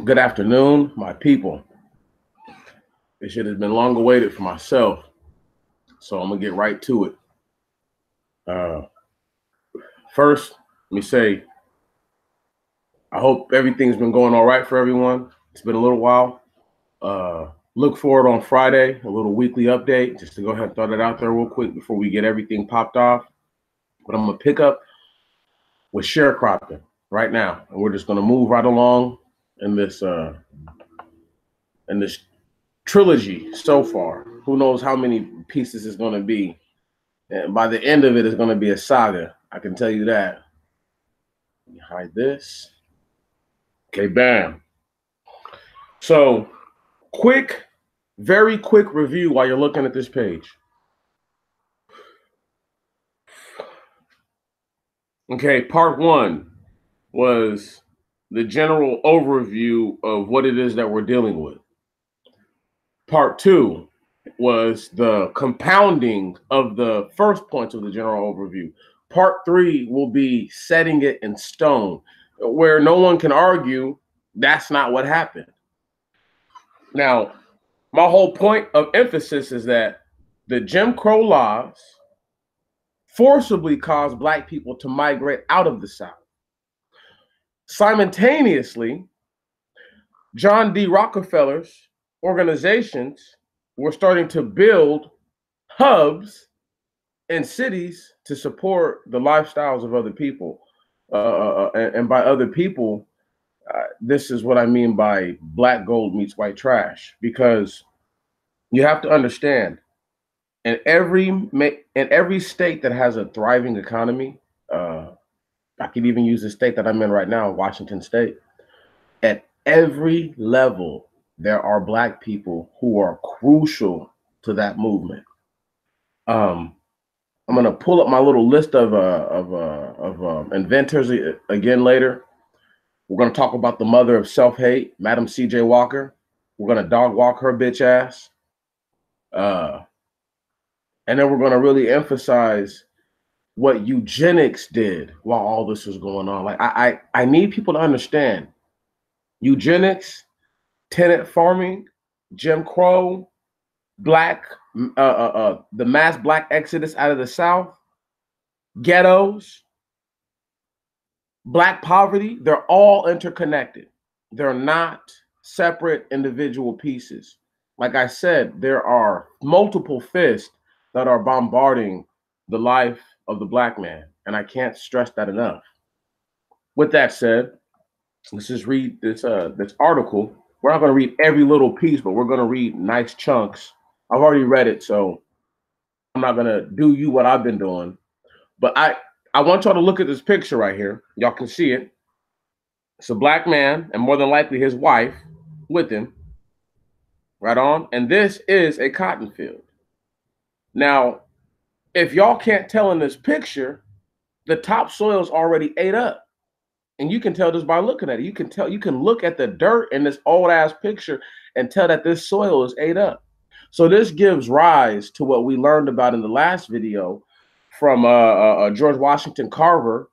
Good afternoon, my people. This shit has been long awaited for myself, so I'm gonna get right to it. Uh, First, let me say I hope everything's been going all right for everyone. It's been a little while. Look forward on Friday, a little weekly update, just to go ahead and throw that out there real quick before we get everything popped off. But I'm gonna pick up with sharecropping right now, and we're just gonna move right along in this trilogy so far. Who knows how many pieces it's gonna be? And by the end of it, it's going to be a saga. I can tell you that. Let me hide this. Okay, bam. So, quick, very quick review while you're looking at this page. Okay, part one was the general overview of what it is that we're dealing with. Part two was the compounding of the first points of the general overview. Part three will be setting it in stone, where no one can argue that's not what happened. Now, my whole point of emphasis is that the Jim Crow laws forcibly caused Black people to migrate out of the South. Simultaneously, John D. Rockefeller's organizations were starting to build hubs in cities to support the lifestyles of other people. And by other people, this is what I mean by black gold meets white trash, because you have to understand, in every state that has a thriving economy, I could even use the state that I'm in right now, Washington State. At every level, there are Black people who are crucial to that movement. I'm gonna pull up my little list of inventors again later. We're gonna talk about the mother of self-hate, Madam C.J. Walker. We're gonna dog walk her bitch ass. And then we're going to really emphasize what eugenics did while all this was going on. Like I need people to understand eugenics, tenant farming, Jim Crow, the mass Black exodus out of the South, ghettos, Black poverty. They're all interconnected. They're not separate individual pieces. Like I said, there are multiple fists that are bombarding the life of the Black man. And I can't stress that enough. With that said, let's just read this article. We're not going to read every little piece, but we're going to read nice chunks. I've already read it, so I'm not going to do you what I've been doing. But I want y'all to look at this picture right here. Y'all can see it. It's a Black man, and more than likely his wife with him. Right on. And this is a cotton field. Now, if y'all can't tell in this picture, the topsoil is already ate up. And you can tell this by looking at it. You can look at the dirt in this old ass picture and tell that this soil is ate up. So this gives rise to what we learned about in the last video from George Washington Carver,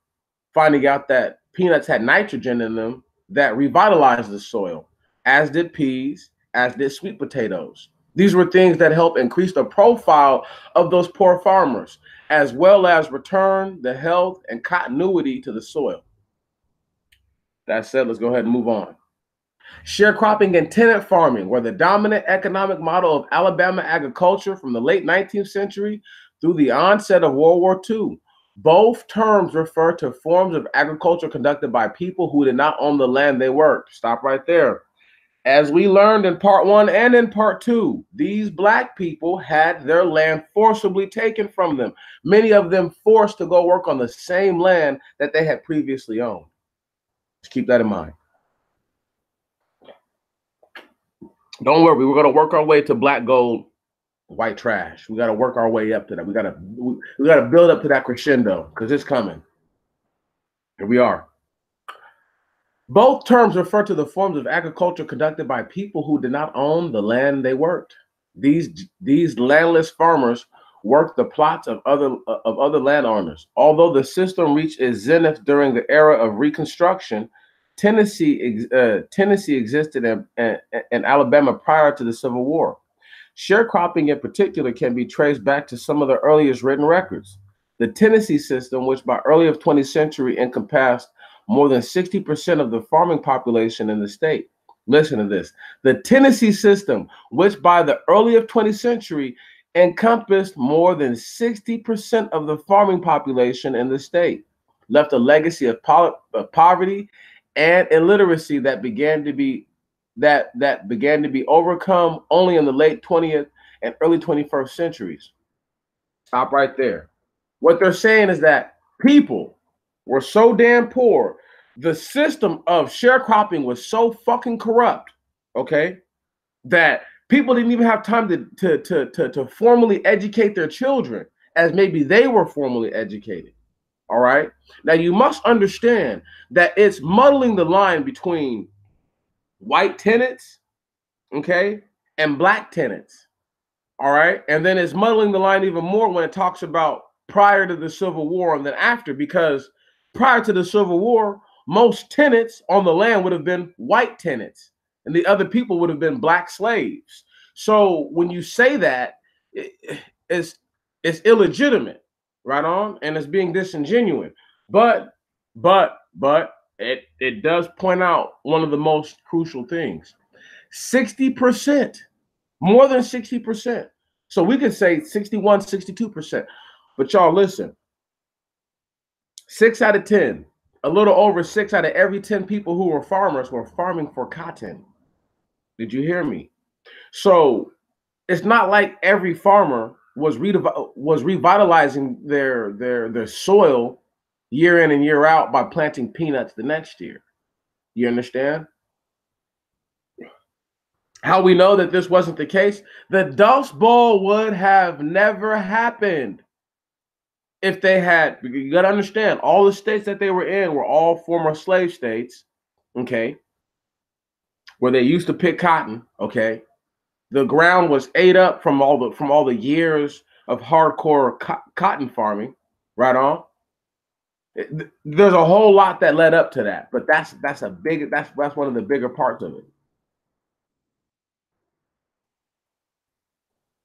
finding out that peanuts had nitrogen in them that revitalized the soil, as did peas, as did sweet potatoes. These were things that help increase the profile of those poor farmers, as well as return the health and continuity to the soil. That said, let's go ahead and move on. Sharecropping and tenant farming were the dominant economic model of Alabama agriculture from the late 19th century through the onset of World War II. Both terms refer to forms of agriculture conducted by people who did not own the land they worked. Stop right there. As we learned in part one and in part two, these Black people had their land forcibly taken from them, many of them forced to go work on the same land that they had previously owned. Just keep that in mind. Don't worry, we're going to work our way to black gold, white trash. We got to work our way up to that. We got to build up to that crescendo, because it's coming. Here we are. Both terms refer to the forms of agriculture conducted by people who did not own the land they worked. These landless farmers worked the plots of other landowners. Although the system reached its zenith during the era of Reconstruction, Tennessee existed in Alabama prior to the Civil War. Sharecropping in particular can be traced back to some of the earliest written records. The Tennessee system, which by early of 20th century encompassed more than 60% of the farming population in the state. Listen to this. The Tennessee system, which by the early of 20th century encompassed more than 60% of the farming population in the state, left a legacy of poverty and illiteracy that began to be overcome only in the late 20th and early 21st centuries. Stop right there. What they're saying is that people were so damn poor. The system of sharecropping was so fucking corrupt, okay, that people didn't even have time to formally educate their children as maybe they were formally educated. All right. Now you must understand that it's muddling the line between white tenants, okay, and black tenants. All right. And then it's muddling the line even more when it talks about prior to the Civil War and then after, because prior to the Civil War, most tenants on the land would have been white tenants and the other people would have been black slaves. So when you say that, it's illegitimate, right on, and it's being disingenuous. But it does point out one of the most crucial things. 60%, more than 60%. So we could say 61, 62%. But y'all listen, 6 out of 10, a little over 6 out of every 10 people who were farmers were farming for cotton. Did you hear me? So it's not like every farmer was revitalizing their soil year in and year out by planting peanuts the next year. You understand? How we know that this wasn't the case? The Dust Bowl would have never happened if they had. You got to understand, all the states that they were in were all former slave states, okay, where they used to pick cotton, okay. The ground was ate up from all the years of hardcore cotton farming, right on. There's a whole lot that led up to that, but that's one of the bigger parts of it.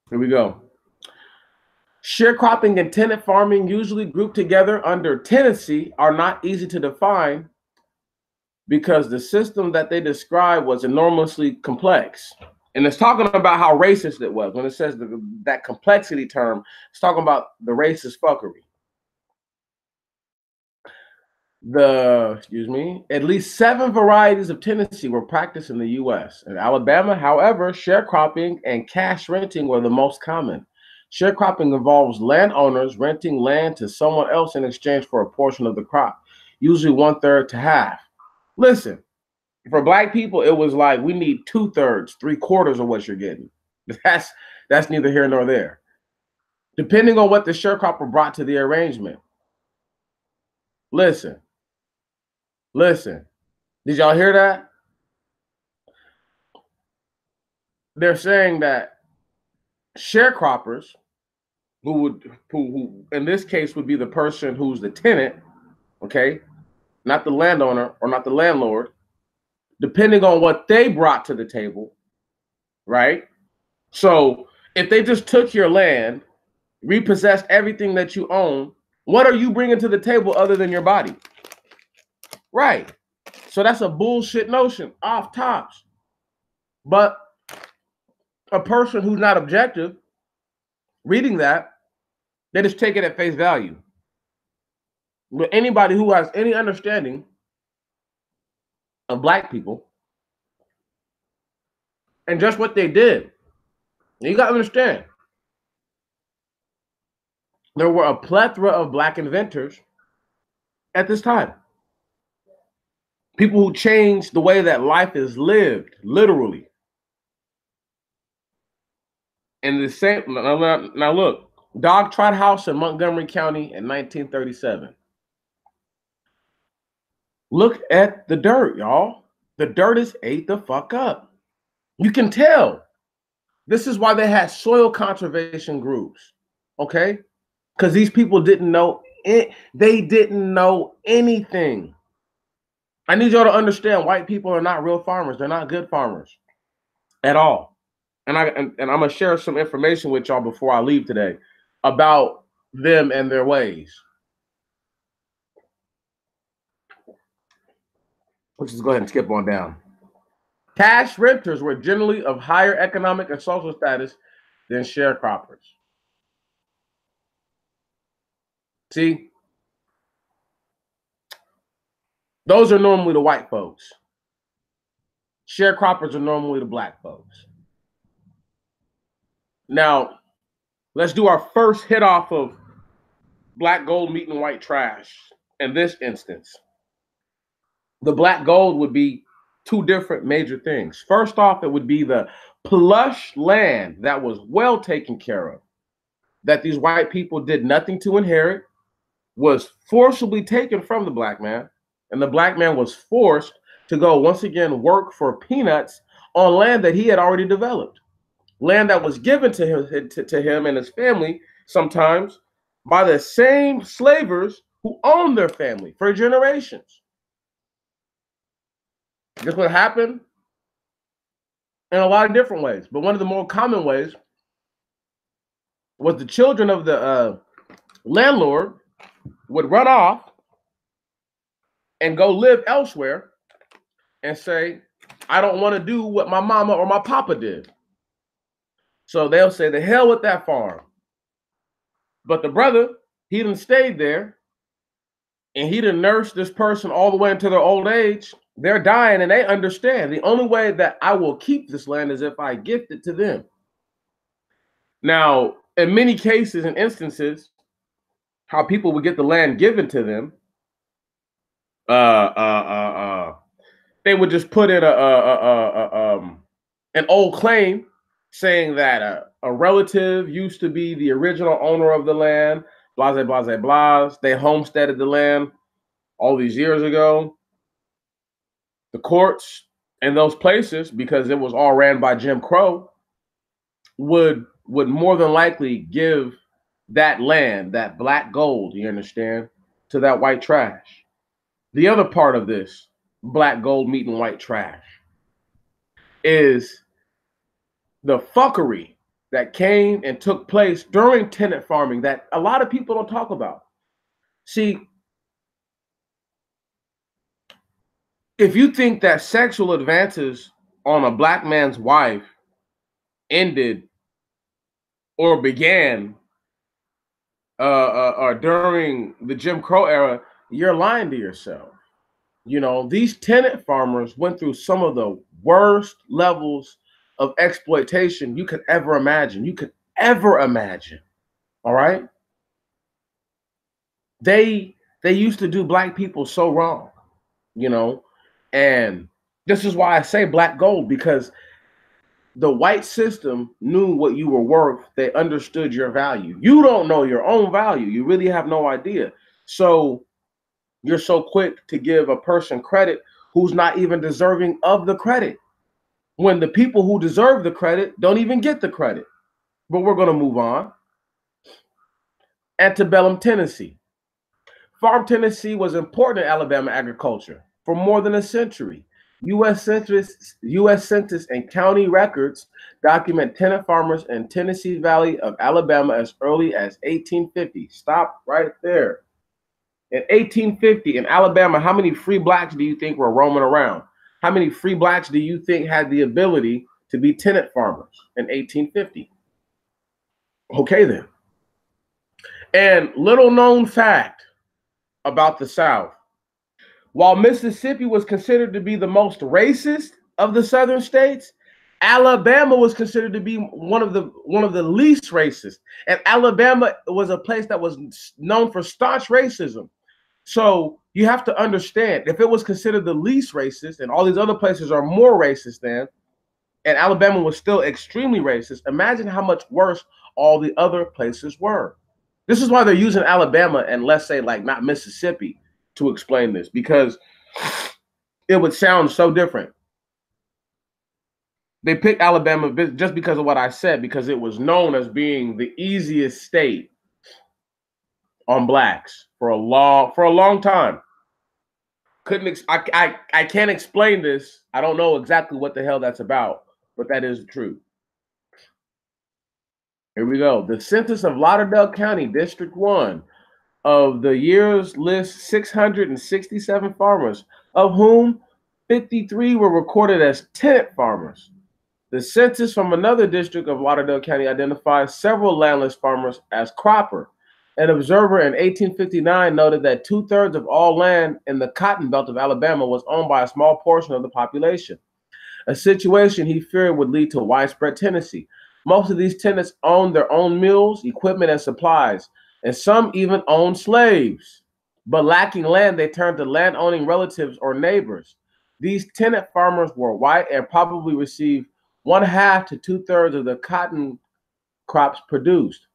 Here we go. Sharecropping and tenant farming, usually grouped together under tenancy, are not easy to define because the system that they describe was enormously complex. And it's talking about how racist it was. When it says that complexity term, it's talking about the racist fuckery. At least 7 varieties of tenancy were practiced in the U.S. In Alabama, however, sharecropping and cash renting were the most common. Sharecropping involves landowners renting land to someone else in exchange for a portion of the crop, usually 1/3 to half. Listen, for black people, it was like we need 2/3, 3/4 of what you're getting. That's neither here nor there, depending on what the sharecropper brought to the arrangement. Listen. Did y'all hear that? They're saying that sharecroppers, who in this case would be the person who's the tenant, okay, not the landowner or not the landlord, depending on what they brought to the table, right? So if they just took your land, repossessed everything that you own, what are you bringing to the table other than your body? Right. So that's a bullshit notion off tops. But a person who's not objective reading that, they just take it at face value. But anybody who has any understanding of black people and just what they did, you got to understand, there were a plethora of black inventors at this time. People who changed the way that life is lived, literally. And the same, now look, Dog Trot House in Montgomery County in 1937. Look at the dirt, y'all. The dirt is ate the fuck up. You can tell. This is why they had soil conservation groups, okay? Because these people didn't know it. They didn't know anything I need y'all to understand white people are not real farmers. They're not good farmers at all. And I'm gonna share some information with y'all before I leave today about them and their ways. Let's just go ahead and skip on down. Cash renters were generally of higher economic and social status than sharecroppers. See, those are normally the white folks. Sharecroppers are normally the black folks. Now, let's do our first hit off of black gold meeting white trash. In this instance, the black gold would be two different major things. First off, it would be the plush land that was well taken care of, that these white people did nothing to inherit, was forcibly taken from the black man, and the black man was forced to go once again work for peanuts on land that he had already developed, land that was given to him and his family sometimes by the same slavers who owned their family for generations. This would happen in a lot of different ways, but one of the more common ways was the children of the landlord would run off and go live elsewhere and say, I don't want to do what my mama or my papa did. So they'll say, the hell with that farm. But the brother, he didn't stay there and he didn't nurse this person all the way into their old age. They're dying and they understand the only way that I will keep this land is if I gift it to them. Now, in many cases and instances, how people would get the land given to them, they would just put in an old claim saying that a relative used to be the original owner of the land, blase, blase, blase. They homesteaded the land all these years ago. The courts in those places, because it was all ran by Jim Crow, would more than likely give that land, that black gold, you understand, to that white trash. The other part of this black gold meeting white trash is the fuckery that came and took place during tenant farming that a lot of people don't talk about. See, if you think that sexual advances on a black man's wife ended or began or during the Jim Crow era, you're lying to yourself. You know, these tenant farmers went through some of the worst levels of exploitation you could ever imagine. You could ever imagine. All right. They used to do black people so wrong, you know, and this is why I say black gold, because the white system knew what you were worth. They understood your value. You don't know your own value. You really have no idea. So you're so quick to give a person credit who's not even deserving of the credit, when the people who deserve the credit don't even get the credit. But we're going to move on. Antebellum Tennessee. Farm Tennessee was important in Alabama agriculture for more than a century. U.S. Census and county records document tenant farmers in Tennessee Valley of Alabama as early as 1850. Stop right there. In 1850 in Alabama, how many free blacks do you think were roaming around? How many free blacks do you think had the ability to be tenant farmers in 1850? Okay, then. And little known fact about the South. While Mississippi was considered to be the most racist of the southern states, Alabama was considered to be one of the least racist. And Alabama was a place that was known for staunch racism. So you have to understand, if it was considered the least racist and all these other places are more racist than, and Alabama was still extremely racist, imagine how much worse all the other places were. This is why they're using Alabama and, let's say, like, not Mississippi to explain this, because it would sound so different. They picked Alabama just because of what I said, because it was known as being the easiest state on blacks for a long time. I can't explain this. I don't know exactly what the hell that's about, but that is the truth. Here we go. The census of Lauderdale County, District 1 of the years lists 667 farmers, of whom 53 were recorded as tenant farmers. The census from another district of Lauderdale County identifies several landless farmers as cropper. An observer in 1859 noted that 2/3 of all land in the cotton belt of Alabama was owned by a small portion of the population, a situation he feared would lead to widespread tenancy. Most of these tenants owned their own mills, equipment, and supplies, and some even owned slaves. But lacking land, they turned to land-owning relatives or neighbors. These tenant farmers were white and probably received 1/2 to 2/3 of the cotton crops produced.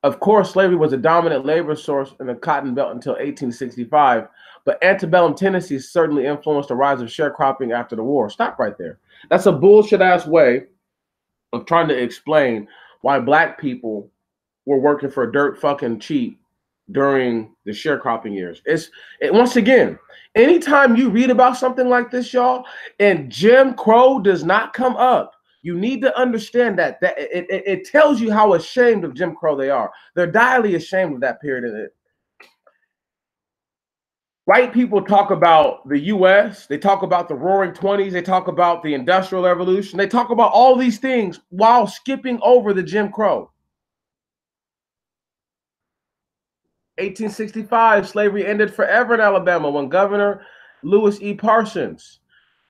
Of course, slavery was a dominant labor source in the cotton belt until 1865, but antebellum tendencies certainly influenced the rise of sharecropping after the war. Stop right there. That's a bullshit ass way of trying to explain why black people were working for dirt fucking cheap during the sharecropping years. Once again, anytime you read about something like this, y'all, and Jim Crow does not come up, you need to understand that it tells you how ashamed of Jim Crow they are. They're direly ashamed of that period. White people talk about the US, they talk about the roaring 20s, they talk about the Industrial Revolution, they talk about all these things while skipping over the Jim Crow. 1865, slavery ended forever in Alabama when Governor Lewis E. Parsons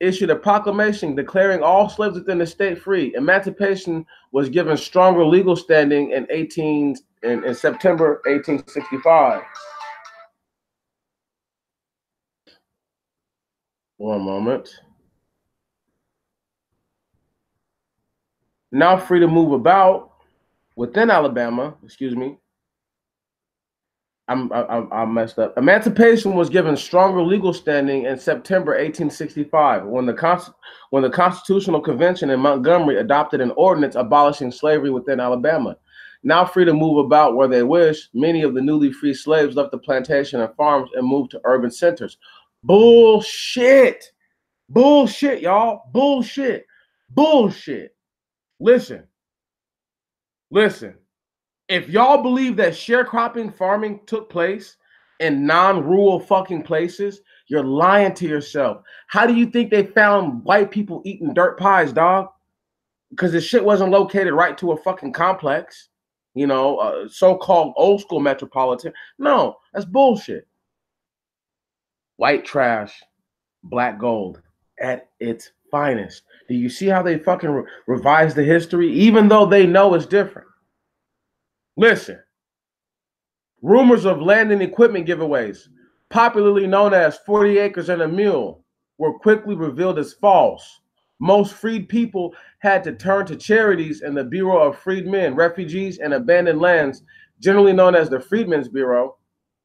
issued a proclamation declaring all slaves within the state free. Emancipation was given stronger legal standing in September 1865. One moment. Now free to move about within Alabama, excuse me. I messed up. Emancipation was given stronger legal standing in September 1865 when the Constitutional Convention in Montgomery adopted an ordinance abolishing slavery within Alabama. Now free to move about where they wish, many of the newly free slaves left the plantation and farms and moved to urban centers. Bullshit. Bullshit, y'all. Bullshit. Bullshit. Listen. Listen. If y'all believe that sharecropping farming took place in non-rural fucking places, you're lying to yourself. How do you think they found white people eating dirt pies, dog? Because the shit wasn't located right to a fucking complex, so-called old school metropolitan. No, that's bullshit. White trash, black gold at its finest. Do you see how they fucking revise the history, even though they know it's different? Listen. Rumors of land and equipment giveaways, popularly known as 40 acres and a mule, were quickly revealed as false. Most freed people had to turn to charities and the Bureau of Freedmen, Refugees, and Abandoned Lands, generally known as the Freedmen's Bureau,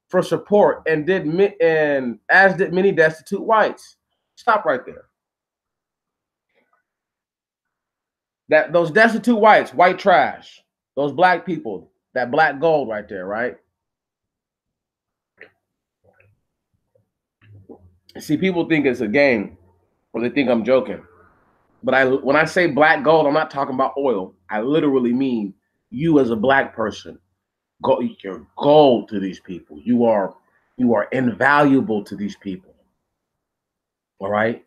for support, and as did many destitute whites. Stop right there. That those destitute whites, white trash, those black people, that black gold right there, right? See, people think it's a game, or they think I'm joking. But when I say black gold, I'm not talking about oil. I literally mean you as a black person. You're gold to these people. You are invaluable to these people. All right.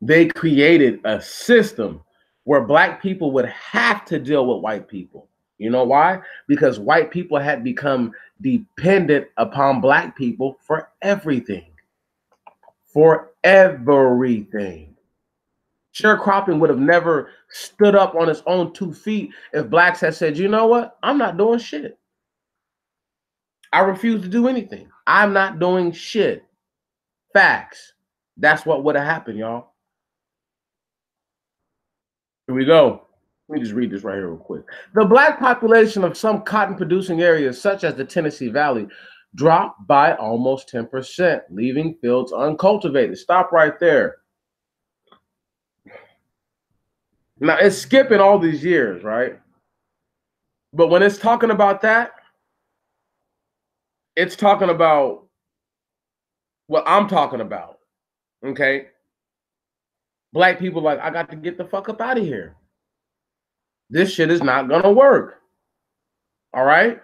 They created a system where black people would have to deal with white people. You know why? Because white people had become dependent upon black people for everything. For everything. Sharecropping would have never stood up on its own 2 feet if blacks had said, you know what? I'm not doing shit. I refuse to do anything. I'm not doing shit. Facts. That's what would have happened, y'all. Here we go. Let me just read this right here real quick. The black population of some cotton producing areas, such as the Tennessee Valley, dropped by almost 10%, leaving fields uncultivated. Stop right there. Now, it's skipping all these years, right? But when it's talking about that, it's talking about what I'm talking about. Okay. Black people like, I got to get the fuck up out of here. This shit is not gonna work. All right.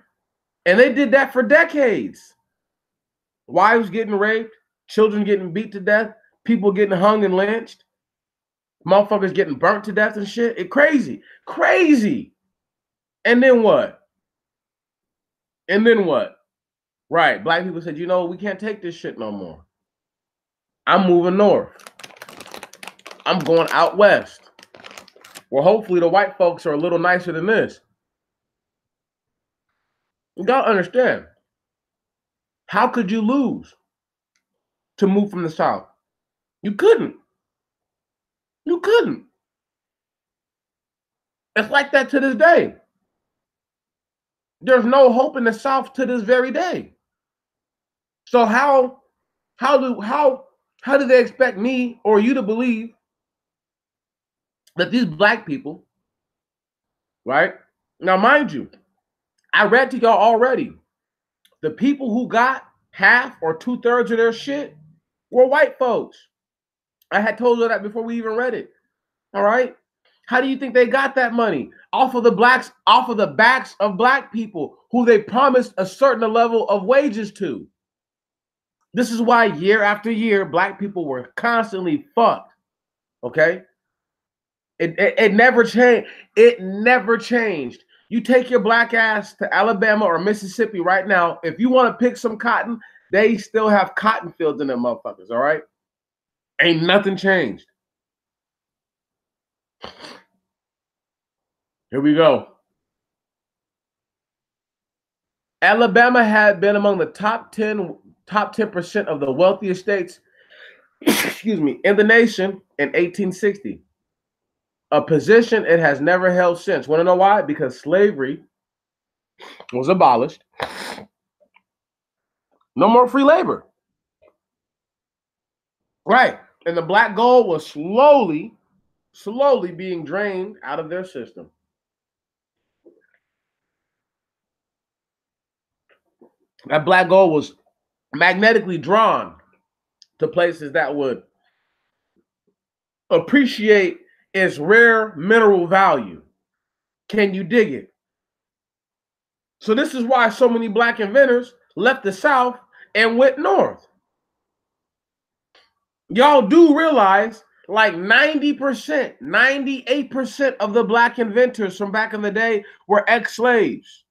And they did that for decades. Wives getting raped, children getting beat to death, people getting hung and lynched, motherfuckers getting burnt to death and shit. It crazy. Crazy. And then what? And then what? Right. Black people said, you know, we can't take this shit no more. I'm moving north. I'm going out west. Well, hopefully the white folks are a little nicer than this. You gotta understand. How could you lose to move from the South? You couldn't. You couldn't. It's like that to this day. There's no hope in the South to this very day. So how do they expect me or you to believe that these black people, right? Now, mind you, I read to y'all already. The people who got half or 2/3 of their shit were white folks. I had told you that before we even read it. All right. How do you think they got that money? Off of the blacks, off of the backs of black people who they promised a certain level of wages to. This is why year after year, black people were constantly fucked. Okay. It never changed. It never changed. You take your black ass to Alabama or Mississippi right now. If you want to pick some cotton, they still have cotton fields in them motherfuckers. All right. Ain't nothing changed. Here we go. Alabama had been among the top 10% of the wealthiest states, excuse me, in the nation in 1860. A position it has never held since. Want to know why? Because slavery was abolished. No more free labor. Right. And the black gold was slowly being drained out of their system. That black gold was magnetically drawn to places that would appreciate its rare mineral value. Can you dig it? So this is why so many black inventors left the South and went north. Y'all do realize like 90%, 98% of the black inventors from back in the day were ex-slaves.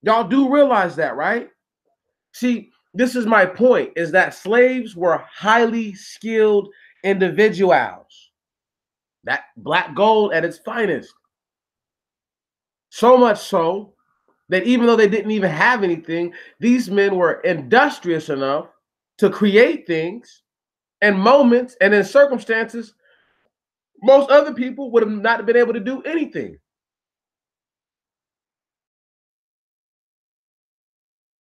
Y'all do realize that, right? See, this is my point, is that slaves were highly skilled individuals. That black gold at its finest. So much so that even though they didn't even have anything, these men were industrious enough to create things and moments and in circumstances most other people would have not been able to do anything.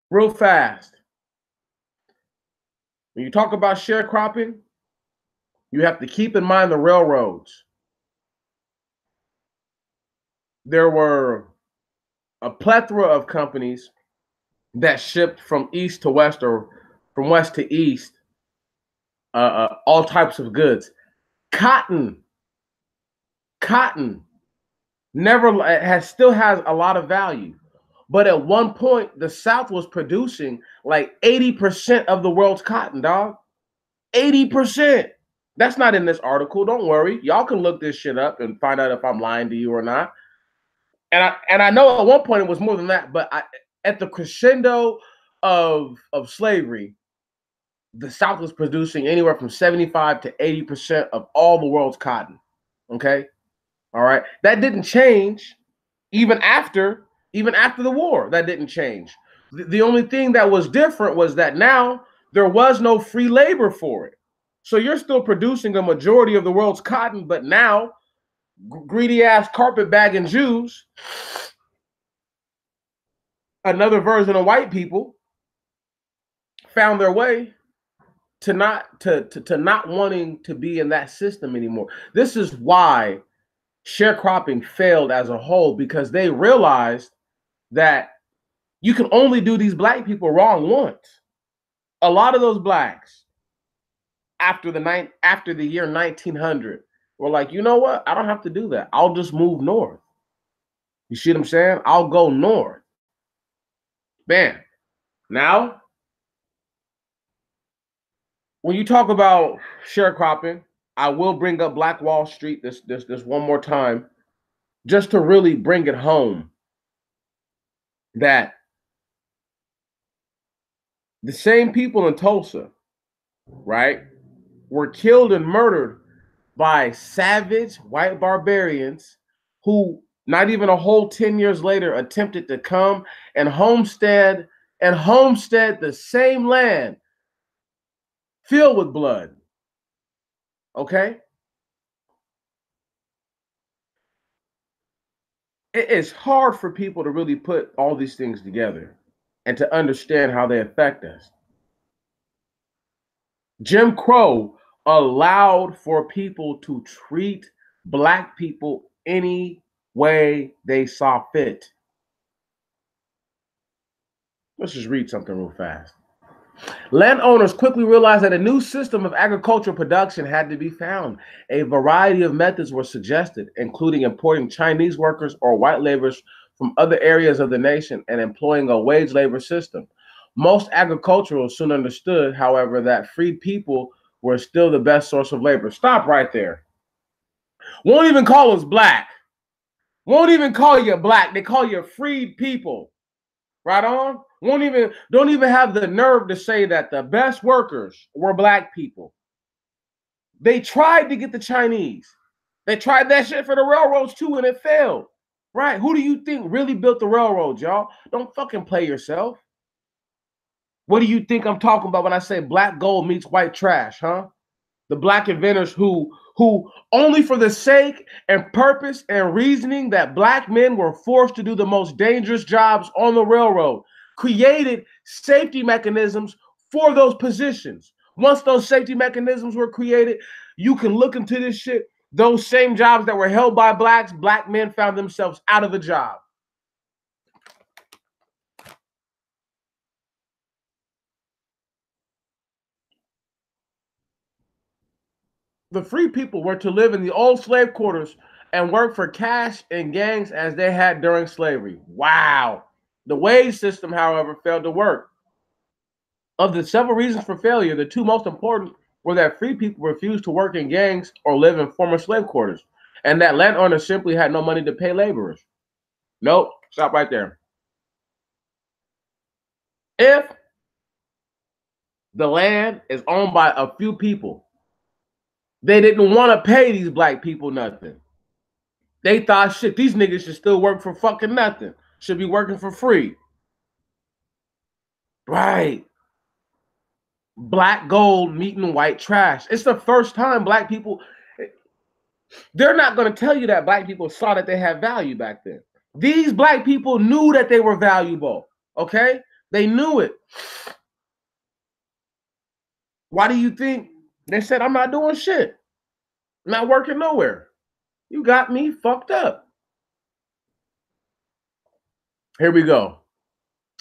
Real fast. When you talk about sharecropping, you have to keep in mind the railroads. There were a plethora of companies that shipped from east to west or from west to east, all types of goods. Cotton still has a lot of value. But at one point, the South was producing like 80% of the world's cotton, dog. 80%. That's not in this article. Don't worry. Y'all can look this shit up and find out if I'm lying to you or not. And I know at one point it was more than that, but at the crescendo of slavery, the South was producing anywhere from 75 to 80% of all the world's cotton. Okay? All right. That didn't change even after the war. That didn't change. The only thing that was different was that now there was no free labor for it. So you're still producing a majority of the world's cotton, but now greedy ass carpetbagging Jews, another version of white people, found their way to not wanting to be in that system anymore. This is why sharecropping failed as a whole, because they realized that you can only do these black people wrong once. A lot of those blacks after the year 1900 were like, you know what? I don't have to do that. I'll just move north. You see what I'm saying? I'll go north. Bam. Now, when you talk about sharecropping, I will bring up Black Wall Street this one more time, just to really bring it home that the same people in Tulsa, right, were killed and murdered by savage white barbarians who, not even a whole 10 years later, attempted to come and homestead the same land filled with blood. Okay? It is hard for people to really put all these things together and to understand how they affect us. Jim Crow allowed for people to treat Black people any way they saw fit. Let's just read something real fast. Landowners quickly realized that a new system of agricultural production had to be found. A variety of methods were suggested, including importing Chinese workers or white laborers from other areas of the nation and employing a wage labor system. Most agriculturalists soon understood, however, that freed people were still the best source of labor. Stop right there. Won't even call us black. Won't even call you black. They call you freed people. Right on? Don't even have the nerve to say that the best workers were Black people. They tried to get the Chinese. They tried that shit for the railroads too, and it failed. Right? Who do you think really built the railroads, y'all? Don't fucking play yourself. What do you think I'm talking about when I say black gold meets white trash, huh? The Black inventors who only for the sake and purpose and reasoning that Black men were forced to do the most dangerous jobs on the railroad, created safety mechanisms for those positions. Once those safety mechanisms were created, you can look into this shit. Those same jobs that were held by Blacks, Black men found themselves out of a job. The free people were to live in the old slave quarters and work for cash in gangs as they had during slavery. Wow. The wage system, however, failed to work. Of the several reasons for failure, the two most important were that free people refused to work in gangs or live in former slave quarters, and that landowners simply had no money to pay laborers. Nope, stop right there. If the land is owned by a few people, they didn't want to pay these Black people nothing. They thought, shit, these niggas should still work for fucking nothing. Should be working for free. Right. Black gold meeting white trash. It's the first time Black people, they're not going to tell you that Black people saw that they had value back then. These Black people knew that they were valuable. Okay? They knew it. Why do you think they said, I'm not doing shit? I'm not working nowhere. You got me fucked up. Here we go.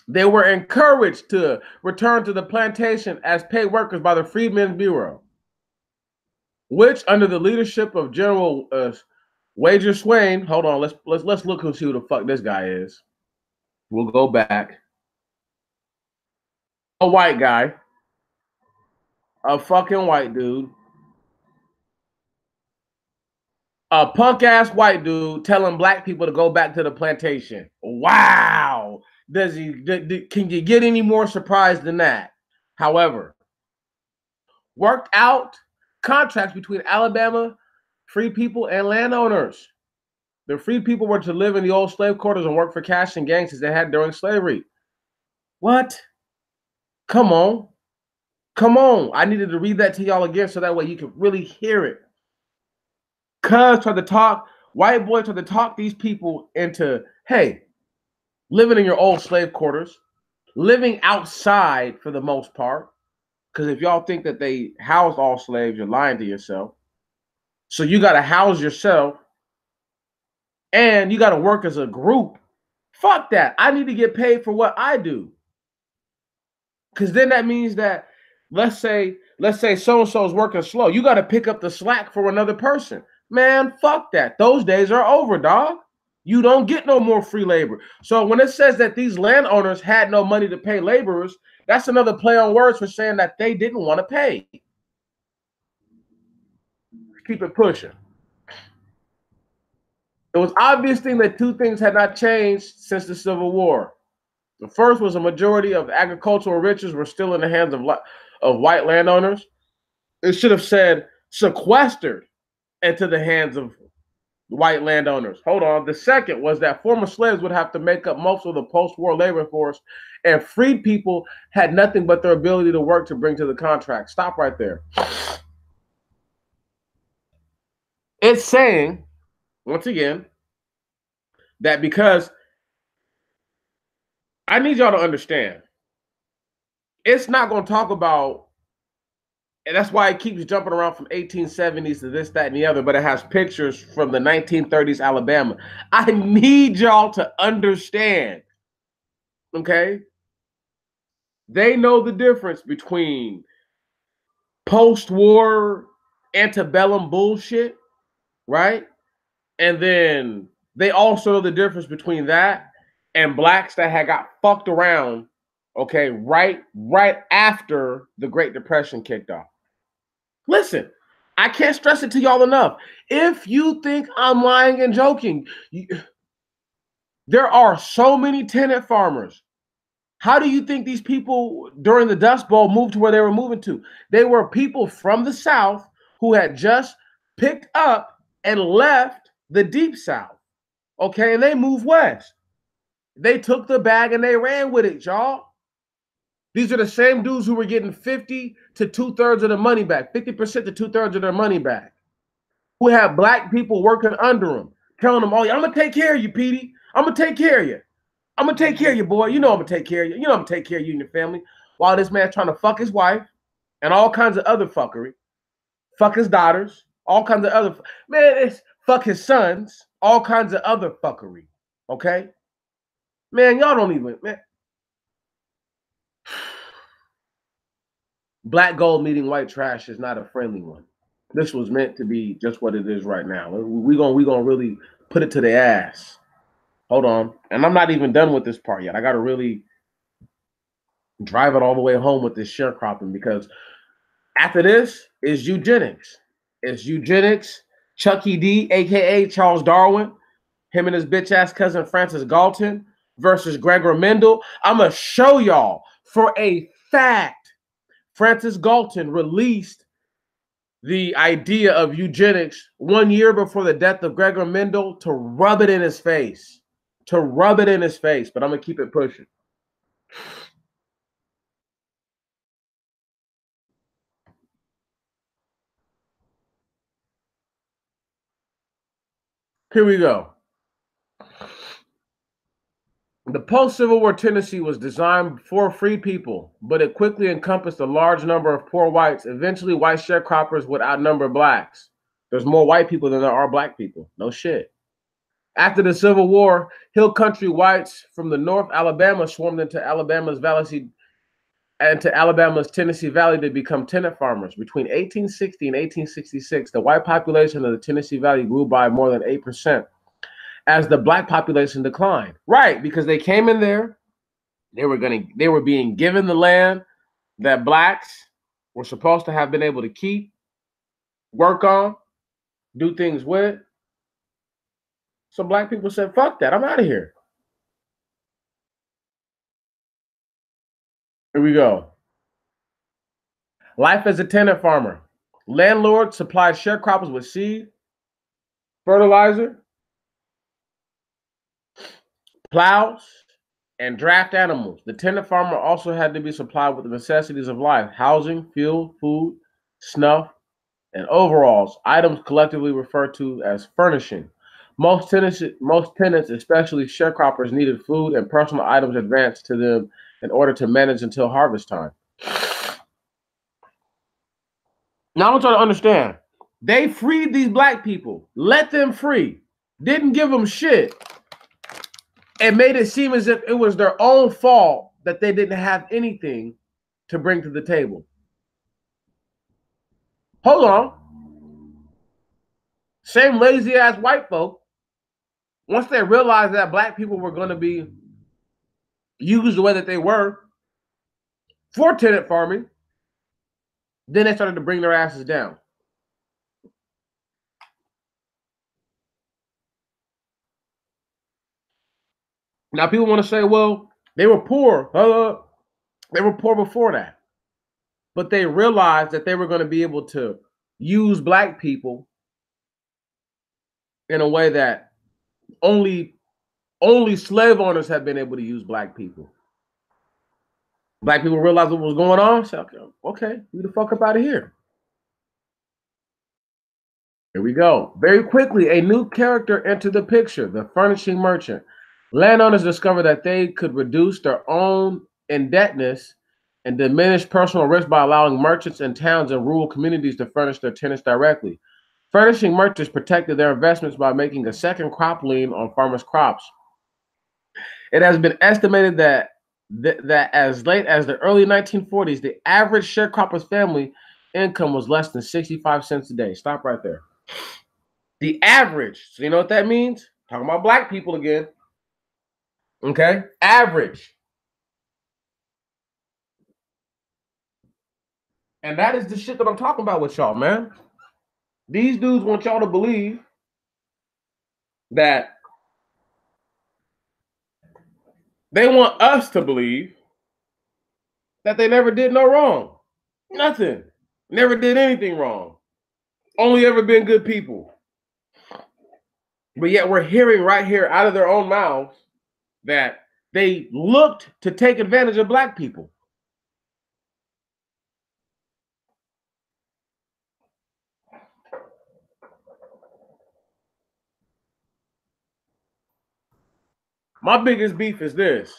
They were encouraged to return to the plantation as paid workers by the Freedmen's Bureau, which, under the leadership of General Wager Swain, hold on, let's look and see who the fuck this guy is. We'll go back. A white guy, a fucking white dude, a punk ass white dude telling Black people to go back to the plantation. Wow. Can you get any more surprised than that? However, worked out contracts between Alabama free people and landowners. The free people were to live in the old slave quarters and work for cash and gangs as they had during slavery. What? Come on. Come on. I needed to read that to y'all again so that way you can really hear it. Cuz tried to talk, white boy tried to talk these people into, hey, living in your old slave quarters, living outside for the most part. Because if y'all think that they housed all slaves, you're lying to yourself. So you got to house yourself and you got to work as a group. Fuck that. I need to get paid for what I do. Because then that means that, let's say let's say so-and-so is working slow. You got to pick up the slack for another person. Man, fuck that. Those days are over, dog. You don't get no more free labor. So when it says that these landowners had no money to pay laborers, that's another play on words for saying that they didn't want to pay. Keep it pushing. It was obvious thing that two things had not changed since the Civil War. The first was a majority of agricultural riches were still in the hands of white landowners. It should have said sequestered into the hands of white landowners. Hold on. The second was that former slaves would have to make up most of the post-war labor force, and freed people had nothing but their ability to work to bring to the contract. Stop right there. It's saying, once again, that because I need y'all to understand, it's not going to talk about, and that's why it keeps jumping around from 1870s to this, that, and the other, but it has pictures from the 1930s Alabama. I need y'all to understand, okay? They know the difference between post-war antebellum bullshit, right? And then they also know the difference between that and blacks that had got fucked around, okay, right after the Great Depression kicked off. Listen, I can't stress it to y'all enough. If you think I'm lying and joking, there are so many tenant farmers. How do you think these people during the Dust Bowl moved to where they were moving to? They were people from the South who had just picked up and left the Deep South. Okay, and they moved west. They took the bag and they ran with it, y'all. These are the same dudes who were getting 50 to 2/3 of the money back, 50% to 2/3 of their money back, who have black people working under them, telling them, oh, yeah, I'm going to take care of you, Petey. I'm going to take care of you. I'm going to take care of you, boy. You know I'm going to take care of you. You know I'm going to take care of you and your family. While this man's trying to fuck his wife and all kinds of other fuckery, fuck his daughters, all kinds of other, man, it's fuck his sons, all kinds of other fuckery, okay? Man, y'all don't even, man. Black gold meeting white trash is not a friendly one. This was meant to be just what it is right now. We gonna really put it to the ass. Hold on. And I'm not even done with this part yet. I got to really drive it all the way home with this sharecropping, because after this is eugenics. It's eugenics, Chucky D, a.k.a. Charles Darwin, him and his bitch-ass cousin Francis Galton versus Gregor Mendel. I'm going to show y'all for a fact Francis Galton released the idea of eugenics 1 year before the death of Gregor Mendel to rub it in his face. But I'm going to keep it pushing. Here we go. The post-Civil War Tennessee was designed for free people, but it quickly encompassed a large number of poor whites. Eventually, white sharecroppers would outnumber blacks. There's more white people than there are black people. No shit. After the Civil War, hill country whites from the North Alabama swarmed into Alabama's Tennessee Valley to become tenant farmers. Between 1860 and 1866, the white population of the Tennessee Valley grew by more than 8%. As the black population declined. Right, because they came in there, they were being given the land that blacks were supposed to have been able to keep, work on, do things with. So black people said, fuck that, I'm out of here. Here we go. Life as a tenant farmer. Landlord supplied sharecroppers with seed, fertilizer, plows, and draft animals. The tenant farmer also had to be supplied with the necessities of life: housing, fuel, food, snuff, and overalls, items collectively referred to as furnishing. Most tenants, especially sharecroppers, needed food and personal items advanced to them in order to manage until harvest time. Now I want y'all to understand, they freed these black people, let them free, didn't give them shit, and made it seem as if it was their own fault that they didn't have anything to bring to the table. Hold on. Same lazy ass white folk, once they realized that black people were going to be used the way that they were for tenant farming, then they started to bring their asses down. Now people want to say, well, they were poor. They were poor before that. But they realized that they were going to be able to use black people in a way that only slave owners have been able to use black people. Black people realized what was going on. So, okay, get the fuck up out of here. Here we go. Very quickly, a new character entered the picture, the furnishing merchant. Landowners discovered that they could reduce their own indebtedness and diminish personal risk by allowing merchants in towns and rural communities to furnish their tenants directly. Furnishing merchants protected their investments by making a second crop lien on farmers' crops. It has been estimated that as late as the early 1940s, the average sharecropper's family income was less than 65 cents a day. Stop right there. The average. So you know what that means? Talking about black people again. Okay? Average. And that is the shit that I'm talking about with y'all, man. These dudes want y'all to believe that they want us to believe that they never did no wrong. Nothing. Never did anything wrong. Only ever been good people. But yet we're hearing right here out of their own mouths that they looked to take advantage of black people. My biggest beef is this.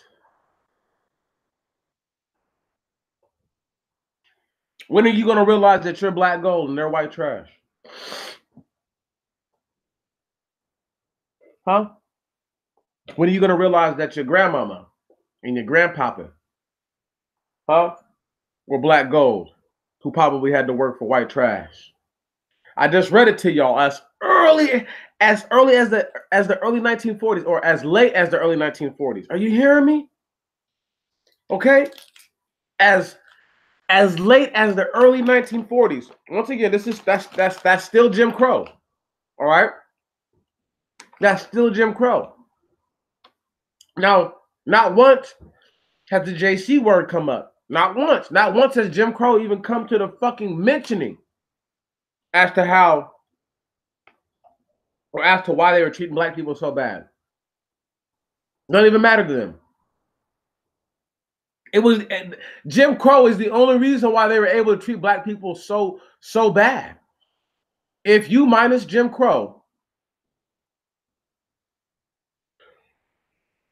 When are you going to realize that you're black gold and they're white trash? Huh? When are you going to realize that your grandmama and your grandpapa, were black gold, who probably had to work for white trash? I just read it to y'all as early as the early 1940s, or as late as the early 1940s. Are you hearing me? Okay? As late as the early 1940s. Once again, that's still Jim Crow. All right? That's still Jim Crow. Now, not once has the JC word come up. Not once. Not once has Jim Crow even come to the fucking mentioning as to how, or as to why they were treating black people so bad. It doesn't even matter to them. It was Jim Crow is the only reason why they were able to treat black people so bad. If you minus Jim Crow,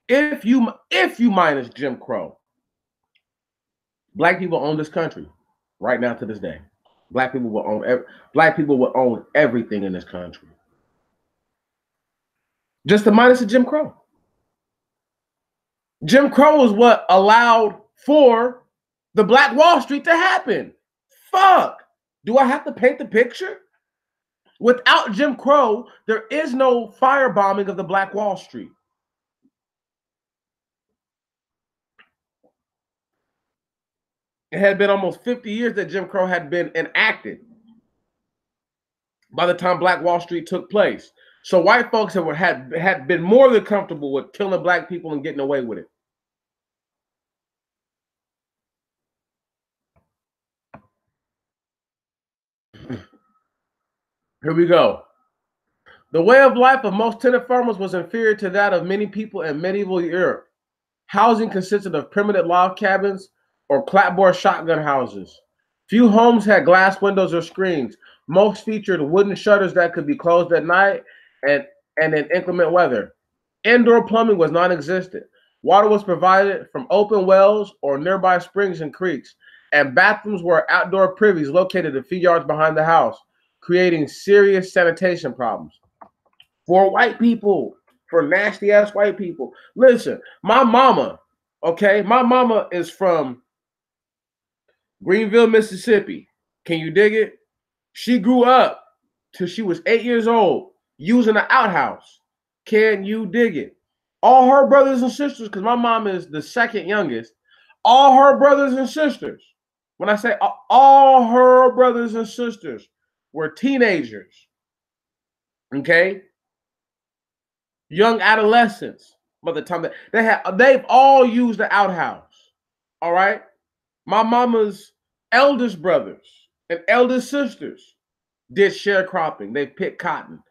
if you minus Jim Crow, black people own this country right now to this day. Black people will own everything in this country. Just the minus of Jim Crow. Jim Crow is what allowed for the Black Wall Street to happen. Fuck. Do I have to paint the picture? Without Jim Crow, there is no firebombing of the Black Wall Street. It had been almost 50 years that Jim Crow had been enacted by the time Black Wall Street took place. So white folks had been more than comfortable with killing black people and getting away with it. Here we go. The way of life of most tenant farmers was inferior to that of many people in medieval Europe. Housing consisted of primitive log cabins or clapboard shotgun houses. Few homes had glass windows or screens. Most featured wooden shutters that could be closed at night and in inclement weather. Indoor plumbing was non-existent. Water was provided from open wells or nearby springs and creeks, and bathrooms were outdoor privies located a few yards behind the house, creating serious sanitation problems for white people, for nasty ass white people. Listen, my mama is from Greenville, Mississippi. Can you dig it? She grew up till she was 8 years old using an outhouse. Can you dig it? All her brothers and sisters, because my mom is the second youngest, all her brothers and sisters, when I say all her brothers and sisters were teenagers, okay? Young adolescents by the time that they've all used the outhouse. All right. My mama's eldest brothers and eldest sisters did sharecropping. They picked cotton.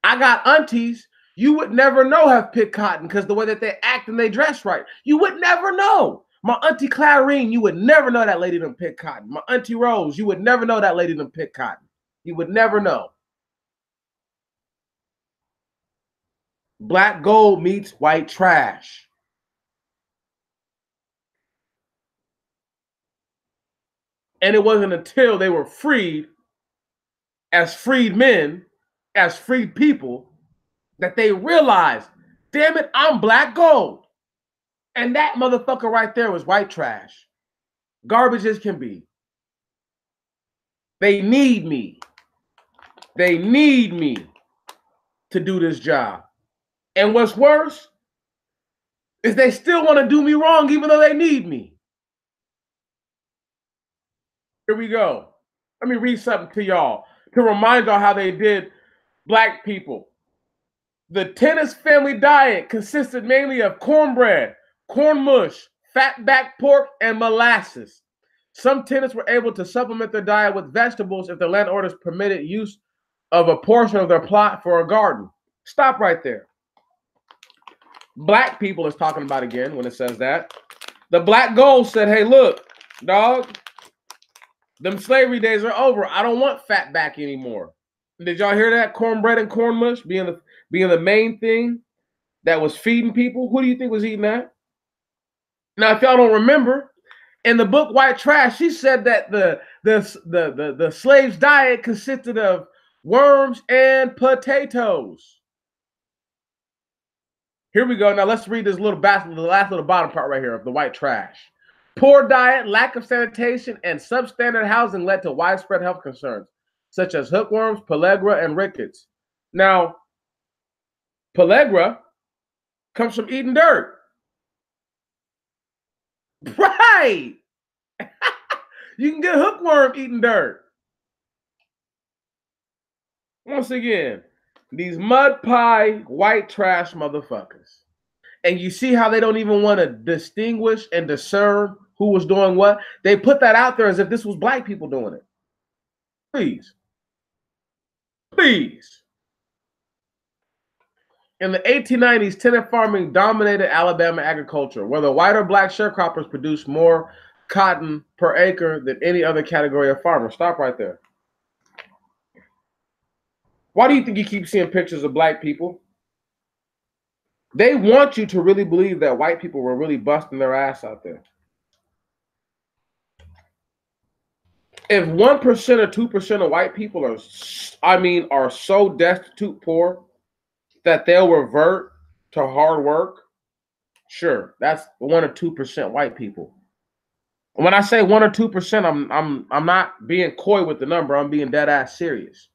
I got aunties you would never know have picked cotton because the way that they act and they dress right. You would never know. My auntie Clarine, you would never know that lady done picked cotton. My auntie Rose, you would never know that lady done picked cotton. You would never know. Black gold meets white trash. And it wasn't until they were freed as freed men, as freed people, that they realized, damn it, I'm black gold. And that motherfucker right there was white trash. Garbage as can be. They need me. They need me to do this job. And what's worse is they still want to do me wrong even though they need me. Here we go. Let me read something to y'all to remind y'all how they did black people. The tennis family diet consisted mainly of cornbread, corn mush, fatback pork, and molasses. Some tenants were able to supplement their diet with vegetables if the landowners permitted use of a portion of their plot for a garden. Stop right there. Black people is talking about again when it says that. The black gold said, hey, look, dog, them slavery days are over. I don't want fatback anymore. Did y'all hear that? Cornbread and corn mush being the main thing that was feeding people. Who do you think was eating that? Now, if y'all don't remember, in the book White Trash, she said that the slave's diet consisted of worms and potatoes. Here we go. Now let's read this little basket, the last little bottom part right here of the White Trash. Poor diet, lack of sanitation, and substandard housing led to widespread health concerns, such as hookworms, pellagra, and rickets. Now, pellagra comes from eating dirt. Right. You can get hookworm eating dirt. Once again, these mud pie white trash motherfuckers. And you see how they don't even want to distinguish and discern who was doing what? They put that out there as if this was black people doing it. Please. Please. In the 1890s, tenant farming dominated Alabama agriculture, where the white or black sharecroppers produced more cotton per acre than any other category of farmer. Stop right there. Why do you think you keep seeing pictures of black people? They want you to really believe that white people were really busting their ass out there. If 1% or 2% of white people are so destitute poor that they'll revert to hard work, sure, that's 1 or 2% white people. When I say 1 or 2%, I'm not being coy with the number. I'm being dead ass serious.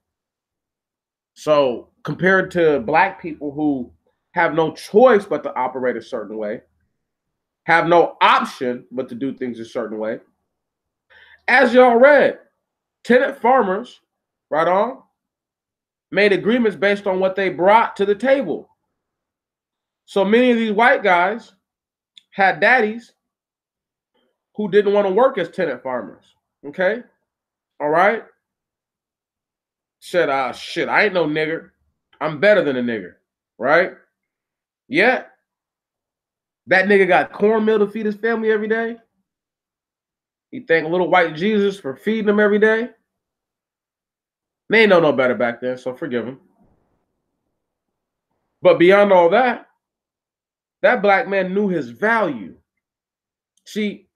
So compared to black people who have no choice but to operate a certain way, have no option but to do things a certain way. As y'all read, tenant farmers, right on, made agreements based on what they brought to the table. So many of these white guys had daddies who didn't want to work as tenant farmers. Okay? All right? Said, shit, I ain't no nigger. I'm better than a nigger. Right? Yeah. That nigga got cornmeal to feed his family every day. You thank little white Jesus for feeding him every day. They ain't know no better back then, so forgive him. But beyond all that, that black man knew his value. See,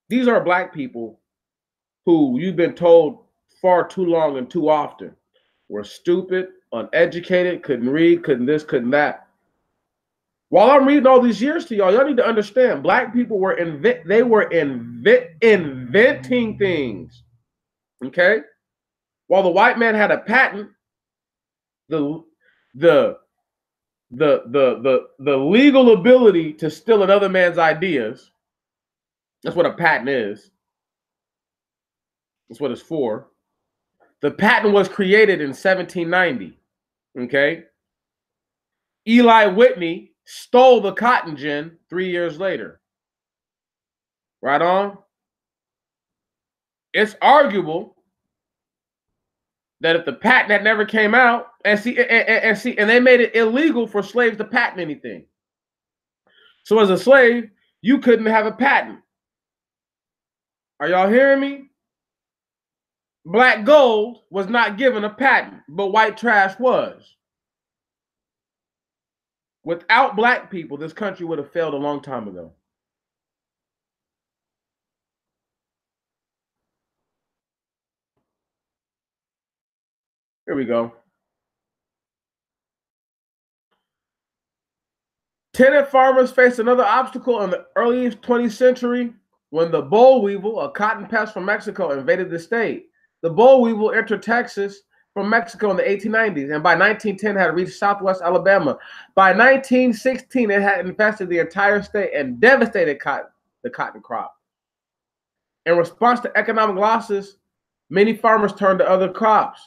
these are black people who you've been told far too long and too often were stupid, uneducated, couldn't read, couldn't this, couldn't that. While I'm reading all these years to y'all need to understand, black people were inventing things. Okay? While the white man had a patent, the the the legal ability to steal another man's ideas. That's what a patent is. That's what it's for. The patent was created in 1790. Okay. Eli Whitney stole the cotton gin 3 years later. Right on. It's arguable that if the patent had never came out, and they made it illegal for slaves to patent anything. So as a slave, you couldn't have a patent. Are y'all hearing me? Black gold was not given a patent, but white trash was. Without black people, this country would have failed a long time ago. Here we go. Tenant farmers faced another obstacle in the early 20th century when the boll weevil, a cotton pest from Mexico, invaded the state. The boll weevil entered Texas from Mexico in the 1890s, and by 1910 had reached southwest Alabama. By 1916, it had infested the entire state and devastated the cotton crop. In response to economic losses, many farmers turned to other crops.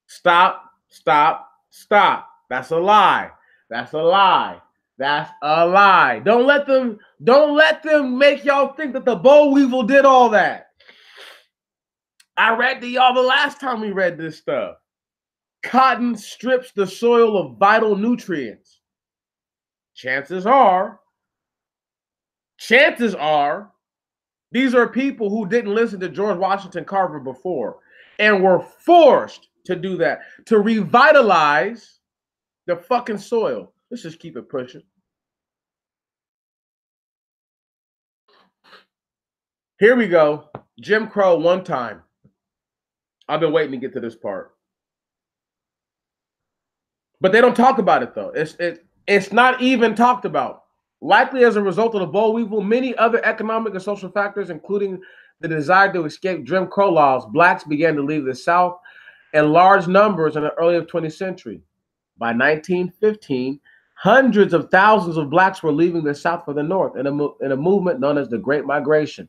Stop, stop, stop. That's a lie. That's a lie. That's a lie. Don't let them make y'all think that the boll weevil did all that. I read to y'all the last time we read this stuff. Cotton strips the soil of vital nutrients. Chances are, these are people who didn't listen to George Washington Carver before and were forced to do that, to revitalize the fucking soil. Let's just keep it pushing. Here we go. Jim Crow one time. I've been waiting to get to this part. But they don't talk about it though. It's not even talked about. Likely as a result of the boll weevil, many other economic and social factors, including the desire to escape Jim Crow laws, blacks began to leave the South in large numbers in the early 20th century. By 1915, hundreds of thousands of blacks were leaving the South for the North in a movement known as the Great Migration.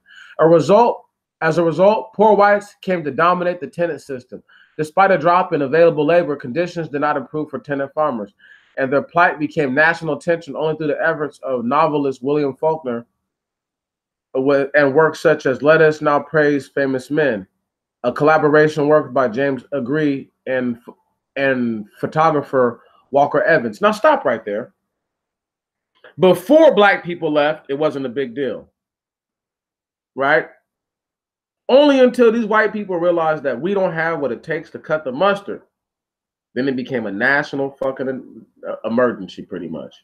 As a result, poor whites came to dominate the tenant system. Despite a drop in available labor, conditions did not improve for tenant farmers, and their plight became national attention only through the efforts of novelist William Faulkner and works such as Let Us Now Praise Famous Men, a collaboration work by James Agree and photographer Walker Evans. Now stop right there. Before black people left, it wasn't a big deal, right? Only until these white people realized that we don't have what it takes to cut the mustard. Then it became a national fucking emergency, pretty much.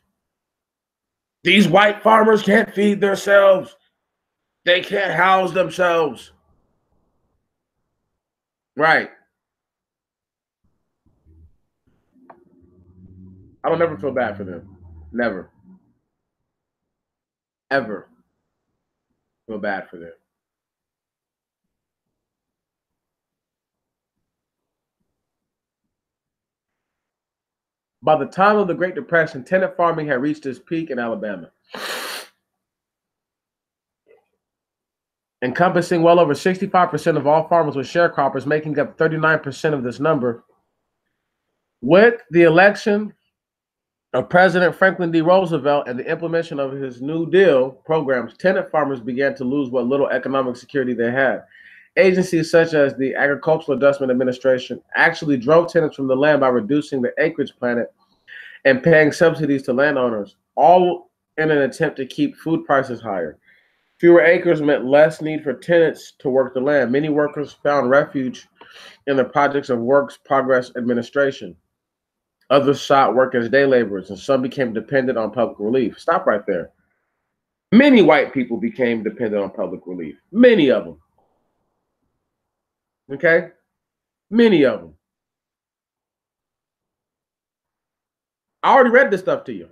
These white farmers can't feed themselves. They can't house themselves. Right. I don't ever feel bad for them. Never. Ever feel bad for them. By the time of the Great Depression, tenant farming had reached its peak in Alabama, encompassing well over 65% of all farmers with sharecroppers, making up 39% of this number. With the election of President Franklin D. Roosevelt and the implementation of his New Deal programs, tenant farmers began to lose what little economic security they had. Agencies such as the Agricultural Adjustment Administration actually drove tenants from the land by reducing the acreage planted and paying subsidies to landowners, all in an attempt to keep food prices higher. Fewer acres meant less need for tenants to work the land. Many workers found refuge in the projects of Works Progress Administration. Others sought work as day laborers, and some became dependent on public relief. Stop right there. Many white people became dependent on public relief. Many of them. Okay? Many of them. I already read this stuff to you.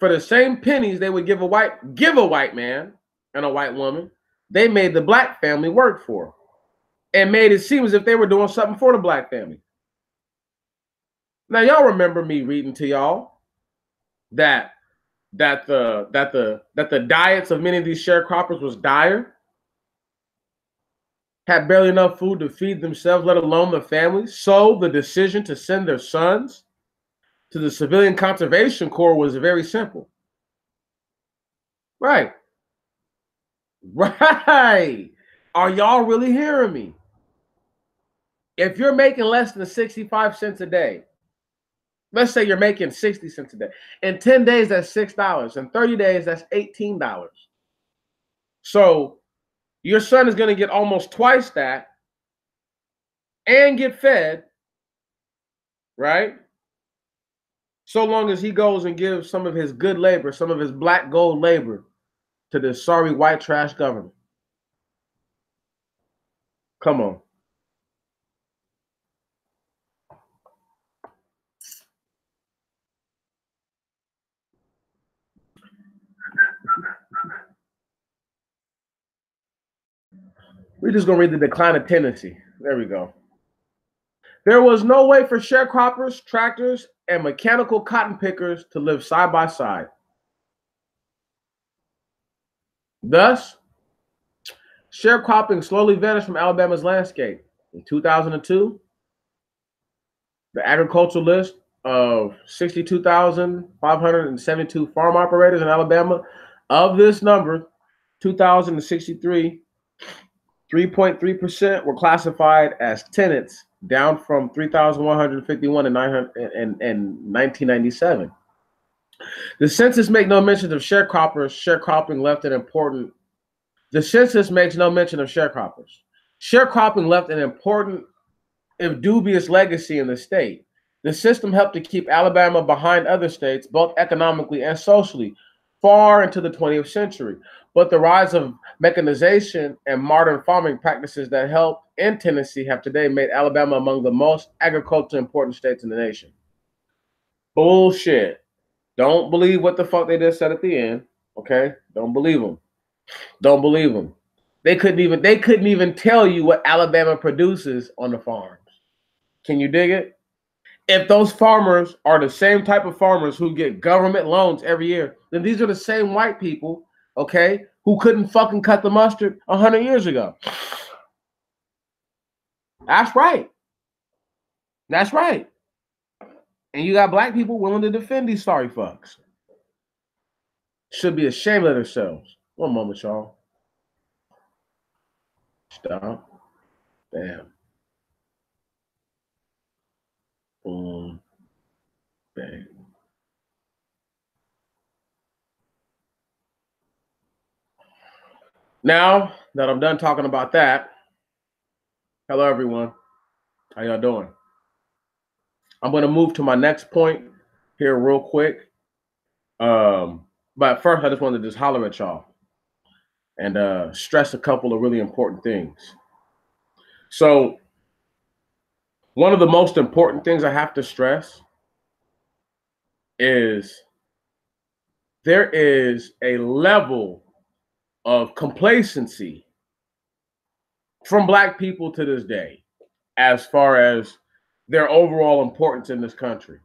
For the same pennies they would give a white man and a white woman, they made the black family work for and made it seem as if they were doing something for the black family. Now, y'all remember me reading to y'all that the diets of many of these sharecroppers was dire, had barely enough food to feed themselves, let alone their families. So the decision to send their sons to the Civilian Conservation Corps was very simple. Right. Right. Are y'all really hearing me? If you're making less than 65 cents a day, let's say you're making 60 cents a day. In 10 days, that's $6. In 30 days, that's $18. So your son is going to get almost twice that and get fed, right? So long as he goes and gives some of his good labor, some of his black gold labor to this sorry white trash government. Come on. We're just going to read the decline of tendency. There we go. There was no way for sharecroppers, tractors, and mechanical cotton pickers to live side by side. Thus, sharecropping slowly vanished from Alabama's landscape. In 2002, the agricultural list of 62,572 farm operators in Alabama, of this number, 2,063, 3.3% were classified as tenants, down from 3,151 in 1997. The census makes no mention of sharecroppers. Sharecropping left an important. The census makes no mention of sharecroppers. Sharecropping left an important, if dubious, legacy in the state. The system helped to keep Alabama behind other states, both economically and socially, far into the 20th century. But the rise of mechanization and modern farming practices that helped in Tennessee have today made Alabama among the most agriculturally important states in the nation. Bullshit. Don't believe what the fuck they just said at the end. Okay? Don't believe them. Don't believe them. They couldn't even tell you what Alabama produces on the farms. Can you dig it? If those farmers are the same type of farmers who get government loans every year, then these are the same white people, okay, who couldn't fucking cut the mustard 100 years ago. That's right. That's right. And you got black people willing to defend these sorry fucks. Should be ashamed of themselves. One moment, y'all. Stop. Bam. Boom. Bang. Now that I'm done talking about that, hello everyone. How y'all doing? I'm going to move to my next point here real quick. But first, I just wanted to just holler at y'all and stress a couple of really important things. So, one of the most important things I have to stress is there is a level of complacency from black people to this day as far as their overall importance in this country.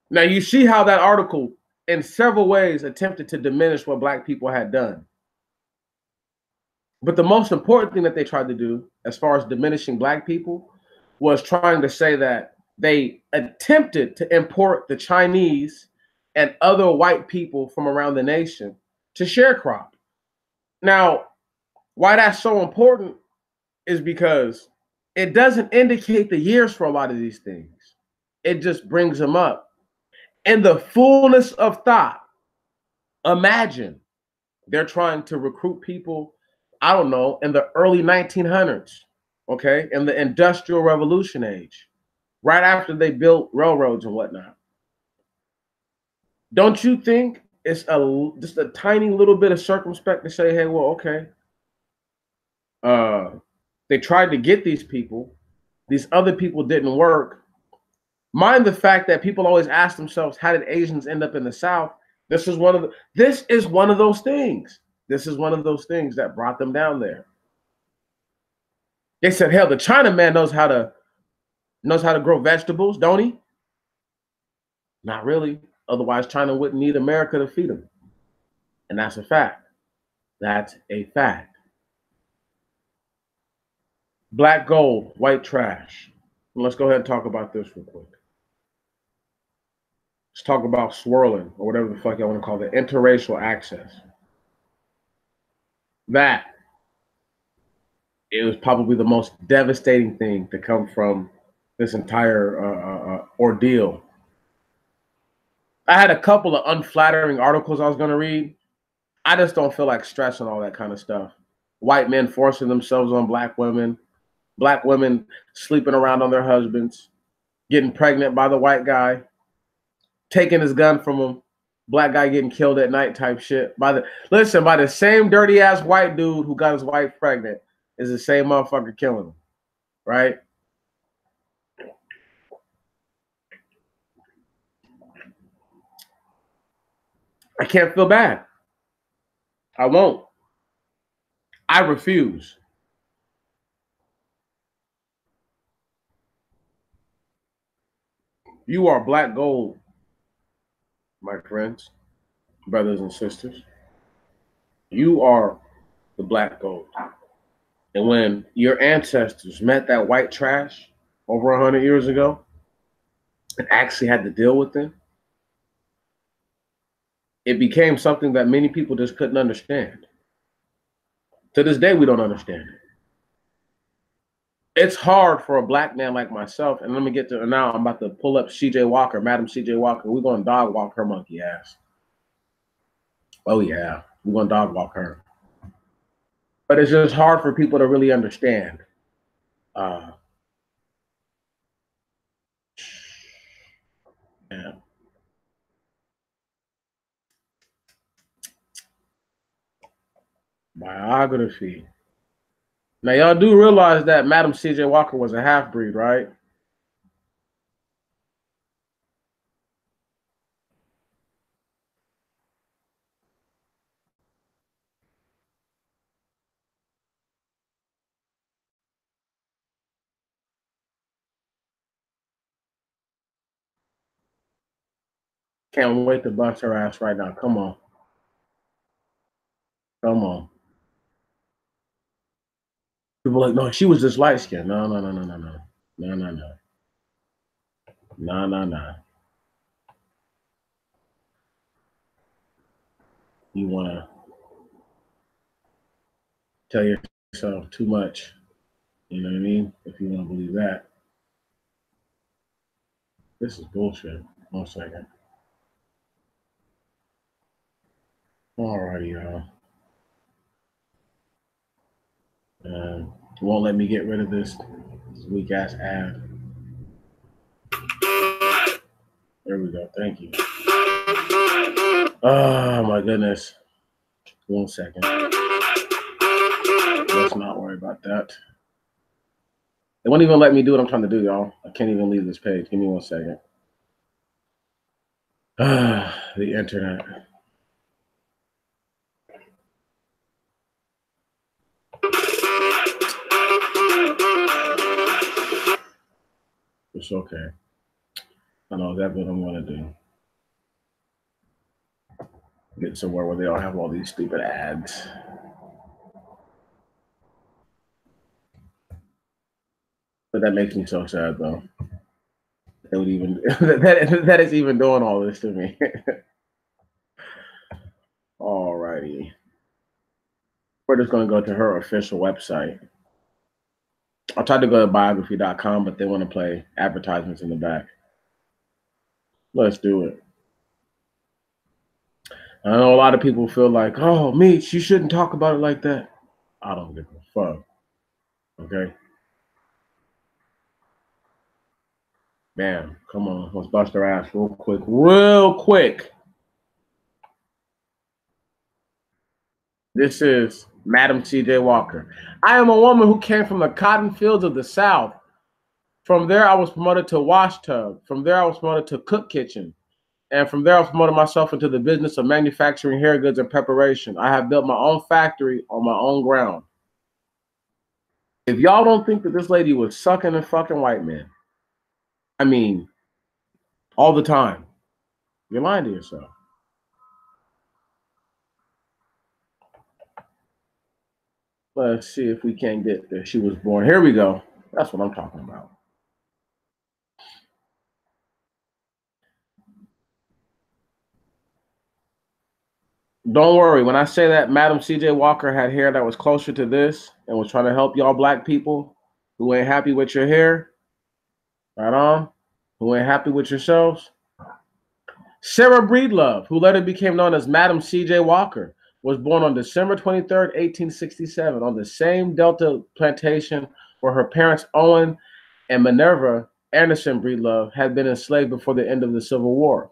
Now, you see how that article in several ways attempted to diminish what black people had done. But the most important thing that they tried to do, as far as diminishing black people, was trying to say that they attempted to import the Chinese and other white people from around the nation to sharecrop. Now, why that's so important is because it doesn't indicate the years for a lot of these things. It just brings them up. In the fullness of thought, imagine they're trying to recruit people, I don't know, in the early 1900s, okay, in the Industrial Revolution age, right after they built railroads and whatnot. Don't you think it's just a tiny little bit of circumspect to say, hey, well, okay, they tried to get these people, these other people didn't work. Mind the fact that people always ask themselves, how did Asians end up in the South? This is one of those things. This is one of those things that brought them down there. They said, hell, the Chinaman knows how to grow vegetables, don't he? Not really. Otherwise, China wouldn't need America to feed them. And that's a fact. That's a fact. Black gold, white trash. Let's go ahead and talk about this real quick. Let's talk about swirling, or whatever the fuck I want to call it, interracial access. That it was probably the most devastating thing to come from this entire ordeal. I had a couple of unflattering articles I was going to read. I just don't feel like stressing all that kind of stuff. White men forcing themselves on black women sleeping around on their husbands, getting pregnant by the white guy, taking his gun from him, black guy getting killed at night type shit. By the same dirty ass white dude who got his wife pregnant is the same motherfucker killing him, right? I can't feel bad. I won't. I refuse. You are black gold, my friends, brothers and sisters. You are the black gold. And when your ancestors met that white trash over 100 years ago and actually had to deal with them, it became something that many people just couldn't understand. To this day, we don't understand it. It's hard for a black man like myself, and let me get to now. I'm about to pull up CJ Walker, Madam CJ Walker. We're going to dog walk her monkey ass. Oh, yeah. We're going to dog walk her. But it's just hard for people to really understand. Yeah. Biography. Now, y'all do realize that Madam CJ Walker was a half-breed, right? Can't wait to bust her ass right now. Come on. Come on. People are like, no, she was just light skinned. No. You want to tell yourself too much. You know what I mean? If you want to believe that. This is bullshit. 1 second. Alrighty, y'all. Won't let me get rid of this weak ass ad. There we go. Thank you. Oh my goodness. 1 second. Let's not worry about that. It won't even let me do what I'm trying to do, y'all. I can't even leave this page. Give me 1 second. The internet. It's okay. I know exactly what I'm going to do. Get somewhere where they don't have all these stupid ads. But that makes me so sad, though. They would even that is even doing all this to me. Alrighty. We're just going to go to her official website. I tried to go to biography.com, but they want to play advertisements in the back. Let's do it. I know a lot of people feel like, oh, Meech, you shouldn't talk about it like that. I don't give a fuck. Okay? Bam. Come on. Let's bust her ass real quick. Real quick. This is Madam CJ Walker. I am a woman who came from the cotton fields of the South. From there, I was promoted to wash tub. From there, I was promoted to cook kitchen. And from there, I promoted myself into the business of manufacturing hair goods and preparation. I have built my own factory on my own ground. If y'all don't think that this lady was sucking and fucking white men, I mean, all the time, you're lying to yourself. Let's see if we can't get there. She was born. Here we go. That's what I'm talking about. Don't worry. When I say that Madam C.J. Walker had hair that was closer to this and was trying to help y'all black people who ain't happy with your hair, right on, who ain't happy with yourselves. Sarah Breedlove, who later became known as Madam C.J. Walker, was born on December 23rd, 1867, on the same Delta plantation where her parents Owen and Minerva Anderson Breedlove had been enslaved before the end of the Civil War.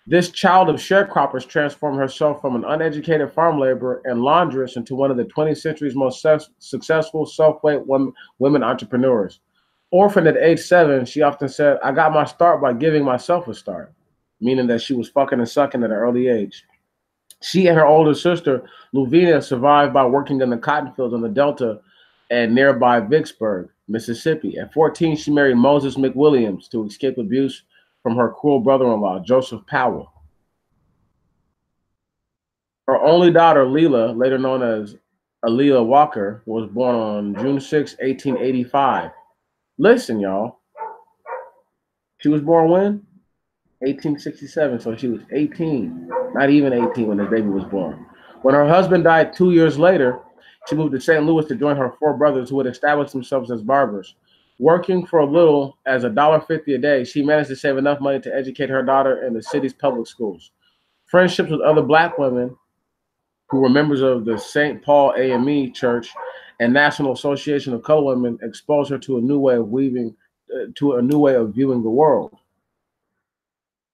This child of sharecroppers transformed herself from an uneducated farm laborer and laundress into one of the 20th century's most successful self-made women entrepreneurs. Orphaned at age 7, she often said, "I got my start by giving myself a start," meaning that she was fucking and sucking at an early age. She and her older sister, Luvina, survived by working in the cotton fields on the Delta and nearby Vicksburg, Mississippi. At 14, she married Moses McWilliams to escape abuse from her cruel brother-in-law, Joseph Powell. Her only daughter, Leela, later known as Aaliyah Walker, was born on June 6, 1885. Listen, y'all. She was born when? 1867, so she was 18, not even 18 when the baby was born. When her husband died 2 years later, she moved to St. Louis to join her four brothers who had established themselves as barbers. Working for a little as $1.50 a day, she managed to save enough money to educate her daughter in the city's public schools. Friendships with other black women who were members of the St. Paul AME Church and National Association of Colored Women exposed her to a new way of viewing the world.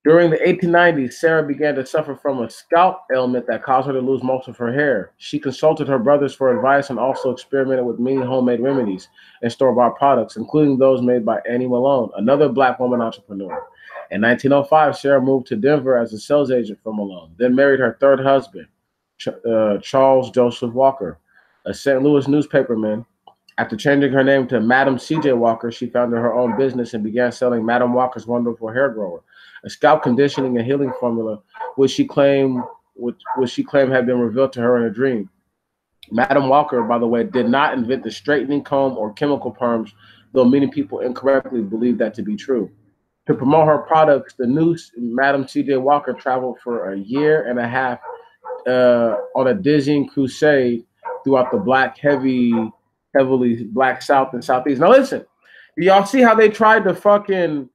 During the 1890s, Sarah began to suffer from a scalp ailment that caused her to lose most of her hair. She consulted her brothers for advice and also experimented with many homemade remedies and store-bought products, including those made by Annie Malone, another black woman entrepreneur. In 1905, Sarah moved to Denver as a sales agent for Malone, then married her third husband, Charles Joseph Walker, a St. Louis newspaperman. After changing her name to Madam C.J. Walker, she founded her own business and began selling Madam Walker's Wonderful Hair Grower, a scalp conditioning and healing formula, which she claimed had been revealed to her in a dream. Madam Walker, by the way, did not invent the straightening comb or chemical perms, though many people incorrectly believe that to be true. To promote her products, the new Madam C.J. Walker traveled for a year and a half on a dizzying crusade throughout the heavily black South and Southeast. Now listen, do y'all see how they tried to fucking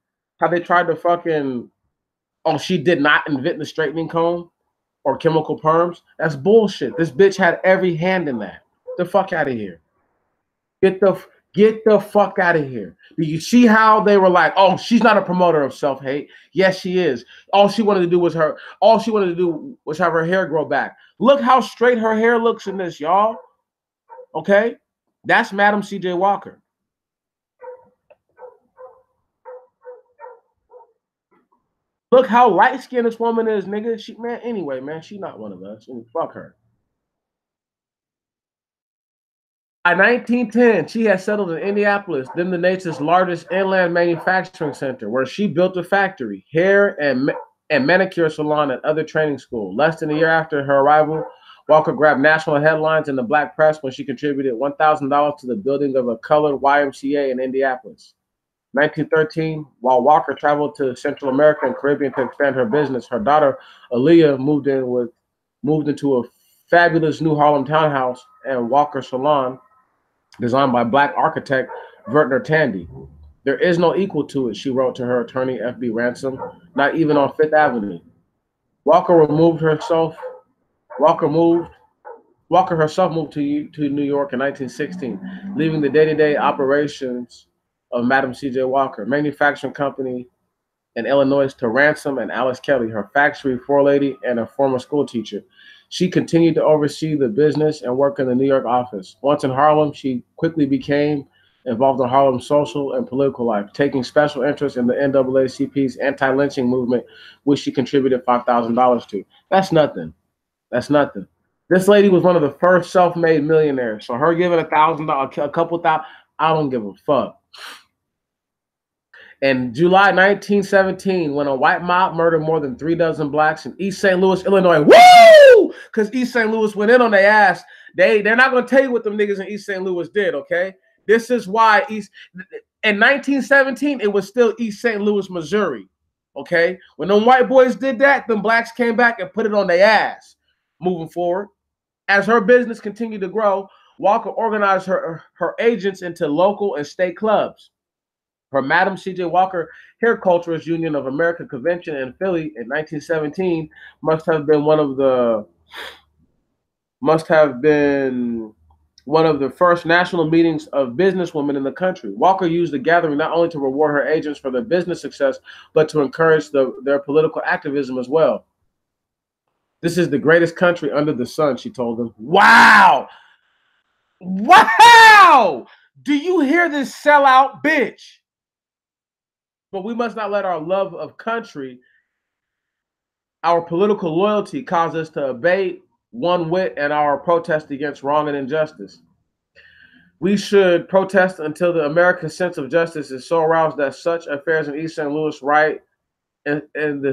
oh, she did not invent the straightening comb or chemical perms? That's bullshit. This bitch had every hand in that. Get the fuck out of here. Get the fuck out of here. Do you see how they were like, oh, she's not a promoter of self-hate? Yes, she is. All she wanted to do was have her hair grow back. Look how straight her hair looks in this, y'all. Okay? That's Madam C.J. Walker. Look how light-skinned this woman is, nigga. Anyway, man, she not one of us. Fuck her. By 1910, she had settled in Indianapolis, then the nation's largest inland manufacturing center, where she built a factory, hair and manicure salon, and other training school. Less than a year after her arrival, Walker grabbed national headlines in the black press when she contributed $1,000 to the building of a colored YMCA in Indianapolis. 1913, while Walker traveled to Central America and Caribbean to expand her business, her daughter Aaliyah moved into a fabulous new Harlem townhouse and Walker salon designed by black architect Vertner Tandy. "There is no equal to it," she wrote to her attorney F.B. Ransom, "not even on Fifth Avenue." Walker removed herself. Walker moved. Walker herself moved to New York in 1916, leaving the day-to-day operations of Madam C.J. Walker Manufacturing Company in Illinois to Ransom and Alice Kelly, her factory forelady and a former school teacher. She continued to oversee the business and work in the New York office. Once in Harlem, she quickly became involved in Harlem's social and political life, taking special interest in the NAACP's anti-lynching movement, which she contributed $5,000 to. That's nothing. That's nothing. This lady was one of the first self-made millionaires. So her giving $1,000, a couple thousand, I don't give a fuck. In July 1917, when a white mob murdered more than 3 dozen blacks in East St. Louis, Illinois, woo! Because East St. Louis went in on their ass. They're not gonna tell you what them niggas in East St. Louis did, okay? This is why in 1917, it was still East St. Louis, Missouri. Okay? When them white boys did that, them blacks came back and put it on their ass. Moving forward. As her business continued to grow, Walker organized her agents into local and state clubs. Her Madam C.J. Walker Hair Culturist Union of America convention in Philly in 1917 must have been one of the first national meetings of businesswomen in the country. Walker used the gathering not only to reward her agents for their business success, but to encourage their political activism as well. This is the greatest country under the sun, she told them. Wow! Wow! Do you hear this sellout bitch? But we must not let our love of country, our political loyalty, cause us to abate one whit in our protest against wrong and injustice. We should protest until the American sense of justice is so aroused that such affairs in East St. Louis riot and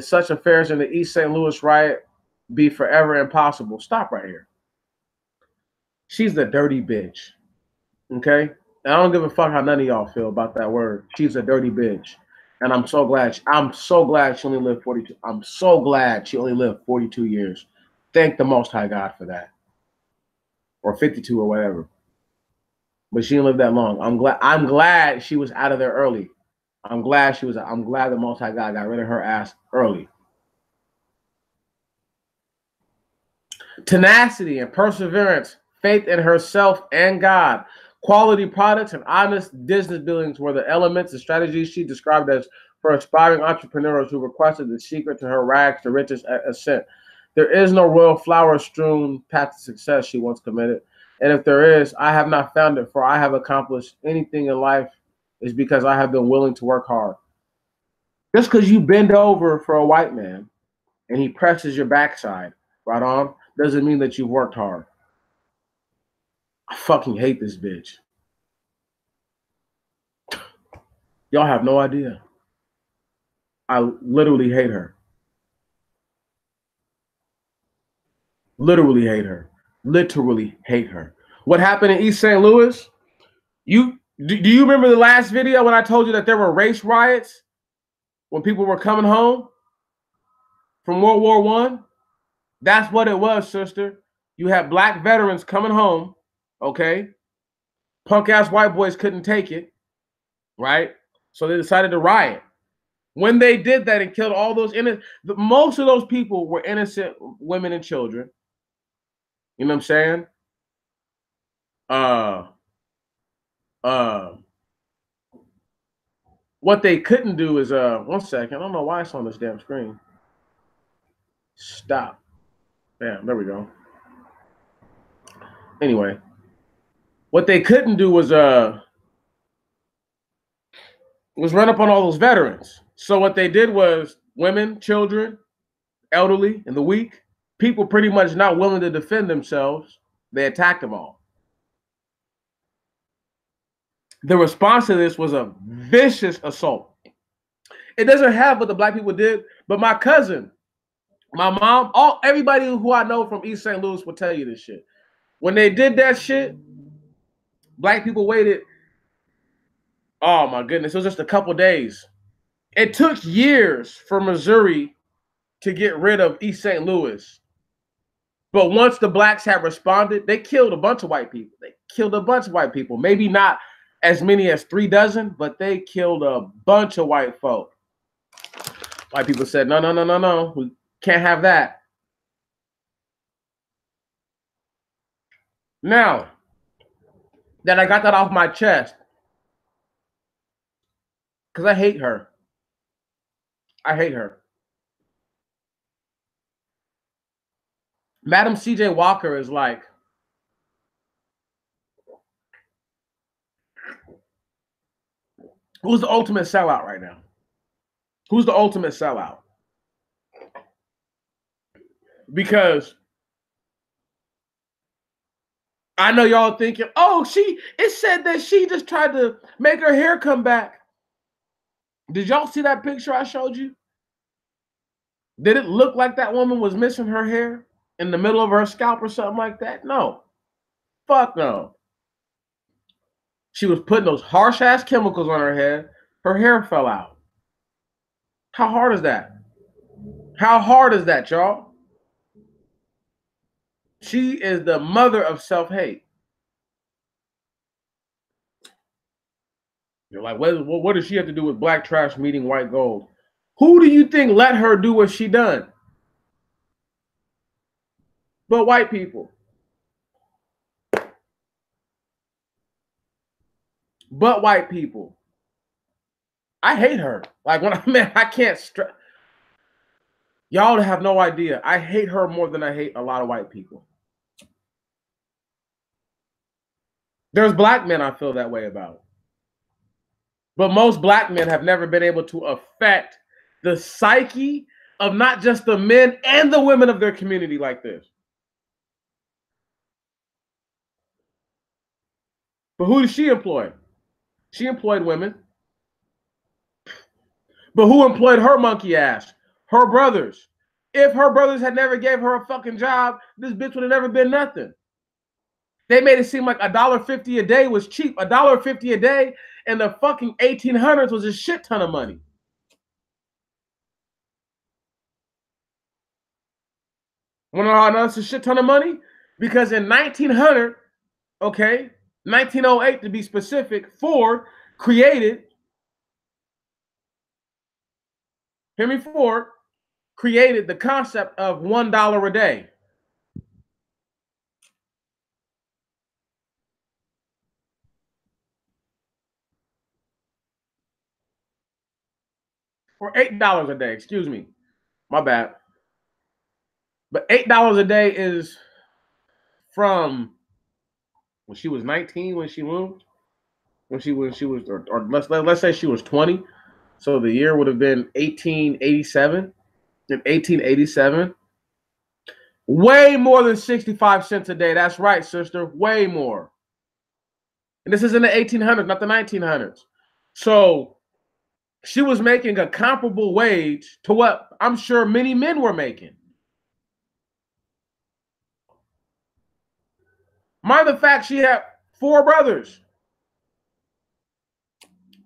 such affairs in the East St. Louis riot be forever impossible. Stop right here. She's a dirty bitch. Okay? And I don't give a fuck how none of y'all feel about that word. She's a dirty bitch. And I'm so glad she only lived 42. I'm so glad she only lived 42 years. Thank the Most High God for that. Or 52 or whatever. But she didn't live that long. I'm glad she was out of there early. I'm glad the Most High God got rid of her ass early. Tenacity and perseverance, faith in herself and God, quality products, and honest business dealings were the elements and strategies she described as for aspiring entrepreneurs who requested the secret to her rags to riches ascent. There is no royal flower-strewn path to success, she once committed. And if there is, I have not found it, for I have accomplished anything in life is because I have been willing to work hard. Just because you bend over for a white man and he presses your backside, right on, doesn't mean that you've worked hard. I fucking hate this bitch. Y'all have no idea. I literally hate her. Literally hate her. Literally hate her. What happened in East St. Louis? Do you remember the last video when I told you that there were race riots when people were coming home from World War I? That's what it was, sister. You had black veterans coming home, okay? Punk ass white boys couldn't take it, right? So they decided to riot. When they did that and killed all those most of those people were innocent women and children. You know what I'm saying? What they couldn't do is 1 second. I don't know why it's on this damn screen. Stop. Damn, there we go. Anyway, what they couldn't do was run up on all those veterans. So what they did was women, children, elderly, and the weak, people pretty much not willing to defend themselves, they attacked them all. The response to this was a vicious assault. It doesn't have what the black people did, but my cousin, my mom, everybody who I know from East St. Louis will tell you this shit. When they did that shit, black people waited. Oh my goodness, it was just a couple days. It took years for Missouri to get rid of East St. Louis. But once the blacks had responded, they killed a bunch of white people. Maybe not as many as 3 dozen, but they killed a bunch of white folk. White people said, no. We can't have that. Now that I got that off my chest, because I hate her. I hate her. Madam C.J. Walker is like, Who's the ultimate sellout right now? Who's the ultimate sellout? Because I know y'all thinking, oh, it said that she just tried to make her hair come back. Did y'all see that picture I showed you? Did it look like that woman was missing her hair in the middle of her scalp or something like that? No. Fuck no. She was putting those harsh ass chemicals on her head. Her hair fell out. How hard is that? How hard is that, y'all? She is the mother of self-hate. You're like, what does she have to do with black trash meeting white gold? Who do you think let her do what she done? But white people. But white people. I hate her. Like when I can't stress. Y'all have no idea. I hate her more than I hate a lot of white people. There's black men I feel that way about. But most black men have never been able to affect the psyche of not just the men and the women of their community like this. But who did she employ? She employed women. But who employed her monkey ass? Her brothers. If her brothers had never gave her a fucking job, this bitch would have never been nothing. They made it seem like $1.50 a day was cheap. $1.50 a day in the fucking 1800s was a shit ton of money. Want to know how that's a shit ton of money? Because in 1900, okay, 1908 to be specific, Ford created, hear me, Ford created the concept of $1 a day. Or $8 a day, excuse me. My bad. But $8 a day is from when she was 19 when she moved. When she was or let's say she was 20. So the year would have been 1887. In 1887, way more than 65 cents a day. That's right, sister. Way more. And this is in the 1800s, not the 1900s. So she was making a comparable wage to what I'm sure many men were making. Mind the fact she had 4 brothers.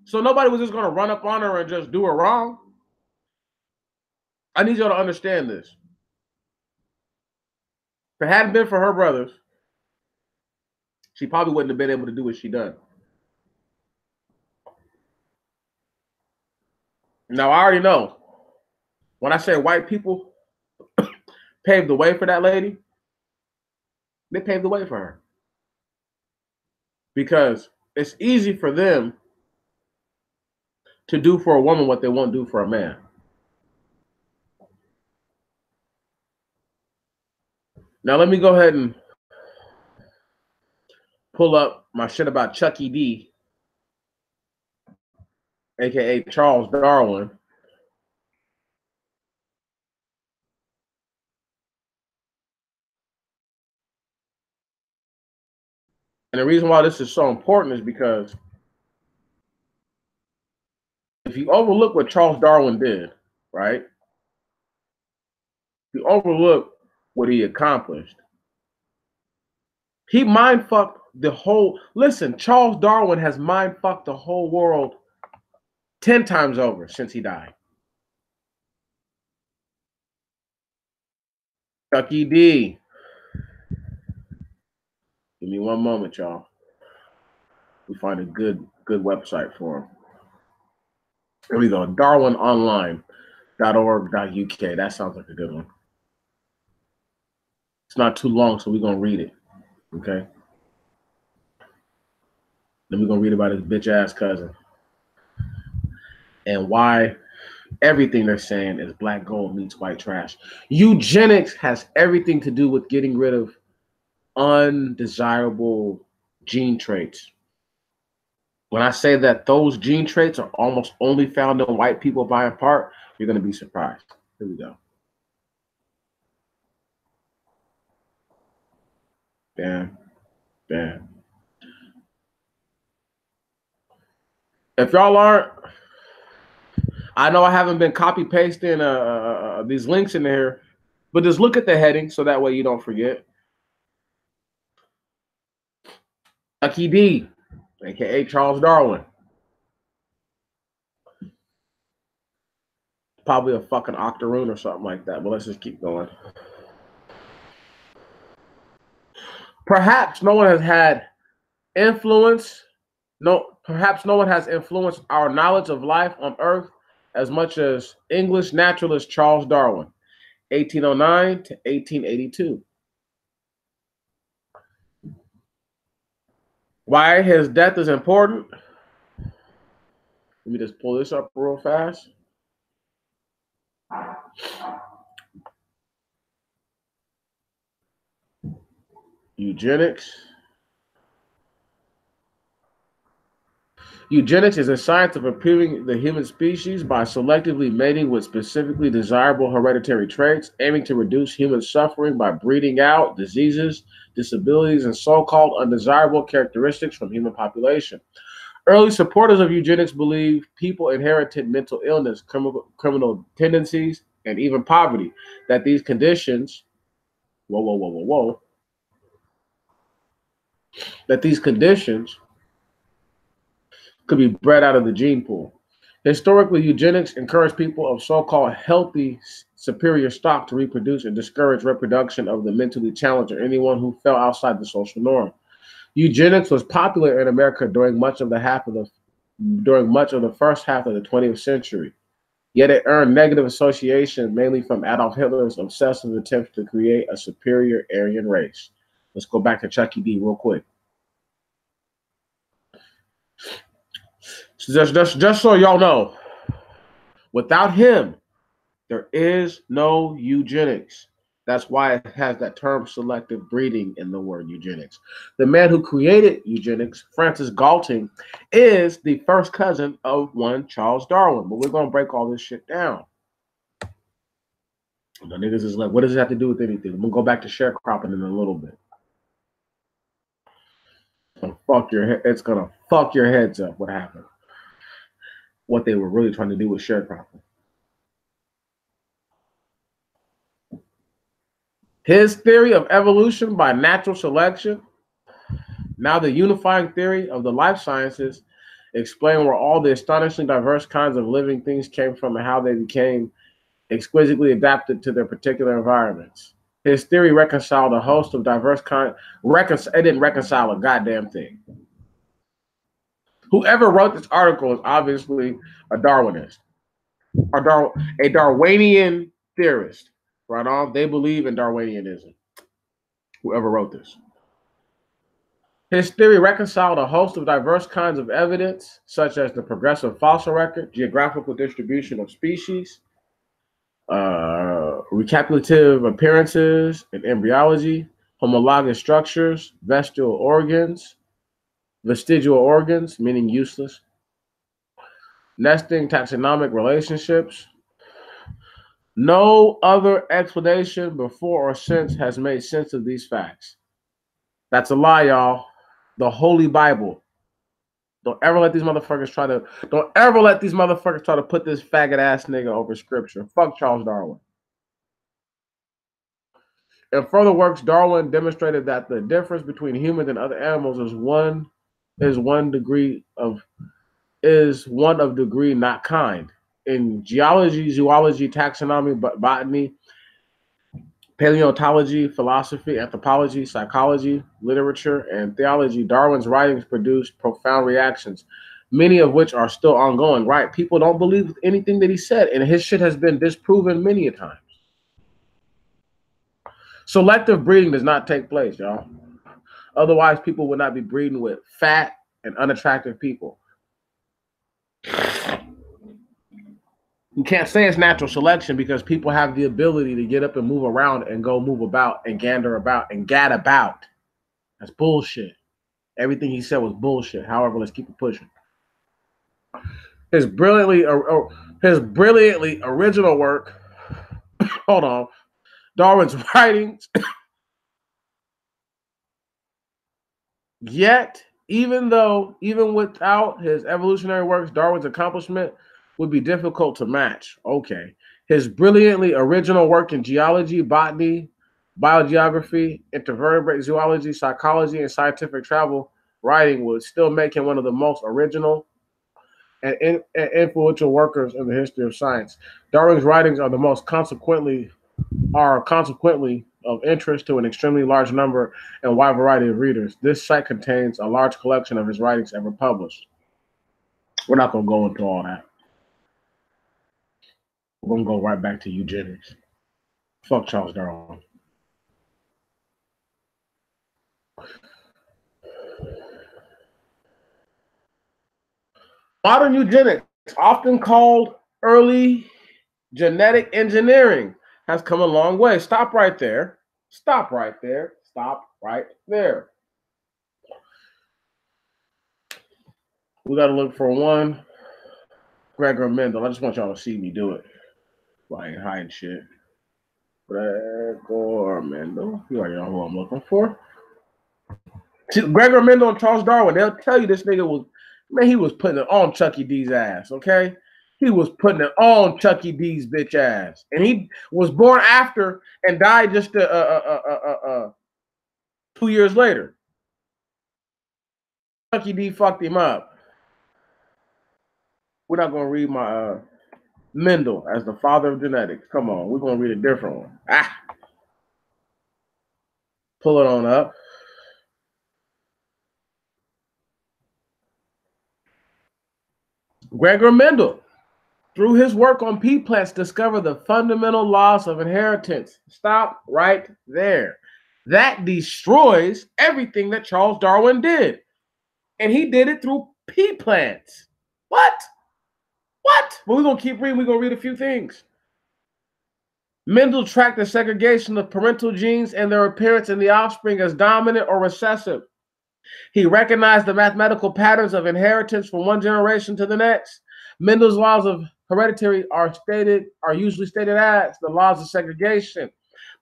So nobody was just going to run up on her and just do her wrong. I need y'all to understand this. If it hadn't been for her brothers, she probably wouldn't have been able to do what she done. Now, I already know. When I say white people paved the way for that lady, they paved the way for her. Because it's easy for them to do for a woman what they won't do for a man. Now, let me go ahead and pull up my shit about Chucky D, aka Charles Darwin. And the reason why this is so important is because if you overlook what Charles Darwin did, right? If you overlook what he accomplished, he mind fucked the whole. Listen, Charles Darwin has mind fucked the whole world 10 times over since he died. Chucky D. Give me one moment, y'all. We find a good website for him. Here we go. DarwinOnline.org.uk. That sounds like a good one. It's not too long, so we're gonna read it. Okay. Then we're gonna read about his bitch ass cousin and why everything they're saying is black gold meets white trash. Eugenics has everything to do with getting rid of undesirable gene traits. When I say that those gene traits are almost only found in white people by and part, you're going to be surprised. Here we go. Bam, bam. If y'all aren't, I know I haven't been copy pasting these links in here, but just look at the heading so that way you don't forget. Lucky D, aka Charles Darwin. Probably a fucking octoroon or something like that, but let's just keep going. Perhaps no one has had influence. Perhaps no one has influenced our knowledge of life on Earth as much as English naturalist Charles Darwin, 1809 to 1882. Why his death is important? Let me just pull this up real fast. Eugenics. Eugenics is a science of improving the human species by selectively mating with specifically desirable hereditary traits, aiming to reduce human suffering by breeding out diseases, disabilities, and so-called undesirable characteristics from human population. Early supporters of eugenics believe people inherited mental illness, criminal tendencies, and even poverty, that these conditions, that these conditions could be bred out of the gene pool. Historically, eugenics encouraged people of so-called healthy, superior stock to reproduce and discourage reproduction of the mentally challenged or anyone who fell outside the social norm. Eugenics was popular in America during much of the first half of the 20th century. Yet it earned negative association mainly from Adolf Hitler's obsessive attempts to create a superior Aryan race. Let's go back to Chucky D real quick. Just so y'all know, without him, there is no eugenics. That's why it has that term selective breeding in the word eugenics. The man who created eugenics, Francis Galton, is the first cousin of one Charles Darwin. But we're going to break all this shit down. The niggas is like, what does it have to do with anything? I'm going to go back to sharecropping in a little bit. It's going to fuck your heads up what happened. What they were really trying to do with sharecropping. His theory of evolution by natural selection, now the unifying theory of the life sciences, explain where all the astonishingly diverse kinds of living things came from and how they became exquisitely adapted to their particular environments. His theory reconciled a host of diverse kinds. It didn't reconcile a goddamn thing. Whoever wrote this article is obviously a Darwinist, a Darwinian theorist. Right on. They believe in Darwinianism. Whoever wrote this. His theory reconciled a host of diverse kinds of evidence, such as the progressive fossil record, geographical distribution of species, recapitulative appearances in embryology, homologous structures, vestigial organs, meaning useless, nesting taxonomic relationships. No other explanation before or since has made sense of these facts. That's a lie, y'all. The Holy Bible. Don't ever let these motherfuckers try to put this faggot ass nigga over scripture. Fuck Charles Darwin. In further works, Darwin demonstrated that the difference between humans and other animals is one of degree, not kind. In geology, zoology, taxonomy, botany, paleontology, philosophy, anthropology, psychology, literature, and theology, Darwin's writings produced profound reactions, many of which are still ongoing, right? People don't believe anything that he said, and his shit has been disproven many a time. Selective breeding does not take place, y'all. Otherwise, people would not be breeding with fat and unattractive people. You can't say it's natural selection because people have the ability to get up and move around and go move about and gander about and gad about. That's bullshit. Everything he said was bullshit. However, let's keep it pushing. His brilliantly original work. Hold on. Darwin's writings. Yet, even without his evolutionary works, Darwin's accomplishment would be difficult to match. Okay. His brilliantly original work in geology, botany, biogeography, invertebrate zoology, psychology, and scientific travel writing would still make him one of the most original and influential workers in the history of science. Darwin's writings are consequently of interest to an extremely large number and wide variety of readers. This site contains a large collection of his writings ever published. We're not going to go into all that. We're going to go right back to eugenics. Fuck Charles Darwin. Modern eugenics, often called early genetic engineering, has come a long way. Stop right there. Stop right there. Stop right there. We got to look for one Gregor Mendel. I just want y'all to see me do it. I ain't hiding shit. Gregor Mendel. You already know who I'm looking for. See, Gregor Mendel and Charles Darwin, they'll tell you this nigga was, man, he was putting it on Chucky D's ass, okay? He was putting it on Chucky D's bitch ass. And he was born after and died just 2 years later. Chucky D fucked him up. We're not going to read my Mendel as the father of genetics. Come on, we're going to read a different one. Pull it on up. Gregor Mendel, through his work on pea plants, discovered the fundamental laws of inheritance. Stop right there. That destroys everything that Charles Darwin did. And he did it through pea plants. What? Well, we're going to keep reading. We're going to read a few things. Mendel tracked the segregation of parental genes and their appearance in the offspring as dominant or recessive. He recognized the mathematical patterns of inheritance from one generation to the next. Mendel's laws of heredity are usually stated as the laws of segregation,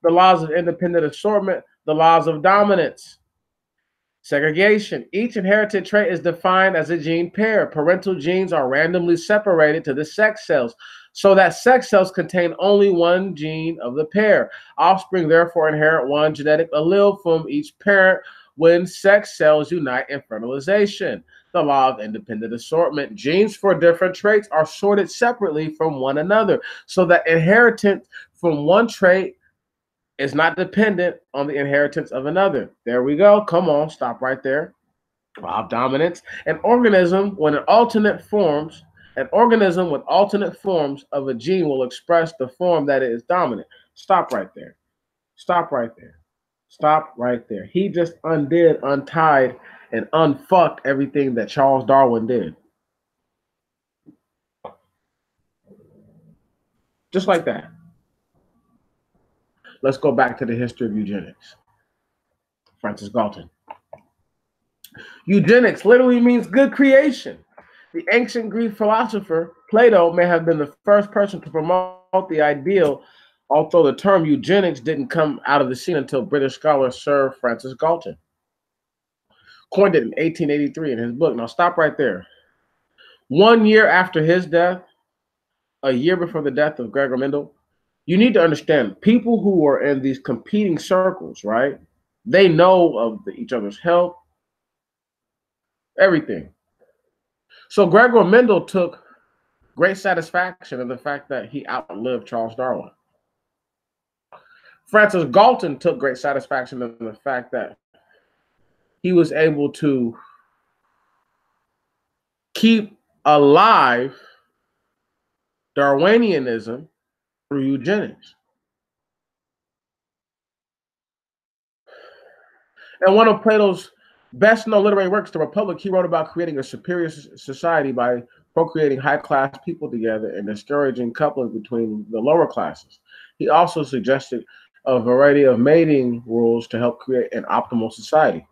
the laws of independent assortment, the laws of dominance. Segregation. Each inherited trait is defined as a gene pair. Parental genes are randomly separated to the sex cells, so that sex cells contain only one gene of the pair. Offspring therefore inherit one genetic allele from each parent when sex cells unite in fertilization. The law of independent assortment. Genes for different traits are sorted separately from one another, so that inheritance from one trait is not dependent on the inheritance of another. There we go. Come on, stop right there. Law of dominance. An organism with alternate forms of a gene will express the form that is dominant. Stop right there. Stop right there. Stop right there. He just untied, and unfucked everything that Charles Darwin did. Just like that. Let's go back to the history of eugenics. Francis Galton. Eugenics literally means good creation. The ancient Greek philosopher Plato may have been the first person to promote the ideal, although the term eugenics didn't come out of the scene until British scholar Sir Francis Galton coined it in 1883 in his book. Now stop right there. 1 year after his death, a year before the death of Gregor Mendel, you need to understand people who are in these competing circles, right? They know of each other's health, everything. So Gregor Mendel took great satisfaction in the fact that he outlived Charles Darwin. Francis Galton took great satisfaction in the fact that he was able to keep alive Darwinianism through eugenics. And one of Plato's best-known literary works, The Republic, he wrote about creating a superior society by procreating high-class people together and discouraging coupling between the lower classes. He also suggested a variety of mating rules to help create an optimal society.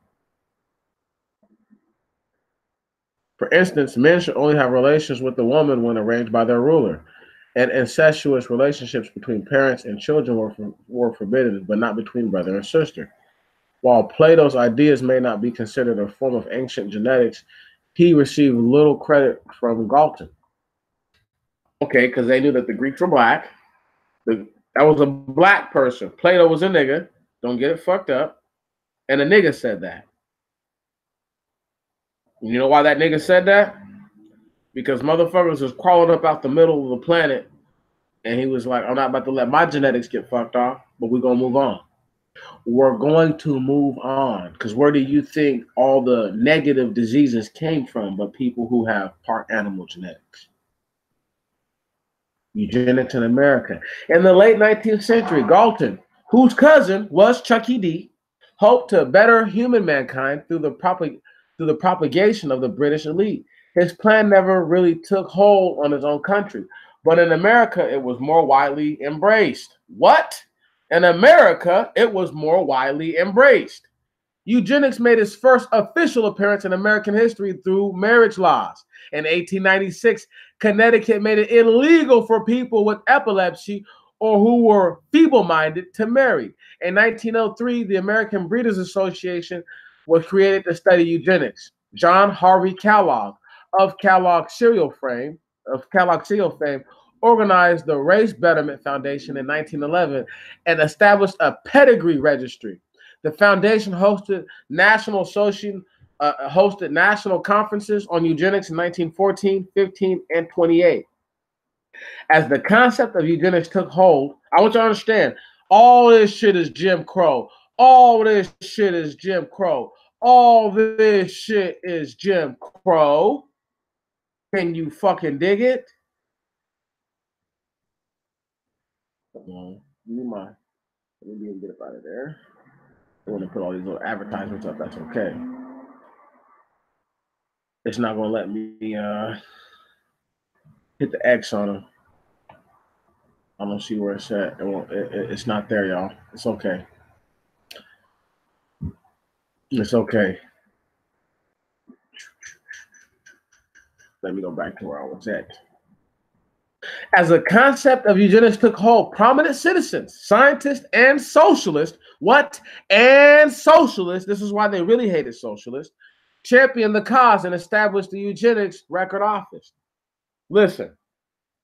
For instance, men should only have relations with the woman when arranged by their ruler, and incestuous relationships between parents and children were forbidden, but not between brother and sister. While Plato's ideas may not be considered a form of ancient genetics, he received little credit from Galton. Okay, because they knew that the Greeks were black. That was a black person. Plato was a nigga. Don't get it fucked up. And a nigga said that. You know why that nigga said that? Because motherfuckers was crawling up out the middle of the planet, and he was like, I'm not about to let my genetics get fucked off, but we're going to move on. We're going to move on. Because where do you think all the negative diseases came from but people who have part animal genetics? Eugenics in America. In the late 19th century, Galton, whose cousin was Chucky D, hoped to better human mankind through the propagation of the British elite. His plan never really took hold on his own country, but in America, it was more widely embraced. What? In America, it was more widely embraced. Eugenics made its first official appearance in American history through marriage laws. In 1896, Connecticut made it illegal for people with epilepsy or who were feeble-minded to marry. In 1903, the American Breeders' Association was created to study eugenics. John Harvey Kellogg of Kellogg cereal fame, organized the Race Betterment Foundation in 1911 and established a pedigree registry. The foundation hosted national conferences on eugenics in 1914, 15, and 28. As the concept of eugenics took hold, I want you to understand, all this shit is Jim Crow. All this shit is Jim Crow. All this shit is Jim Crow. Can you fucking dig it? Come on. Let me get up out of there. I want to put all these little advertisements up. That's okay. It's not going to let me hit the X on them. I don't see where it's at. It's not there, y'all. It's okay. It's okay. Let me go back to where I was at. As the concept of eugenics took hold, prominent citizens, scientists, and socialists, this is why they really hated socialists, championed the cause and established the eugenics record office. Listen,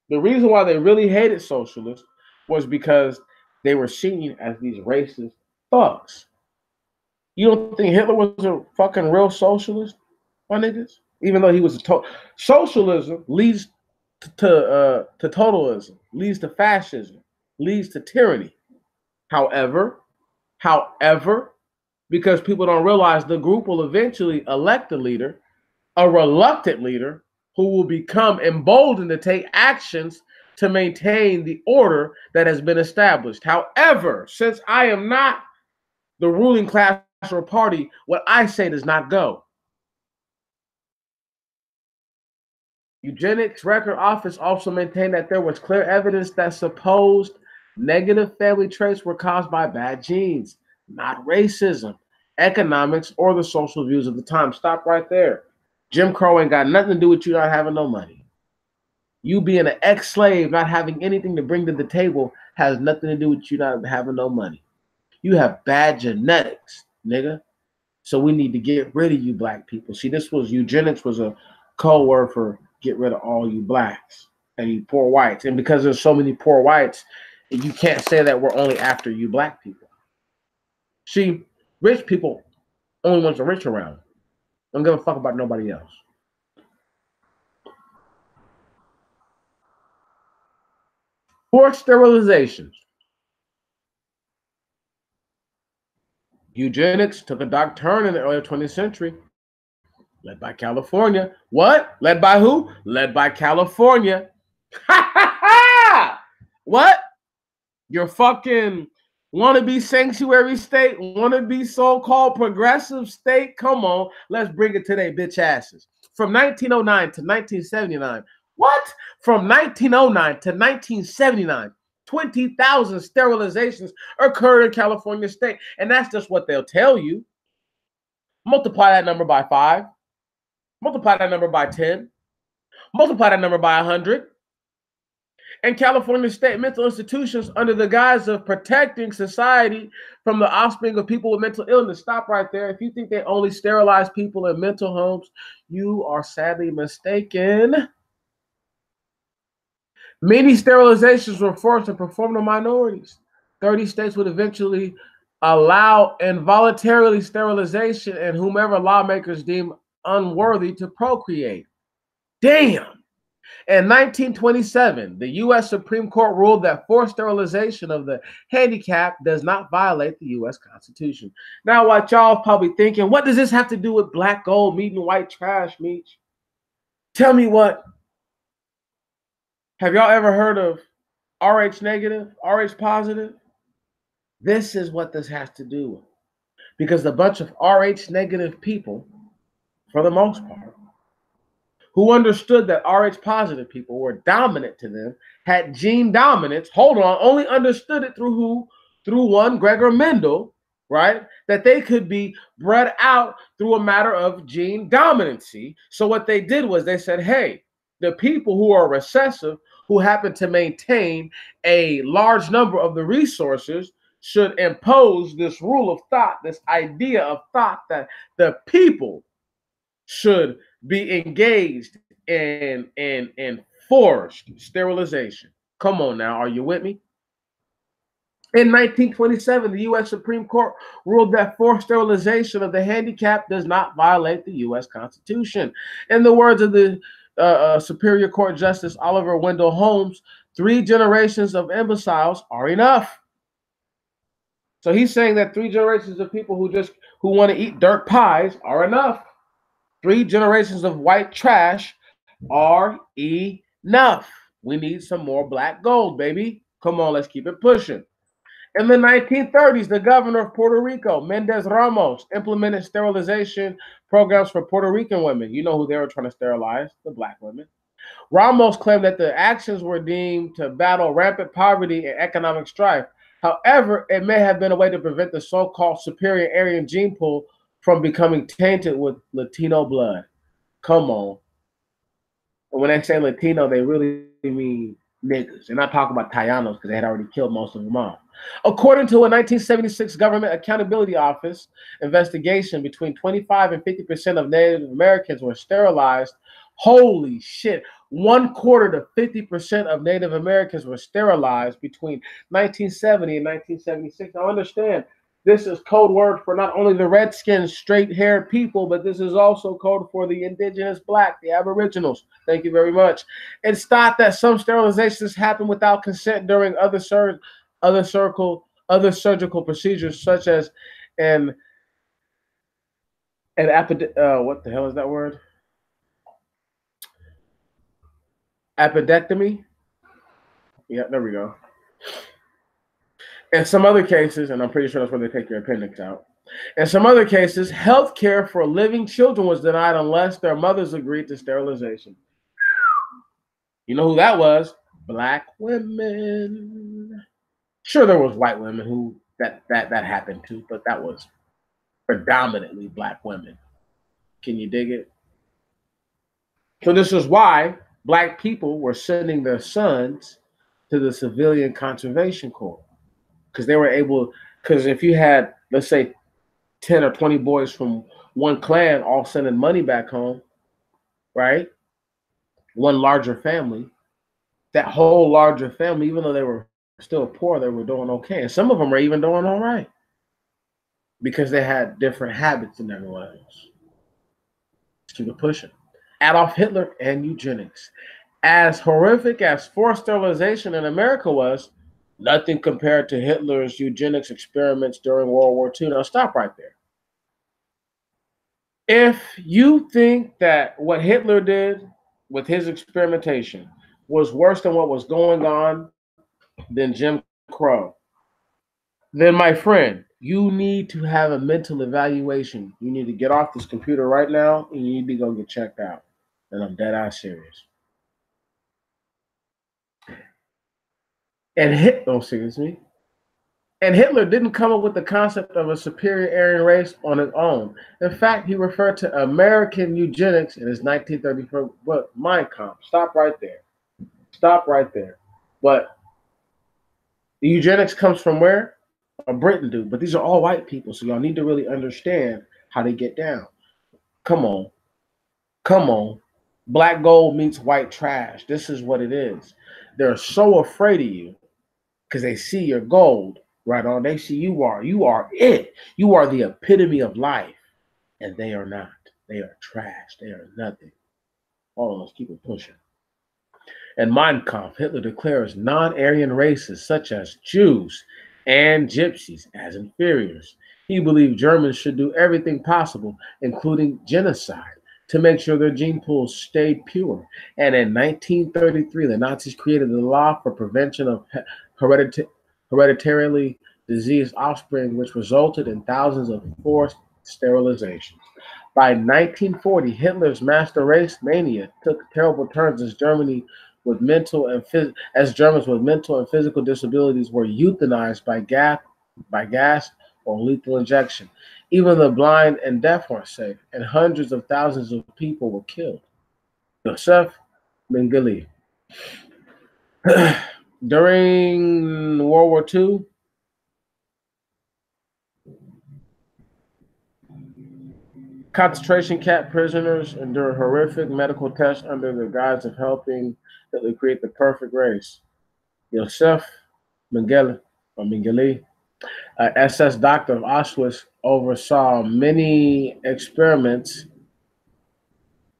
the reason why they really hated socialists was because they were seen as these racist thugs. You don't think Hitler was a fucking real socialist, my niggas? Even though he was socialism leads to totalism, leads to fascism, leads to tyranny. However, because people don't realize the group will eventually elect a leader, a reluctant leader, who will become emboldened to take actions to maintain the order that has been established. However, since I am not the ruling class or party, what I say does not go. Eugenics Record Office also maintained that there was clear evidence that supposed negative family traits were caused by bad genes, not racism, economics, or the social views of the time. Stop right there. Jim Crow ain't got nothing to do with you not having no money. You being an ex-slave, not having anything to bring to the table, has nothing to do with you not having no money. You have bad genetics, nigga. So we need to get rid of you black people. See, eugenics was a code word for get rid of all you blacks and you poor whites. And because there's so many poor whites, you can't say that we're only after you black people. See, rich people only want the rich around. Don't give a fuck about nobody else. Forced sterilizations. Eugenics took a dark turn in the early 20th century. Led by California. What? Led by who? Led by California. What? Your fucking wannabe sanctuary state, wannabe so-called progressive state? Come on, let's bring it to their bitch asses. From 1909 to 1979. What? From 1909 to 1979. 20,000 sterilizations occurred in California state. And that's just what they'll tell you. Multiply that number by 5. Multiply that number by 10. Multiply that number by 100. And California state mental institutions, under the guise of protecting society from the offspring of people with mental illness. Stop right there. If you think they only sterilize people in mental homes, you are sadly mistaken. Many sterilizations were forced and performed on minorities. 30 states would eventually allow involuntarily sterilization and whomever lawmakers deem unworthy to procreate. Damn. In 1927, the U.S. Supreme Court ruled that forced sterilization of the handicapped does not violate the U.S. Constitution. Now, what y'all probably thinking, what does this have to do with black gold meat and white trash, Meech? Tell me what. Have y'all ever heard of RH negative, RH positive? This is what this has to do with. Because a bunch of RH negative people, for the most part, who understood that RH positive people were dominant to them, had gene dominance. Hold on, only understood it through who? Through one Gregor Mendel, right? That they could be bred out through a matter of gene dominancy. So what they did was they said, hey, the people who are recessive, who happen to maintain a large number of the resources, should impose this rule of thought, this idea of thought that the people should be engaged in forced sterilization. Come on now, are you with me? In 1927, the U.S. Supreme Court ruled that forced sterilization of the handicapped does not violate the U.S. Constitution. In the words of the Superior Court Justice Oliver Wendell Holmes, 3 generations of imbeciles are enough. So he's saying that 3 generations of people who want to eat dirt pies are enough. 3 generations of white trash are enough. We need some more black gold, baby. Come on, let's keep it pushing. In the 1930s, the governor of Puerto Rico, Mendez Ramos, implemented sterilization programs for Puerto Rican women. You know who they were trying to sterilize? The black women. Ramos claimed that the actions were deemed to battle rampant poverty and economic strife. However, it may have been a way to prevent the so-called superior Aryan gene pool from becoming tainted with Latino blood. Come on. And when they say Latino, they really mean niggas. They're not talking about Tayanos because they had already killed most of them off. According to a 1976 Government Accountability Office investigation, between 25 and 50% of Native Americans were sterilized. Holy shit. 1/4 to 50% of Native Americans were sterilized between 1970 and 1976. Now understand, this is code word for not only the Redskins, straight-haired people, but this is also code for the indigenous black, the aboriginals. Thank you very much. It's thought that some sterilizations happen without consent during other surgical procedures, such as an what the hell is that word? Appendectomy. Yeah, there we go. In some other cases, and I'm pretty sure that's where they take your appendix out. In some other cases, health care for living children was denied unless their mothers agreed to sterilization. You know who that was? Black women. Sure, there was white women who that happened to, but that was predominantly black women. Can you dig it? So this is why black people were sending their sons to the Civilian Conservation Corps, because they were able. Because if you had, let's say, 10 or 20 boys from one clan all sending money back home, right? One larger family. That whole larger family, even though they were still poor, they were doing okay. And some of them are even doing all right because they had different habits than everyone else. Let's keep it pushing. Adolf Hitler and eugenics. As horrific as forced sterilization in America was, nothing compared to Hitler's eugenics experiments during World War II. Now stop right there. If you think that what Hitler did with his experimentation was worse than what was going on than Jim Crow, then my friend, you need to have a mental evaluation. You need to get off this computer right now and you need to go get checked out. And I'm dead ass serious. And excuse me. And Hitler didn't come up with the concept of a superior Aryan race on his own. In fact, he referred to American eugenics in his 1934 book, Mein Kampf. Stop right there. Stop right there. But the eugenics comes from where? A Britain dude. But these are all white people, so y'all need to really understand how they get down. Come on. Come on. Black gold meets white trash. This is what it is. They're so afraid of you because they see your gold, right on. They see you are it. You are the epitome of life, and they are not. They are trash. They are nothing. Hold on, let's keep it pushing. In Mein Kampf, Hitler declares non-Aryan races such as Jews and Gypsies as inferiors. He believed Germans should do everything possible, including genocide, to make sure their gene pools stayed pure. And in 1933, the Nazis created the law for prevention of hereditarily diseased offspring, which resulted in thousands of forced sterilizations. By 1940, Hitler's master race mania took terrible turns as Germans with mental and physical disabilities were euthanized by gas or lethal injection. Even the blind and deaf weren't safe, and hundreds of thousands of people were killed. Joseph Mengele. During World War II, concentration camp prisoners endure horrific medical tests under the guise of helping Hitler create the perfect race. Joseph Mengele, or Mengele, SS doctor of Auschwitz, oversaw many experiments.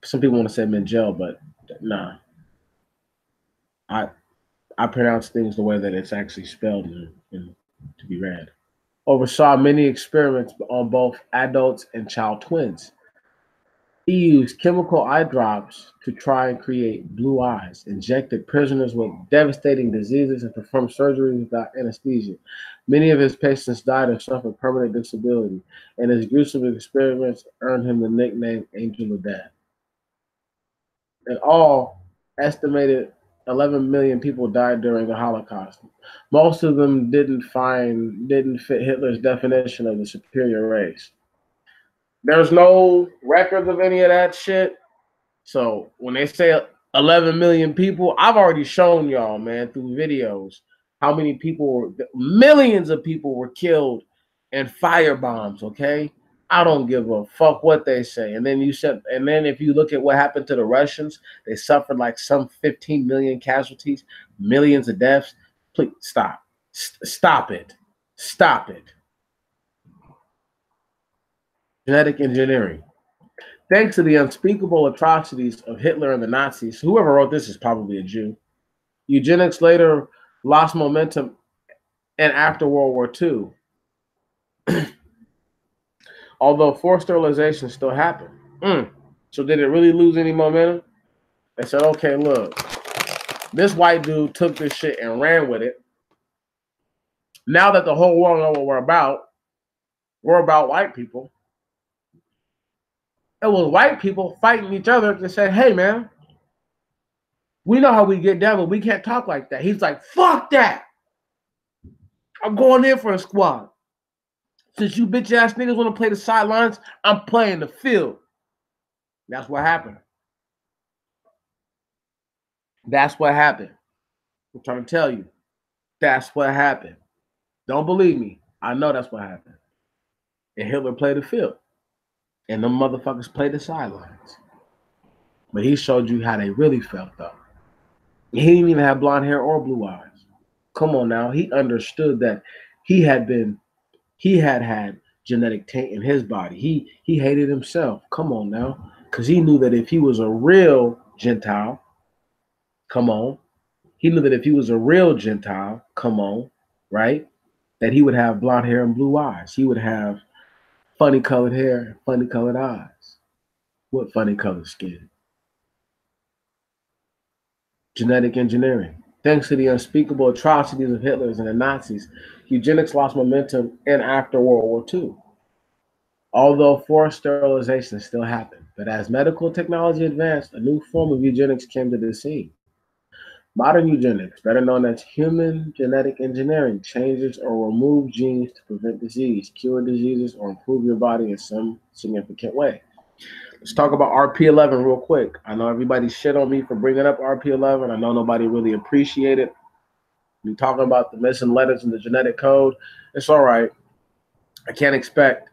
Some people want to say Mengele, but nah. I I pronounce things the way that it's actually spelled and to be read. Oversaw many experiments on both adults and child twins. He used chemical eye drops to try and create blue eyes, injected prisoners with devastating diseases, and performed surgery without anesthesia. Many of his patients died or suffered permanent disability, and his gruesome experiments earned him the nickname Angel of Death. In all, estimated 11 million people died during the Holocaust. Most of them didn't fit Hitler's definition of the superior race. There's no records of any of that shit. So when they say 11 million people, I've already shown y'all, man, through videos how many millions of people were killed in fire bombs. Okay, I don't give a fuck what they say. And then if you look at what happened to the Russians, they suffered like some 15 million casualties, millions of deaths. Please stop, stop it, stop it. Genetic engineering. Thanks to the unspeakable atrocities of Hitler and the Nazis, whoever wrote this is probably a Jew. Eugenics later lost momentum and after World War II, although forced sterilization still happened. So did it really lose any momentum? They said, okay, look, this white dude took this shit and ran with it. Now that the whole world knows what we're about white people. It was white people fighting each other to say, hey, man, we know how we get down, but we can't talk like that. He's like, fuck that. I'm going in for a squad. Since you bitch ass niggas want to play the sidelines, I'm playing the field. That's what happened. That's what happened. I'm trying to tell you. That's what happened. Don't believe me. I know that's what happened. And Hitler played the field. And them motherfuckers played the sidelines. But he showed you how they really felt, though. He didn't even have blonde hair or blue eyes. Come on now. He understood that he had had genetic taint in his body. He hated himself. Come on now. Because he knew that if he was a real Gentile, come on. He knew that if he was a real Gentile, come on, right? That he would have blonde hair and blue eyes. He would have funny colored hair, funny colored eyes. What funny colored skin? Genetic engineering. Thanks to the unspeakable atrocities of Hitler's and the Nazis, eugenics lost momentum in after World War II. Although forced sterilization still happened, but as medical technology advanced, a new form of eugenics came to the scene. Modern eugenics, better known as human genetic engineering, changes or removes genes to prevent disease, cure diseases, or improve your body in some significant way. Let's talk about RP11 real quick. I know everybody shit on me for bringing up RP11. I know nobody really appreciate it. We talking about the missing letters in the genetic code. It's all right. I can't expect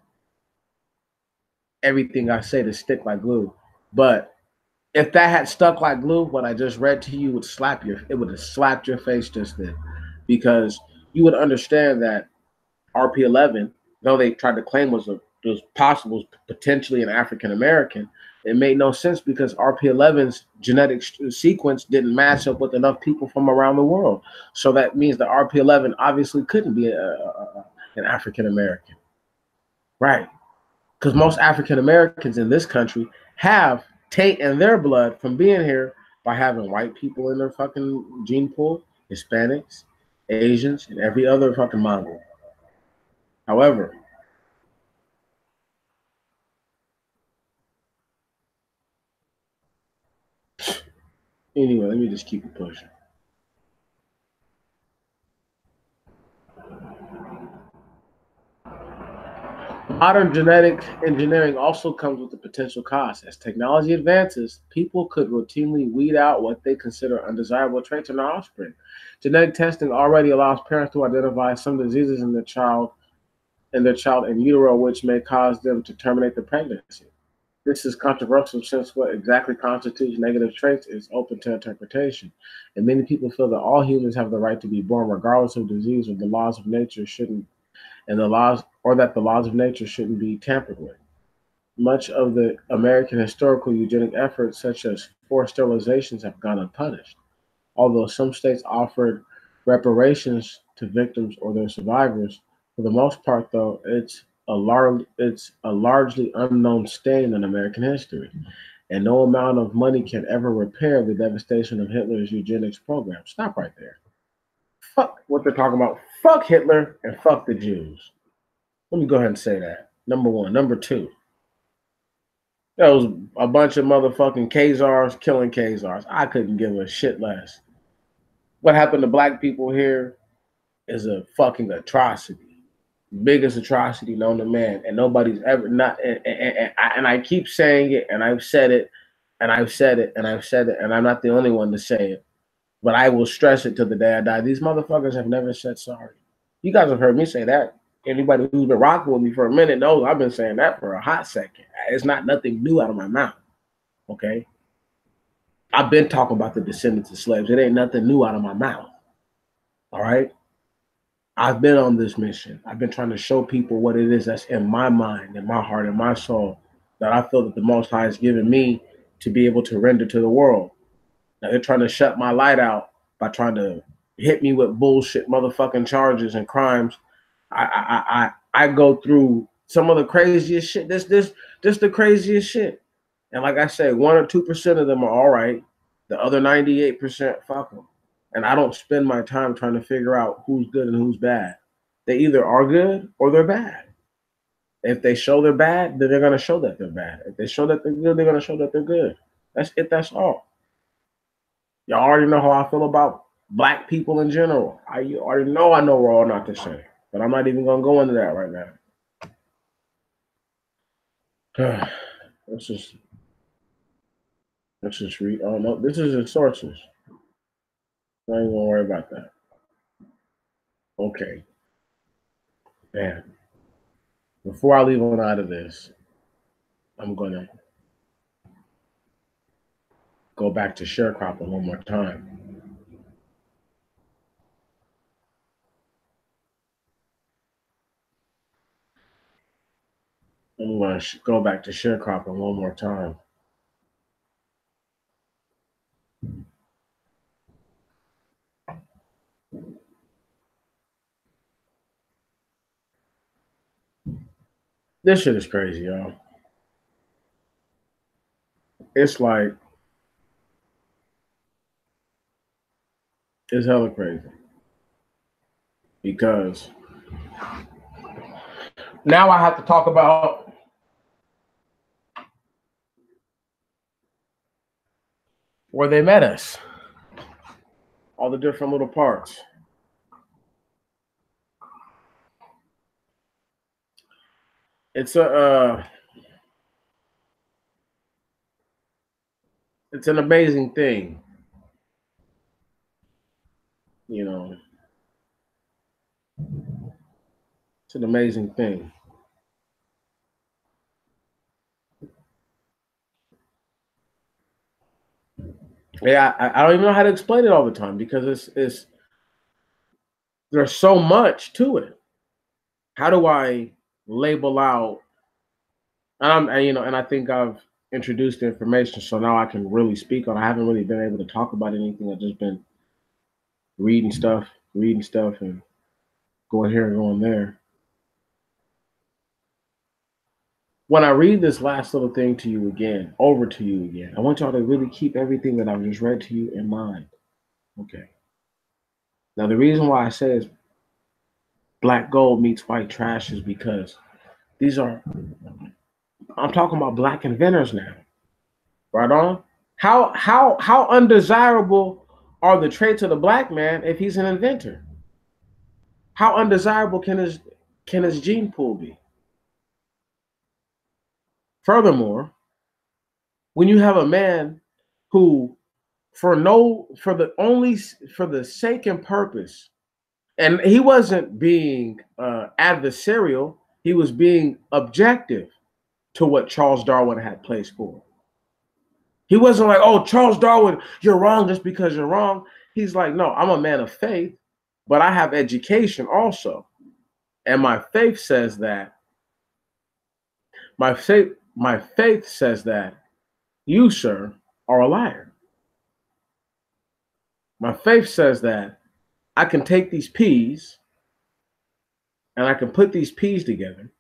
everything I say to stick like glue. But if that had stuck like glue, what I just read to you would it would have slapped your face just then. Because you would understand that RP11, though they tried to claim was possible, potentially an African American, it made no sense because RP11's genetic sequence didn't match up with enough people from around the world. So that means that RP11 obviously couldn't be an African American, right? Because most African Americans in this country have taint in their blood from being here by having white people in their fucking gene pool, Hispanics, Asians, and every other fucking Mongol. However, anyway, let me just keep it pushing. Modern genetic engineering also comes with a potential cost. As technology advances, people could routinely weed out what they consider undesirable traits in their offspring. Genetic testing already allows parents to identify some diseases in their child in utero, which may cause them to terminate the pregnancy. This is controversial since what exactly constitutes negative traits is open to interpretation, and many people feel that all humans have the right to be born regardless of disease, or the laws of nature shouldn't, and the laws, or that the laws of nature shouldn't be tampered with. Much of the American historical eugenic efforts, such as forced sterilizations, have gone unpunished. Although some states offered reparations to victims or their survivors, for the most part, though, it's a largely unknown stain in American history, and no amount of money can ever repair the devastation of Hitler's eugenics program. Stop right there. Fuck what they're talking about. Fuck Hitler and fuck the Jews. Let me go ahead and say that. Number one. Number two, there was a bunch of motherfucking Khazars killing Khazars. I couldn't give a shit less. What happened to black people here is a fucking atrocity, biggest atrocity known to man, and nobody's ever not. And I keep saying it, and I've said it, and I've said it, and I've said it, and I'm not the only one to say it. But I will stress it till the day I die. These motherfuckers have never said sorry. You guys have heard me say that. Anybody who's been rocking with me for a minute knows I've been saying that for a hot second. It's not nothing new out of my mouth. Okay, I've been talking about the descendants of slaves. It ain't nothing new out of my mouth. All right. I've been on this mission. I've been trying to show people what it is that's in my mind, in my heart, in my soul, that I feel that the Most High has given me to be able to render to the world. Now they're trying to shut my light out by trying to hit me with bullshit motherfucking charges and crimes. I go through some of the craziest shit. This the craziest shit. And like I say, 1 or 2% of them are all right. The other 98%, fuck them. And I don't spend my time trying to figure out who's good and who's bad. They either are good or they're bad. If they show they're bad, then they're gonna show that they're bad. If they show that they're good, they're gonna show that they're good. That's it. That's all. Y'all already know how I feel about black people in general. You already know I know we're all not the same, but I'm not even gonna go into that right now. let's just let's just read. Oh no, this is in sources. I ain't gonna worry about that. Okay, man. Before I leave on out of this, I'm gonna go back to sharecropping one more time. I'm gonna go back to sharecropping one more time. This shit is crazy, y'all. It's like it's hella crazy because now I have to talk about where they met us. all the different little parts. It's it's an amazing thing, you know. It's an amazing thing. Yeah, I don't even know how to explain it all the time because it's there's so much to it. How do I label out? And I think I've introduced the information, so now I can really speak on. I haven't really been able to talk about anything. I've just been reading stuff, and going here and going there. When I read this last little thing to you again, over to you again, I want y'all to really keep everything that I've just read to you in mind. Okay. Now, the reason why I say is black gold meets white trash is because these are, I'm talking about black inventors now. Right on? How undesirable are the traits of the black man if he's an inventor? How undesirable can his gene pool be? Furthermore, when you have a man who for the sake and purpose, and he wasn't being adversarial, he was being objective to what Charles Darwin had placed forward. He wasn't like, oh, Charles Darwin, you're wrong just because you're wrong. He's like, no, I'm a man of faith, but I have education also. And my faith says that you, sir, are a liar. My faith says that I can take these peas and I can put these peas together,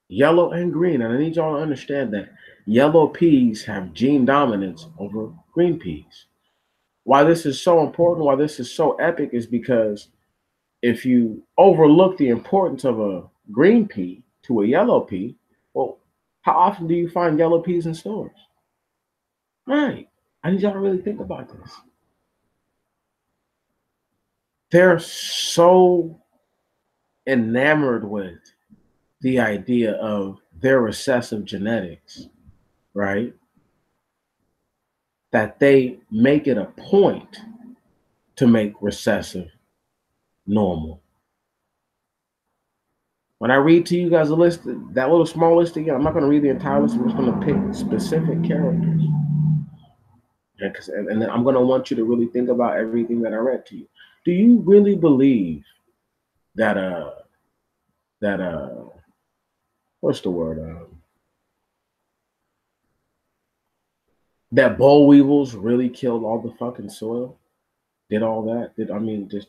yellow and green. And I need y'all to understand that yellow peas have gene dominance over green peas. Why this is so important, why this is so epic, is because if you overlook the importance of a green pea to a yellow pea, well, how often do you find yellow peas in stores? Right. I need y'all to really think about this. They're so enamored with the idea of their recessive genetics, right? That they make it a point to make recessive normal. When I read to you guys a list, that little small list again, I'm not going to read the entire list. I'm just going to pick specific characters. And then I'm going to want you to really think about everything that I read to you. Do you really believe that that what's the word that boll weevils really killed all the fucking soil? Did all that?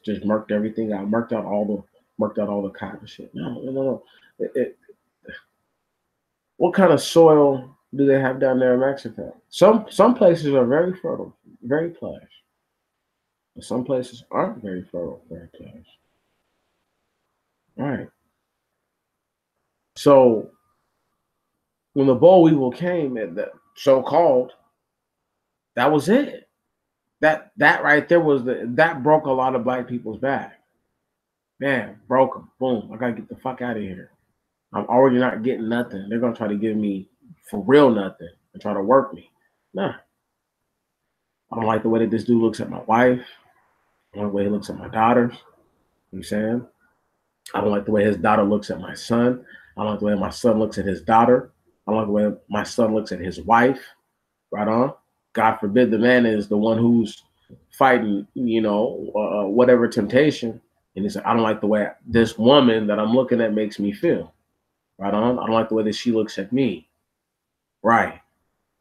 Just murked everything out, murked out all the cotton shit? No, no, no, no. What kind of soil do they have down there in Mexico? Some places are very fertile, very plush. But some places aren't very fertile, very plush. All right. So when the boll weevil came, and the so-called, that was it. That right there that broke a lot of black people's back. Man, broke them. Boom. I gotta get the fuck out of here. I'm already not getting nothing. They're gonna try to give me for real nothing and try to work me. Nah. I don't like the way that this dude looks at my wife. I don't like the way he looks at my daughters. You know what I'm saying? I don't like the way his daughter looks at my son. I don't like the way my son looks at his daughter. I don't like the way my son looks at his wife. Right on. God forbid the man is the one who's fighting, whatever temptation. And he's like, I don't like the way this woman that I'm looking at makes me feel. Right on. I don't like the way that she looks at me. Right.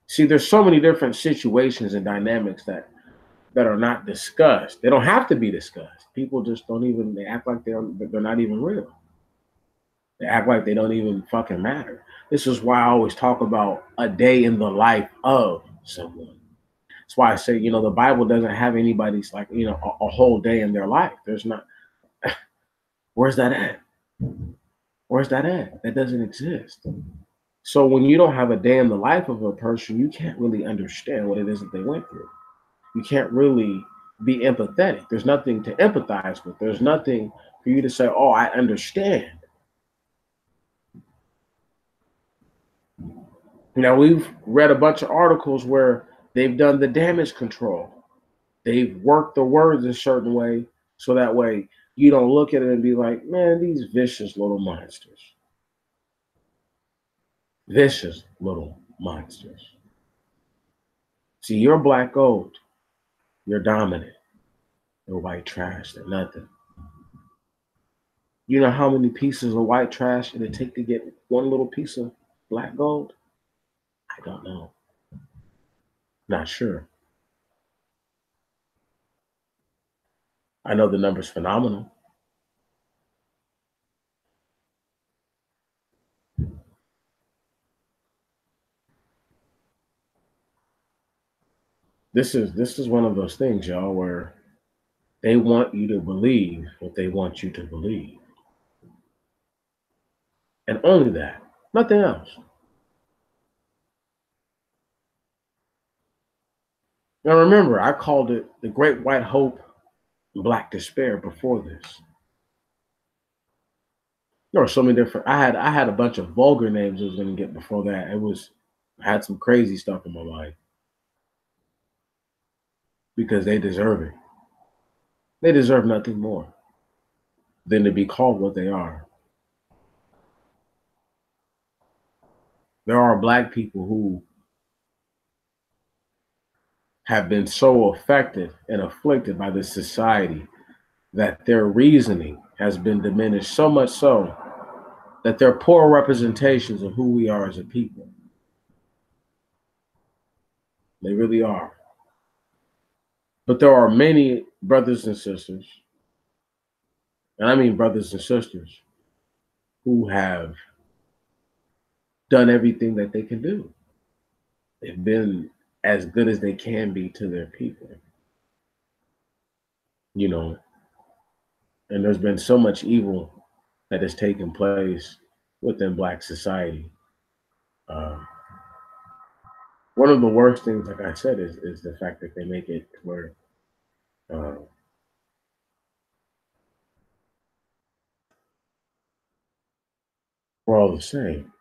See, there's so many different situations and dynamics that are not discussed. They don't have to be discussed. People just don't even. They act like they're not even real. They act like they don't even fucking matter. This is why I always talk about a day in the life of someone. That's why I say, the Bible doesn't have anybody's like, a whole day in their life. There's not. Where's that at? Where's that at? That doesn't exist. So when you don't have a day in the life of a person, you can't really understand what it is that they went through. You can't really be empathetic. There's nothing to empathize with. There's nothing for you to say, oh, I understand. Now, we've read a bunch of articles where they've done the damage control. They've worked the words a certain way so that way you don't look at it and be like, man, these vicious little monsters. Vicious little monsters. See, you're black gold. You're dominant. You're white trash. They're nothing. You know how many pieces of white trash it'd take to get one little piece of black gold? I don't know. Not sure. I know the number's phenomenal. This is one of those things, y'all, where they want you to believe what they want you to believe. And only that. Nothing else. Now remember, I called it the Great White Hope and Black Despair before this. There were so many different. I had a bunch of vulgar names I was gonna get before that. I had some crazy stuff in my mind because they deserve it. They deserve nothing more than to be called what they are. There are black people who have been so affected and afflicted by this society that their reasoning has been diminished so much so that they're poor representations of who we are as a people. They really are. But there are many brothers and sisters, and I mean brothers and sisters, who have done everything that they can do. They've been as good as they can be to their people, you know, and there's been so much evil that has taken place within Black society. Uh, One of the worst things, like I said, is the fact that they make it where uh, we're all the same.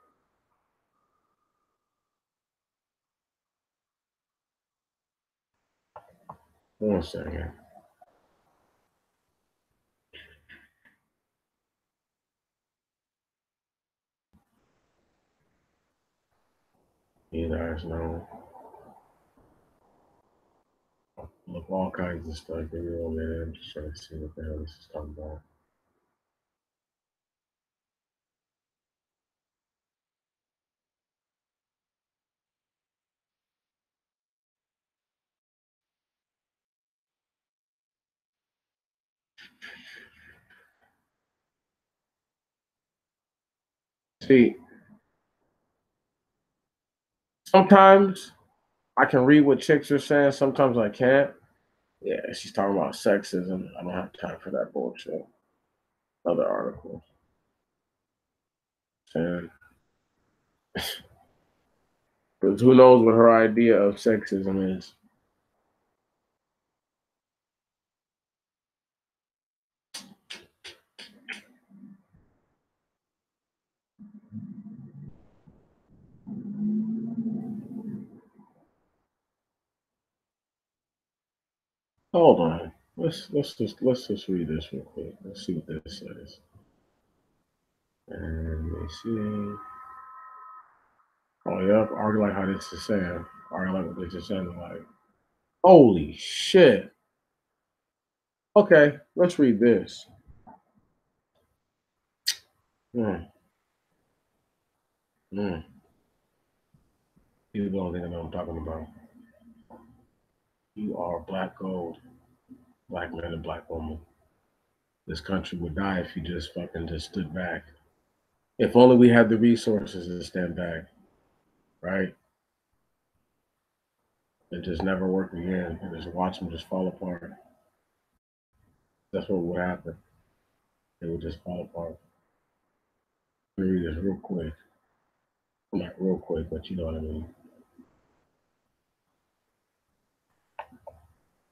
One second. You guys know, look, all kinds of stuff. Give me 1 minute. I'm just trying to see what the hell this is talking about. See, sometimes I can read what chicks are saying. Sometimes I can't. Yeah, she's talking about sexism. I don't have time for that bullshit. Other article saying, because who knows what her idea of sexism is. Hold on. Let's just read this real quick. Let's see what this says. And let me see. Oh yep, argue like how this is saying. Argue like what this is sounding like. Holy shit. Okay, let's read this. Mm, mm. You don't think I know what I'm talking about. You are black gold, black man and black woman. This country would die if you just fucking just stood back. If only we had the resources to stand back, right? And just never work again and just watch them just fall apart. That's what would happen. They would just fall apart. Let me read this real quick. Not real quick, but you know what I mean.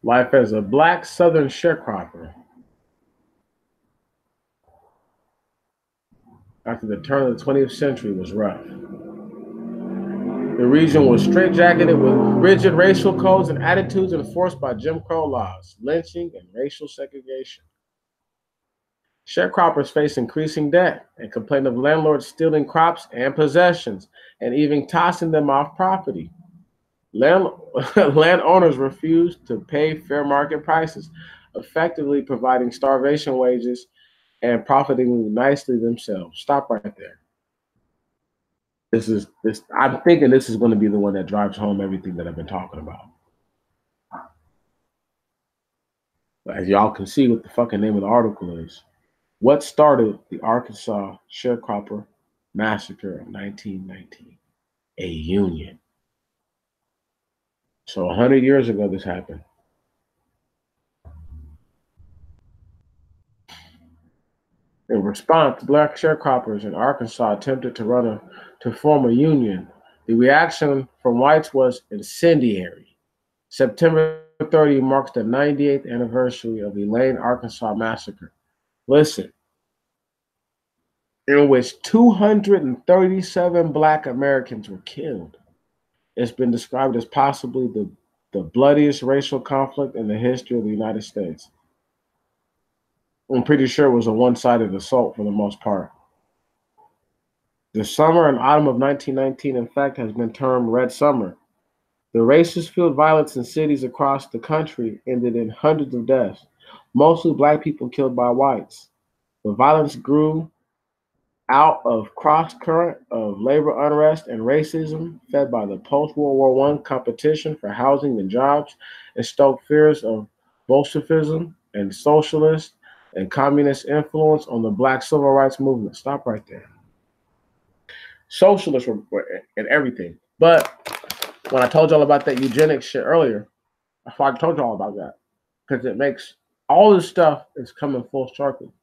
Life as a black Southern sharecropper after the turn of the 20th century was rough. The region was straitjacketed with rigid racial codes and attitudes enforced by Jim Crow laws, lynching, and racial segregation. Sharecroppers faced increasing debt and complained of landlords stealing crops and possessions and even tossing them off property. Land, Landowners refused to pay fair market prices, effectively providing starvation wages and profiting nicely themselves. Stop right there. This. I'm thinking this is going to be the one that drives home everything that I've been talking about. As y'all can see, what the fucking name of the article is. What started the Arkansas sharecropper massacre of 1919? A union. So 100 years ago, this happened. In response, black sharecroppers in Arkansas attempted to form a union. The reaction from whites was incendiary. September 30 marks the 98th anniversary of the Elaine, Arkansas massacre. Listen, in which 237 black Americans were killed. It's been described as possibly the bloodiest racial conflict in the history of the United States. I'm pretty sure it was a one-sided assault for the most part. The summer and autumn of 1919, in fact, has been termed Red Summer. The racist-fueled violence in cities across the country ended in hundreds of deaths, mostly black people killed by whites. The violence grew out of cross-current of labor unrest and racism fed by the post-World War I competition for housing and jobs, and stoked fears of Bolshevism and socialist and communist influence on the black civil rights movement. Stop right there. Socialists were in everything. But when I told y'all about that eugenics shit earlier, I thought I told y'all about that. Because it makes all this stuff is coming full circle.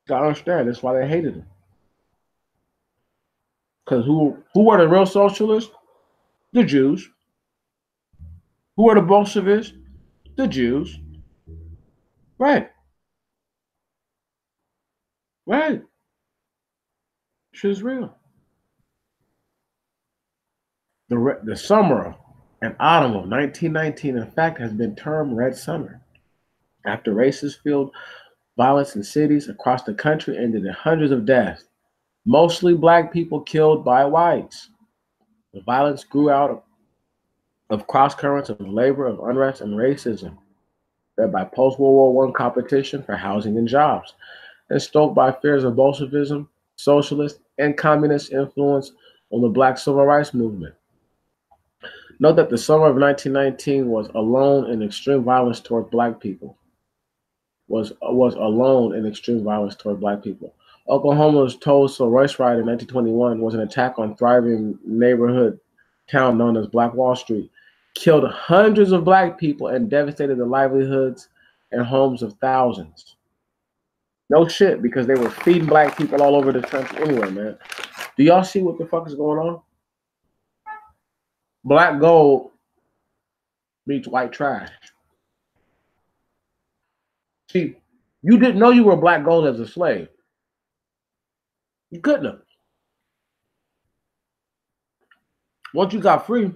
I understand. That's why they hated him. Because who are the real socialists? The Jews. Who are the Bolsheviks? The Jews. Right. Right. Shit's real. The summer and autumn of 1919, in fact, has been termed Red Summer. After racist-fueled violence in cities across the country ended in hundreds of deaths, mostly black people killed by whites. The violence grew out of cross currents of labor, of unrest, and racism, led by post-World War I competition for housing and jobs, and stoked by fears of Bolshevism, socialist, and communist influence on the black civil rights movement. Note that the summer of 1919 was alone in extreme violence toward black people. Was alone in extreme violence toward black people. Oklahoma's Tulsa race riot in 1921 was an attack on thriving neighborhood town known as Black Wall Street, killed hundreds of black people and devastated the livelihoods and homes of thousands. No shit, because they were feeding black people all over the country anyway, man. Do y'all see what the fuck is going on? Black gold meets white trash. See, you didn't know you were black gold as a slave. You couldn't have. Once you got free,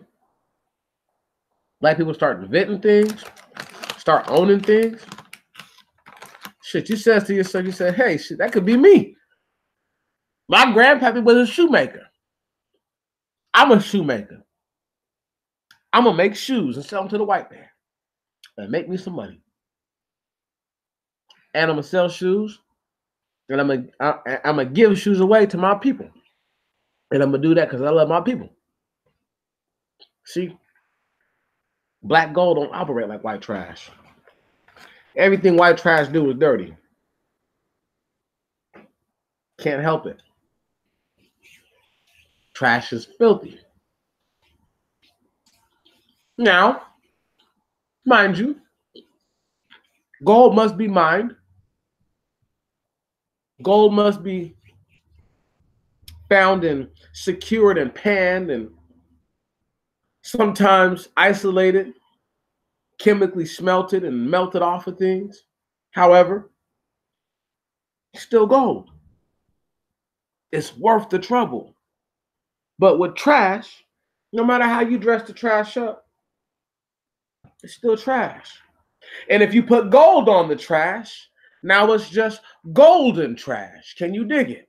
black people start inventing things, start owning things. Shit, you says to yourself, you say, hey, shit, that could be me. My grandpappy was a shoemaker. I'm a shoemaker. I'm gonna make shoes and sell them to the white man and make me some money. And I'm gonna sell shoes, and I'm gonna give shoes away to my people, and I'm gonna do that because I love my people. See, black gold don't operate like white trash. Everything white trash do is dirty. Can't help it. Trash is filthy. Now, mind you, gold must be mined. Gold must be found and secured and panned and sometimes isolated, chemically smelted and melted off of things. However, it's still gold. It's worth the trouble. But with trash, no matter how you dress the trash up, it's still trash. And if you put gold on the trash, now it's just golden trash. Can you dig it?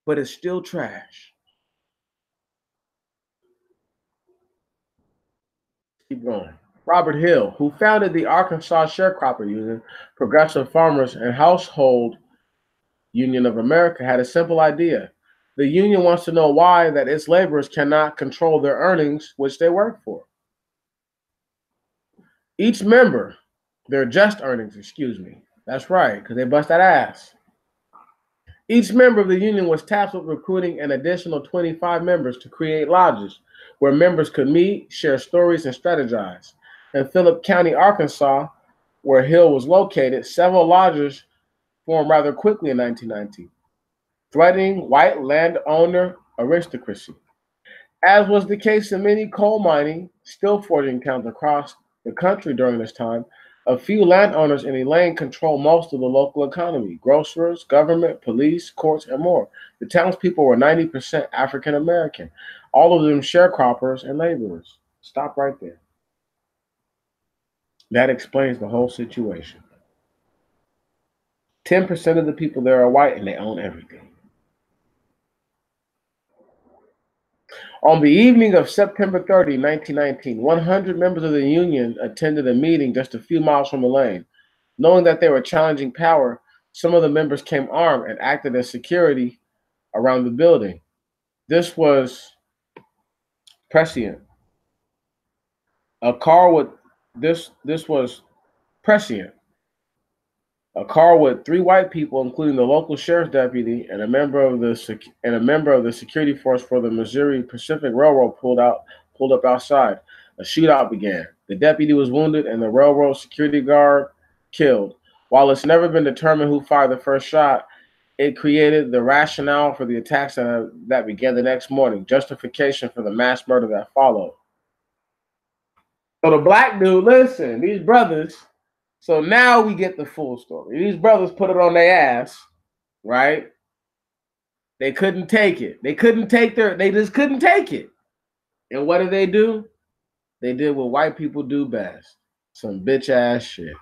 But it's still trash. Keep going. Robert Hill, who founded the Arkansas Sharecropper Union, Progressive Farmers and Household Union of America, had a simple idea. The union wants to know why that its laborers cannot control their earnings, which they work for. Each member, their just earnings, excuse me. That's right, because they bust that ass. Each member of the union was tasked with recruiting an additional 25 members to create lodges where members could meet, share stories, and strategize. In Phillip County, Arkansas, where Hill was located, several lodges formed rather quickly in 1919, threatening white landowner aristocracy. As was the case in many coal mining, steel forging towns across the country during this time, a few landowners in Elaine controlled most of the local economy: grocers, government, police, courts, and more. The townspeople were 90% African American, all of them sharecroppers and laborers. Stop right there. That explains the whole situation. 10% of the people there are white and they own everything. On the evening of September 30, 1919, 100 members of the Union attended a meeting just a few miles from Elaine. Knowing that they were challenging power, some of the members came armed and acted as security around the building. This was prescient. A car with this was prescient. A car with three white people, including the local sheriff's deputy and a member of the security force for the Missouri Pacific Railroad, pulled up outside. A shootout began. The deputy was wounded and the railroad security guard killed. While it's never been determined who fired the first shot, it created the rationale for the attacks that began the next morning, justification for the mass murder that followed. So the black dude, listen, these brothers. So now we get the full story. These brothers put it on their ass, right? They couldn't take it. They just couldn't take it. And what did they do? They did what white people do best. Some bitch ass shit.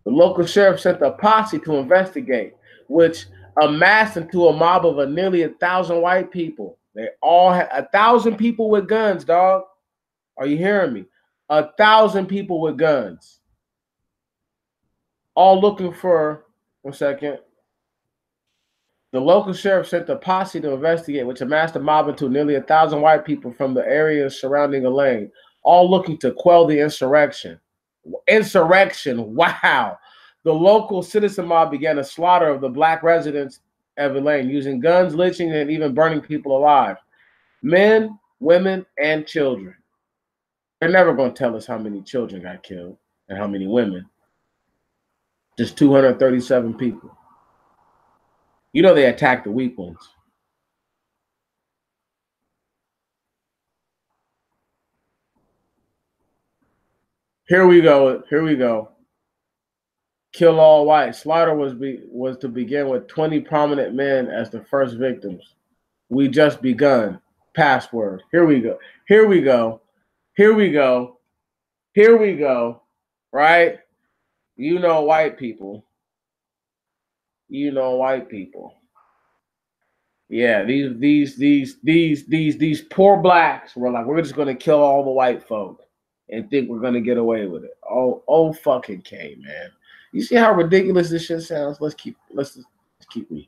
The local sheriff sent a posse to investigate, which amassed into a mob of nearly 1,000 white people. They all had 1,000 people with guns, dog. Are you hearing me? 1,000 people with guns. All looking for, one second. The local sheriff sent a posse to investigate, which amassed a mob into nearly 1,000 white people from the areas surrounding Elaine, all looking to quell the insurrection. Insurrection, wow. The local citizen mob began a slaughter of the black residents of Elaine, using guns, lynching, and even burning people alive. Men, women, and children. They're never going to tell us how many children got killed and how many women. Just 237 people. You know they attacked the weak ones. Here we go. Kill all white. Slaughter was to begin with 20 prominent men as the first victims. We just begun. Password. Here we go. Here we go. Here we go. Here we go. Right? You know white people. You know white people. Yeah, these poor blacks were like, we're just gonna kill all the white folk and think we're gonna get away with it. Oh fucking K, man. You see how ridiculous this shit sounds? Let's keep reading.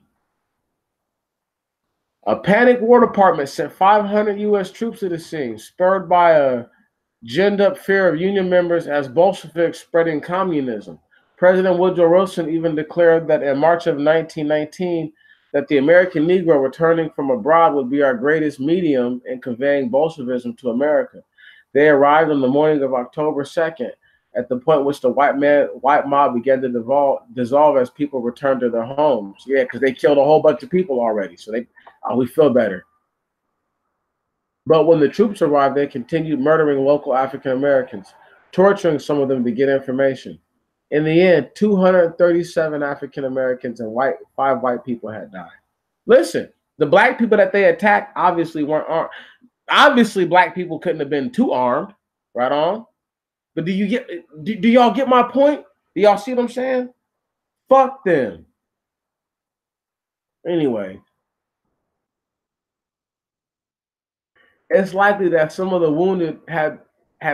A panicked War Department sent 500 U.S. troops to the scene, spurred by a ginned up fear of Union members as Bolsheviks spreading communism. President Woodrow Wilson even declared that in March of 1919 that the American Negro returning from abroad would be our greatest medium in conveying Bolshevism to America. They arrived on the morning of October 2nd, at the point which the white mob began to dissolve as people returned to their homes. Yeah, because they killed a whole bunch of people already. So we feel better. But when the troops arrived, they continued murdering local African Americans, torturing some of them to get information. In the end, 237 African Americans and five white people had died. Listen, the black people that they attacked obviously weren't armed. Obviously, black people couldn't have been too armed, right on. But do y'all get my point? Do y'all see what I'm saying? Fuck them. Anyway, it's likely that some of the wounded had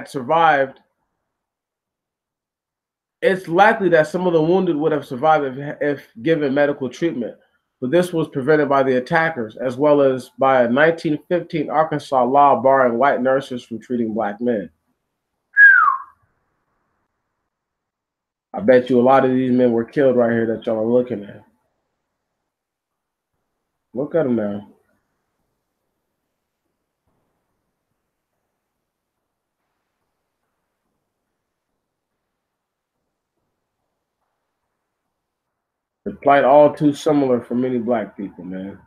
survived. It's likely that some of the wounded would have survived if given medical treatment, but this was prevented by the attackers, as well as by a 1915 Arkansas law barring white nurses from treating black men. I bet you a lot of these men were killed right here that y'all are looking at. Look at them now. The plight all too similar for many black people, man.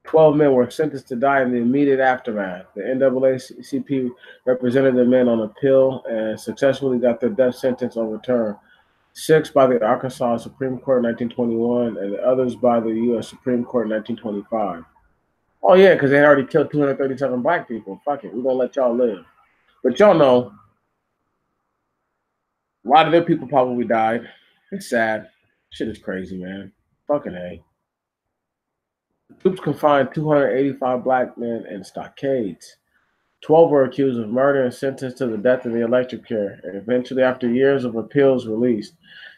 12 men were sentenced to die in the immediate aftermath. The NAACP represented the men on appeal and successfully got their death sentence overturned. 6 by the Arkansas Supreme Court in 1921, and the others by the U.S. Supreme Court in 1925. Oh, yeah, because they had already killed 237 black people. Fuck it, we're going to let y'all live. But y'all know, a lot of their people probably died. It's sad. Shit is crazy, man. Fucking A. Troops confined 285 black men in stockades. 12 were accused of murder and sentenced to the death in the electric chair, and eventually, after years of appeals, released.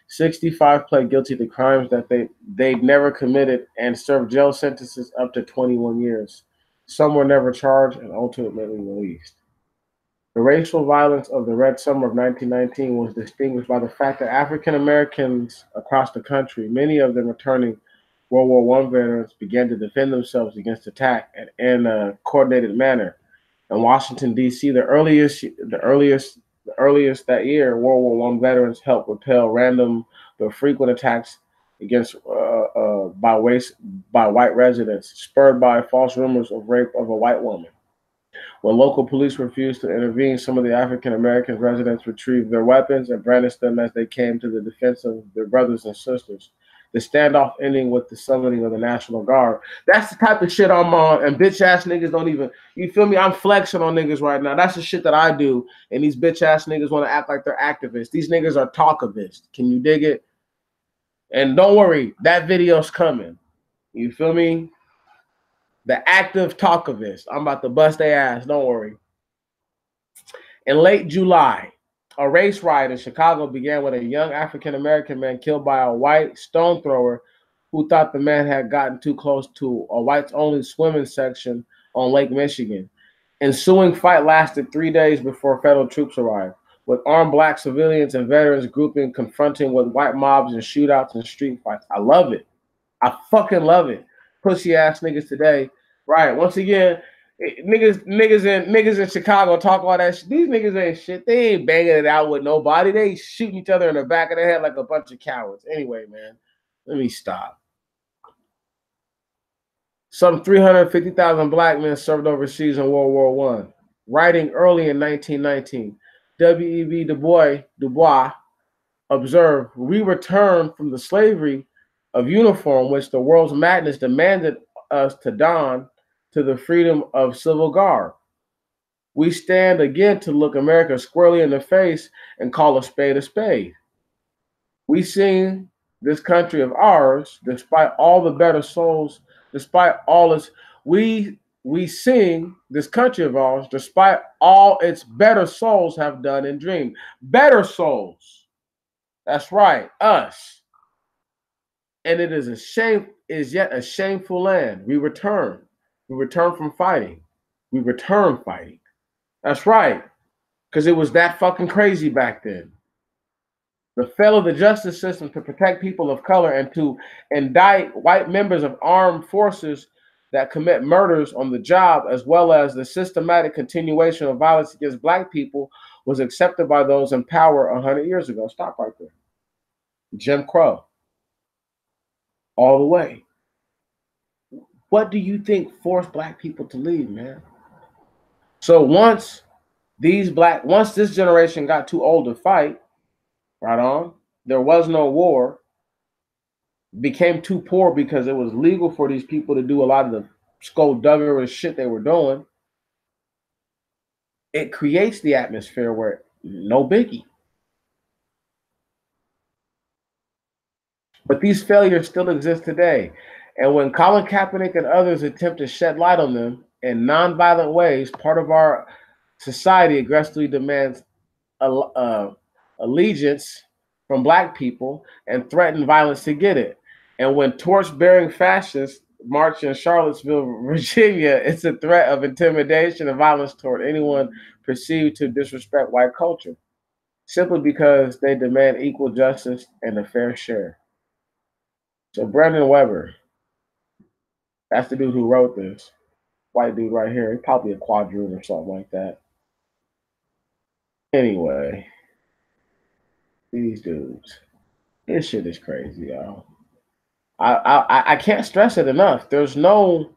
65 pled guilty to crimes that they'd never committed and served jail sentences up to 21 years. Some were never charged and ultimately released. The racial violence of the Red Summer of 1919 was distinguished by the fact that African Americans across the country, many of them returning World War I veterans, began to defend themselves against attack in a coordinated manner. In Washington, D.C., the earliest that year, World War I veterans helped repel random but frequent attacks against by white residents, spurred by false rumors of rape of a white woman. When local police refused to intervene, some of the African American residents retrieved their weapons and brandished them as they came to the defense of their brothers and sisters. The standoff ending with the summoning of the National Guard. That's the type of shit I'm on, and bitch ass niggas don't even, you feel me? I'm flexing on niggas right now. That's the shit that I do, and these bitch ass niggas want to act like they're activists. These niggas are talkavists. Can you dig it? And don't worry, that video's coming. You feel me? The active talkavists. I'm about to bust their ass. Don't worry. In late July, a race riot in Chicago began with a young African American man killed by a white stone thrower who thought the man had gotten too close to a whites only swimming section on Lake Michigan. Ensuing fight lasted 3 days before federal troops arrived, with armed black civilians and veterans grouping confronting with white mobs and shootouts and street fights. I love it. I fucking love it. Pussy ass niggas today. Right. Once again, niggas in Chicago talk all that shit. These niggas ain't shit. They ain't banging it out with nobody. They shooting each other in the back of the head like a bunch of cowards. Anyway, man, let me stop. Some 350,000 black men served overseas in World War I. Writing early in 1919, W.E.B. Du Bois observed, "We returned from the slavery of uniform which the world's madness demanded us to don to the freedom of civil garb. We stand again to look America squarely in the face and call a spade a spade. We sing this country of ours, despite all the better souls, despite all its we sing this country of ours, despite all its better souls have done and dreamed. Better souls. That's right, us. And it is yet a shameful land. We return. We return from fighting. We return fighting. That's right. Because it was that fucking crazy back then. The fail of the justice system to protect people of color and to indict white members of armed forces that commit murders on the job, as well as the systematic continuation of violence against black people, was accepted by those in power 100 years ago. Stop right there. Jim Crow. All the way. What do you think forced black people to leave, man? So once this generation got too old to fight, right on, there was no war, became too poor because it was legal for these people to do a lot of the skullduggerous shit they were doing. It creates the atmosphere where no biggie. But these failures still exist today. And when Colin Kaepernick and others attempt to shed light on them in nonviolent ways, part of our society aggressively demands allegiance from black people and threaten violence to get it. And when torch-bearing fascists march in Charlottesville, Virginia, it's a threat of intimidation and violence toward anyone perceived to disrespect white culture, simply because they demand equal justice and a fair share. So Brandon Weber, that's the dude who wrote this. White dude right here. He's probably a quadroon or something like that. Anyway, these dudes. This shit is crazy, y'all. I can't stress it enough. There's no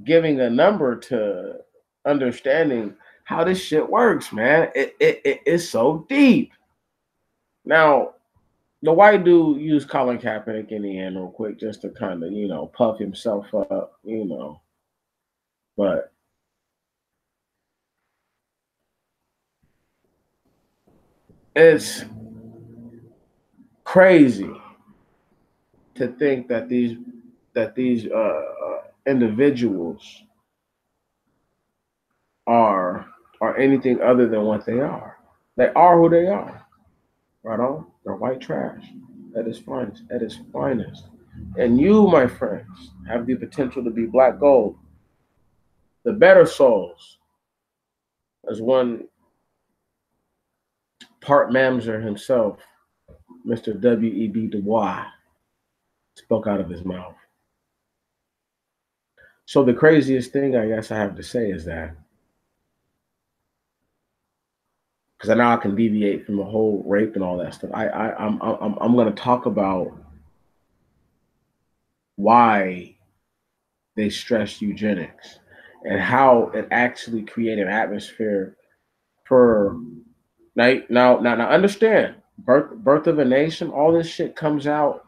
giving a number to understanding how this shit works, man. It is so deep. Now, the white dude used Colin Kaepernick in the end real quick just to kind of, puff himself up. But it's crazy to think that these individuals are anything other than what they are. They are who they are. Right on? They're white trash at its finest, at its finest. And you, my friends, have the potential to be black gold, the better souls, as one part Mamser himself, Mr. W.E.B. Du Bois, spoke out of his mouth. So the craziest thing I guess I have to say is that, because I know I can deviate from the whole rape and all that stuff. I'm going to talk about why they stressed eugenics and how it actually created an atmosphere for now understand birth of a nation. All this shit comes out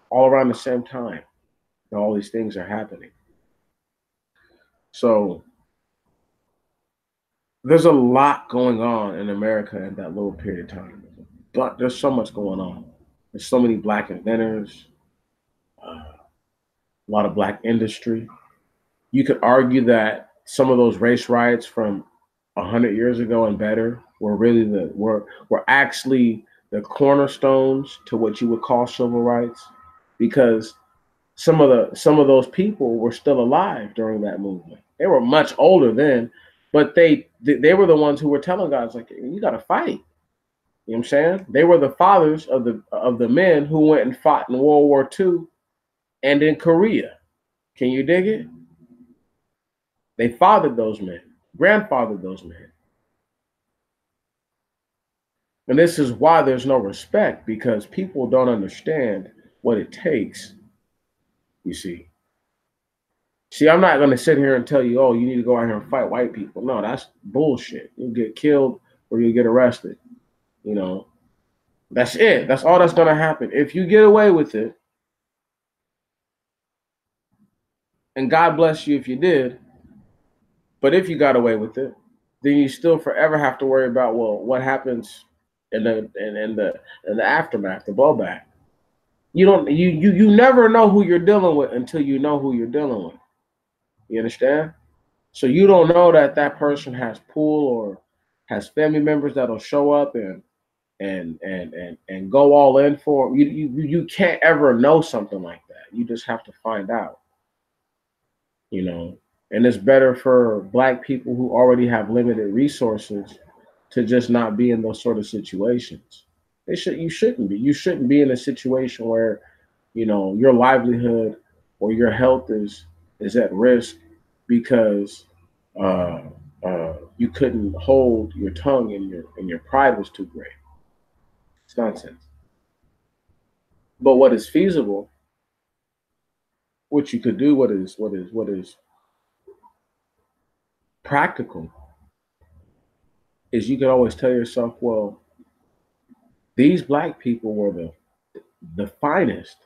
all around the same time. And all these things are happening. So there's a lot going on in America in that little period of time. But there's so much going on. There's so many black inventors, a lot of black industry. You could argue that some of those race riots from 100 years ago and better were really were actually the cornerstones to what you would call civil rights, because some of those people were still alive during that movement. They were much older then, but they were the ones who were telling guys, like, you got to fight. You know what I'm saying? They were the fathers of the men who went and fought in World War II and in Korea. Can you dig it? They fathered those men, grandfathered those men. And this is why there's no respect, because people don't understand what it takes, you see. See, I'm not going to sit here and tell you, oh, you need to go out here and fight white people. No, that's bullshit. You'll get killed or you'll get arrested. You know, that's it. That's all that's going to happen. If you get away with it, and God bless you if you did, but if you got away with it, then you still forever have to worry about, well, what happens in the aftermath, the blowback. You never know who you're dealing with until you know who you're dealing with. You understand? So you don't know that that person has pull or has family members that'll show up and go all in for them. You can't ever know something like that. You just have to find out. You know, and it's better for black people who already have limited resources to just not be in those sort of situations. You shouldn't be. You shouldn't be in a situation where, your livelihood or your health is at risk because you couldn't hold your tongue and your pride was too great. It's nonsense. But what is feasible what you could do, what is practical, is you could always tell yourself, well, these black people were the finest,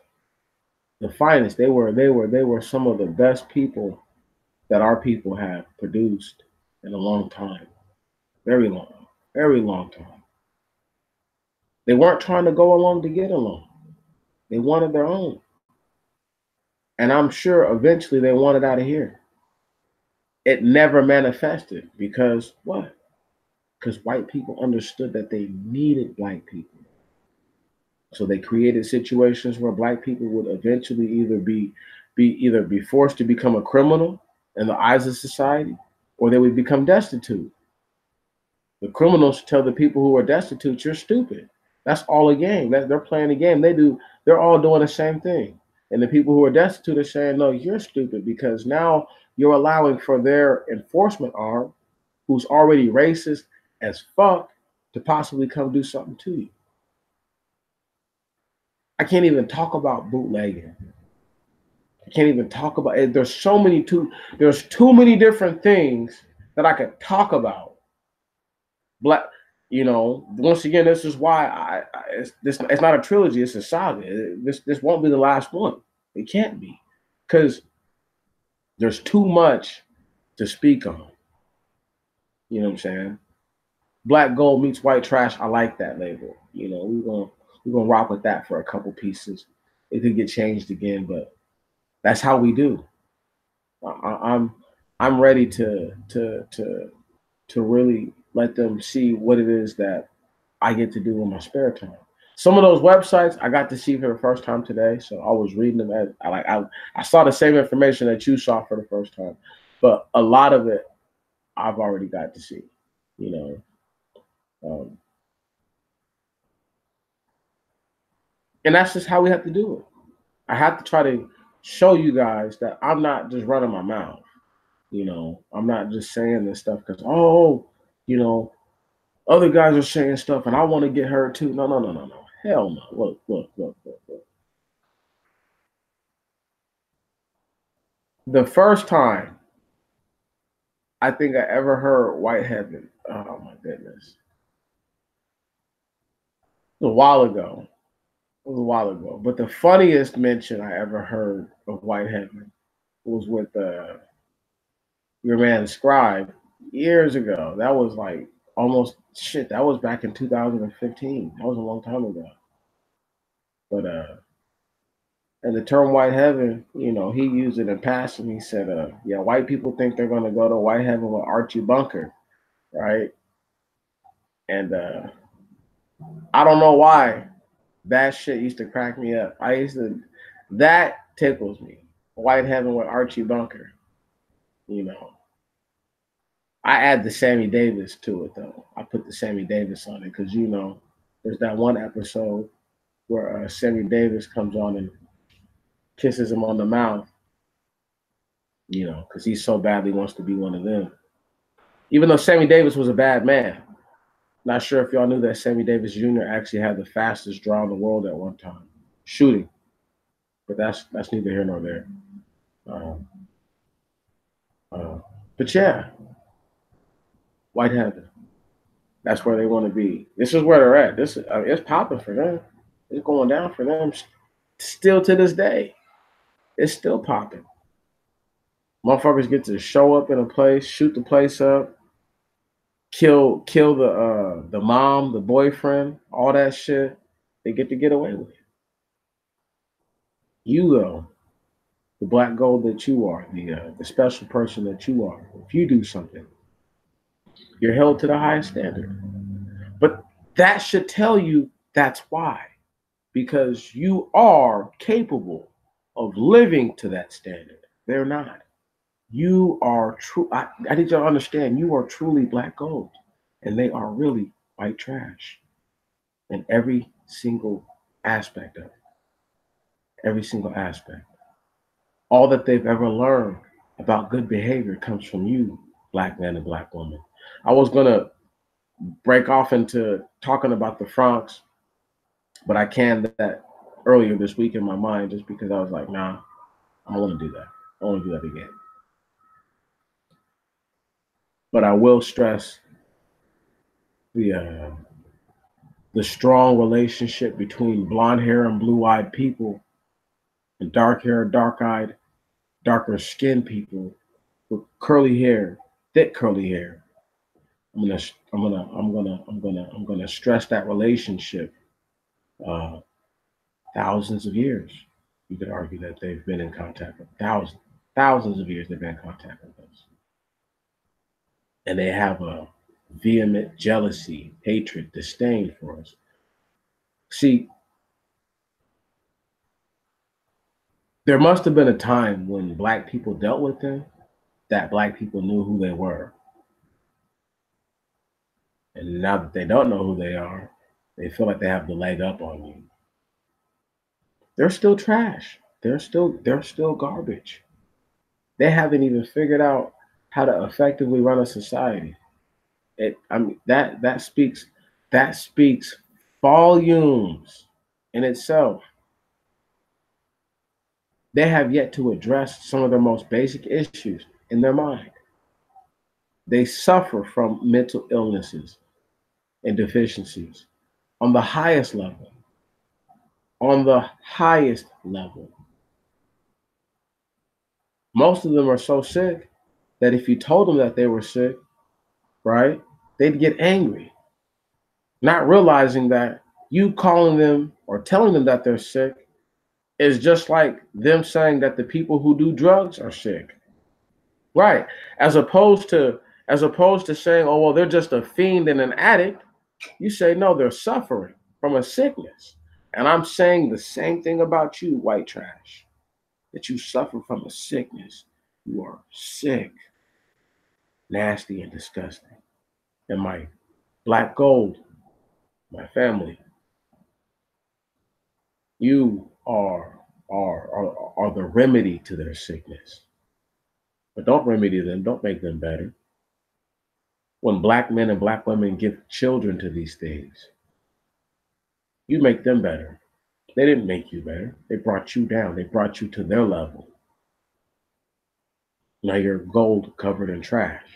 the finest. They were some of the best people that our people have produced in a long time, very long time. They weren't trying to go along to get along. They wanted their own, and I'm sure eventually they wanted out of here. It never manifested because what? Because white people understood that they needed black people. So they created situations where black people would eventually either be forced to become a criminal in the eyes of society, or they would become destitute. The criminals tell the people who are destitute, "You're stupid." That's all a game. They're playing a game. They're all doing the same thing. And the people who are destitute are saying, "No, you're stupid," because now you're allowing for their enforcement arm, who's already racist as fuck, to possibly come do something to you. I can't even talk about bootlegging. I can't even talk about it. There's too many different things that I could talk about. Black, once again, this is why it's not a trilogy, it's a saga. This won't be the last one. It can't be. Because there's too much to speak on. You know what I'm saying? Black gold meets white trash. I like that label. We're gonna rock with that for a couple pieces. It could get changed again, but that's how we do. I'm ready to really let them see what it is that I get to do in my spare time. Some of those websites I got to see for the first time today, so I was reading them as I saw the same information that you saw for the first time, but a lot of it I've already got to see. You know, um, and that's just how we have to do it. I have to try to show you guys that I'm not just running my mouth. I'm not just saying this stuff because you know, other guys are saying stuff and I want to get heard too. No, no, no, no, no. Hell no. Look. The first time I think I ever heard White Heaven, oh my goodness, it was a while ago. It was a while ago. But the funniest mention I ever heard of White Heaven was with your man Scribe years ago. That was like almost shit. That was back in 2015. That was a long time ago. But and the term white heaven, he used it in passing. He said, yeah, white people think they're gonna go to white heaven with Archie Bunker, right? And I don't know why that shit used to crack me up. That tickles me. White heaven with Archie Bunker, you know. I add the Sammy Davis to it though. I put the Sammy Davis on it because there's that one episode where Sammy Davis comes on and kisses him on the mouth, because he so badly wants to be one of them. Even though Sammy Davis was a bad man. Not sure if y'all knew that Sammy Davis Jr. actually had the fastest draw in the world at one time, shooting. But that's neither here nor there. Um, uh, but yeah, White Heaven. That's where they want to be. This is where they're at. It's popping for them. It's going down for them. Still to this day, it's still popping. Motherfuckers get to show up in a place, shoot the place up, kill the mom, the boyfriend, all that shit. They get away with it. You though, the black gold that you are, the special person that you are. If you do something, you're held to the highest standard. But that should tell you that's why, because you are capable of living to that standard. They're not. You are true. I need you to understand. You are truly black gold, and they are really white trash in every single aspect of it. Every single aspect. All that they've ever learned about good behavior comes from you, black man and black woman. I was gonna break off into talking about the Francs, but I canned that earlier this week in my mind just because I was like, nah, I don't want to do that. I don't want to do that again. But I will stress the uh, the strong relationship between blonde hair and blue-eyed people and dark hair, dark-eyed, darker skinned people with curly hair, thick curly hair. I'm gonna stress that relationship. Uh, Thousands of years, you could argue that they've been in contact with thousands of years they've been in contact with us, and they have a vehement jealousy, hatred, disdain for us. See, there must have been a time when black people dealt with them that black people knew who they were, and now that they don't know who they are, they feel like they have the leg up on you. They're still trash. They're still garbage. They haven't even figured out how to effectively run a society. I mean, that speaks volumes in itself. They have yet to address some of their most basic issues in their mind. They suffer from mental illnesses and deficiencies on the highest level. On the highest level. Most of them are so sick that if you told them that they were sick, right, they'd get angry, not realizing that you calling them or telling them that they're sick is just like them saying that the people who do drugs are sick. Right. As opposed to saying, oh well, they're just a fiend and an addict, you say no, they're suffering from a sickness. And I'm saying the same thing about you, white trash, that you suffer from a sickness. You are sick, nasty, and disgusting. And my black gold, my family, you are the remedy to their sickness. But don't remedy them, don't make them better. When black men and black women give children to these things, you make them better. They didn't make you better. They brought you down. They brought you to their level. Now you're gold covered in trash,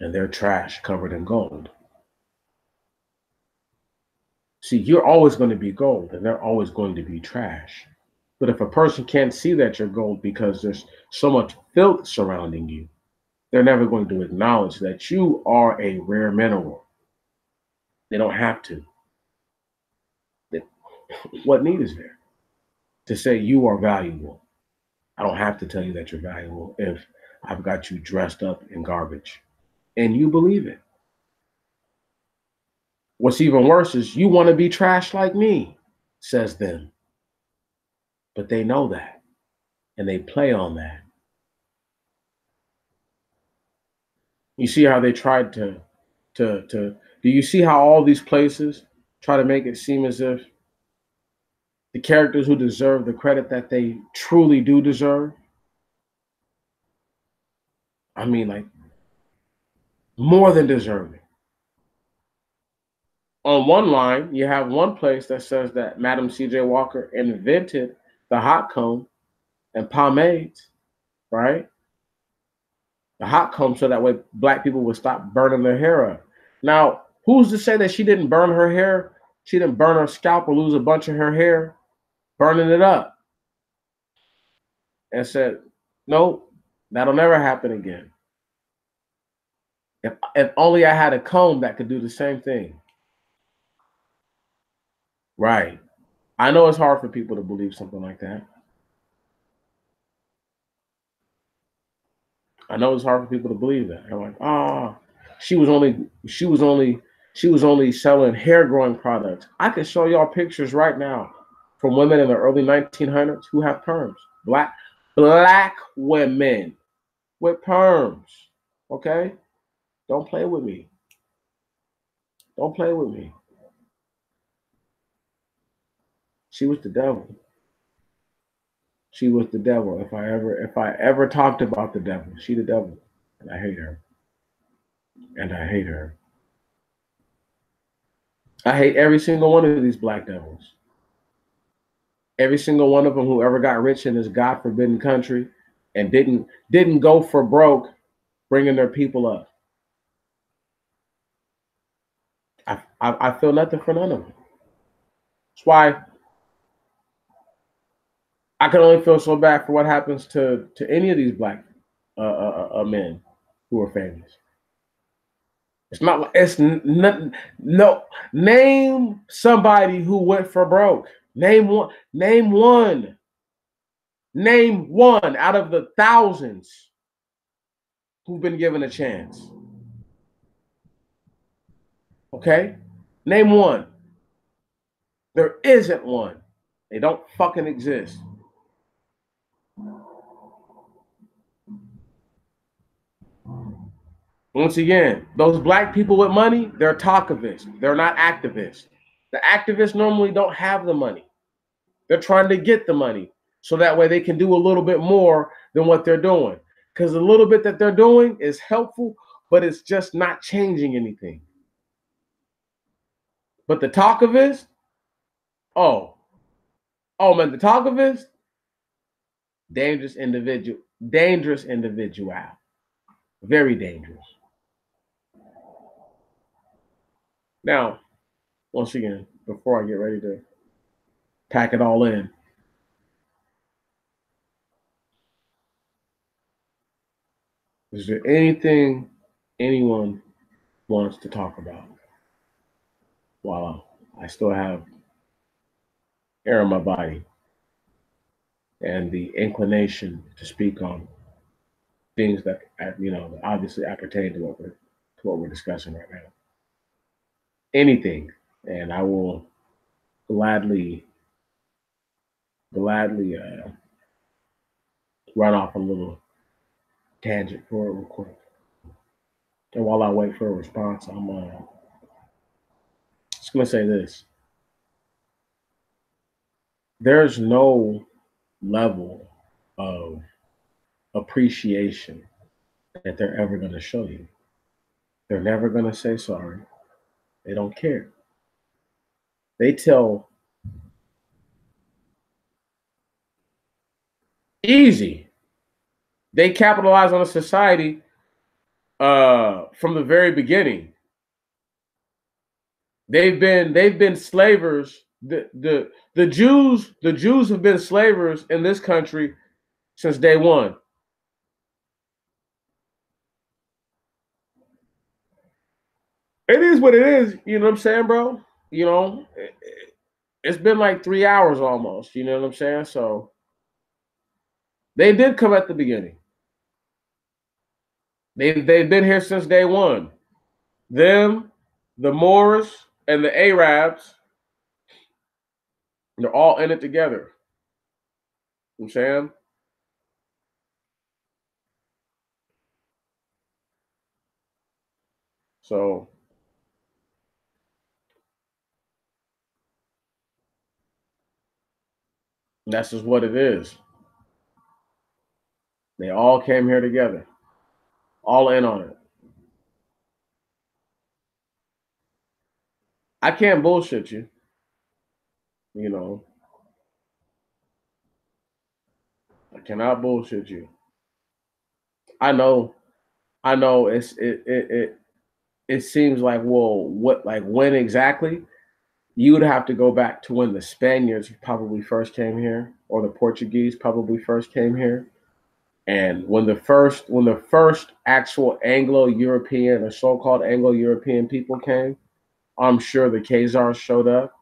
and they're trash covered in gold. See, you're always going to be gold, and they're always going to be trash. But if a person can't see that you're gold because there's so much filth surrounding you, they're never going to acknowledge that you are a rare mineral. They don't have to. What need is there to say you are valuable? I don't have to tell you that you're valuable if I've got you dressed up in garbage and you believe it. What's even worse is you want to be trash like me, says them. But they know that and they play on that. You see how they tried to do you see how all these places try to make it seem as if the characters who deserve the credit that they truly do deserve? I mean, like, more than deserving. On one line, you have one place that says that Madam C.J. Walker invented the hot comb and pomades, right? The hot comb so that way black people would stop burning their hair up. Now, who's to say that she didn't burn her hair? She didn't burn her scalp or lose a bunch of her hair burning it up and said, nope, that'll never happen again. If only I had a comb that could do the same thing. Right. I know it's hard for people to believe something like that. I know it's hard for people to believe that. They're like, oh, she was only she was only she was only selling hair growing products. I can show y'all pictures right now from women in the early 1900s who have perms. Black women with perms. Okay? Don't play with me. Don't play with me. She was the devil. She was the devil. If I ever talked about the devil, she the devil. And I hate her. And I hate her. I hate every single one of these black devils. Every single one of them who ever got rich in this God forbidden country and didn't go for broke, bringing their people up. I feel nothing for none of them. That's why I can only feel so bad for what happens to any of these black men who are famous. It's not like it's not, no. Name somebody who went for broke. Name one. Name one. Name one out of the thousands who've been given a chance. Okay? Name one. There isn't one. They don't fucking exist. Once again, those black people with money, they're talkavists. They're not activists. The activists normally don't have the money. They're trying to get the money so that way they can do a little bit more than what they're doing. Because the little bit that they're doing is helpful, but it's just not changing anything. But the talkavist, oh man, the talkavist, dangerous individual, very dangerous. Now, once again, before I get ready to pack it all in, is there anything anyone wants to talk about while I still have air in my body and the inclination to speak on things that obviously appertain to what we're discussing right now? Anything, and I will gladly run off a little tangent for it real quick. And while I wait for a response, I'm just gonna say this: there's no level of appreciation that they're ever gonna show you. They're never gonna say sorry. They don't care. They tell easy. They capitalize on a society from the very beginning. They've been slavers. The Jews have been slavers in this country since day one. It is what it is. You know what I'm saying, bro? You know, it's been like 3 hours almost. You know what I'm saying? So they did come at the beginning. They've been here since day one. Them, the Moors, and the Arabs, they're all in it together. You know what I'm saying? So that's just what it is. They all came here together, all in on it. I can't bullshit you. You know, I cannot bullshit you. I know, I know. It seems like, well, what, like, when exactly? You would have to go back to when the Spaniards probably first came here, or the Portuguese probably first came here, and when the first actual Anglo-European or so-called Anglo-European people came, I'm sure the Khazars showed up.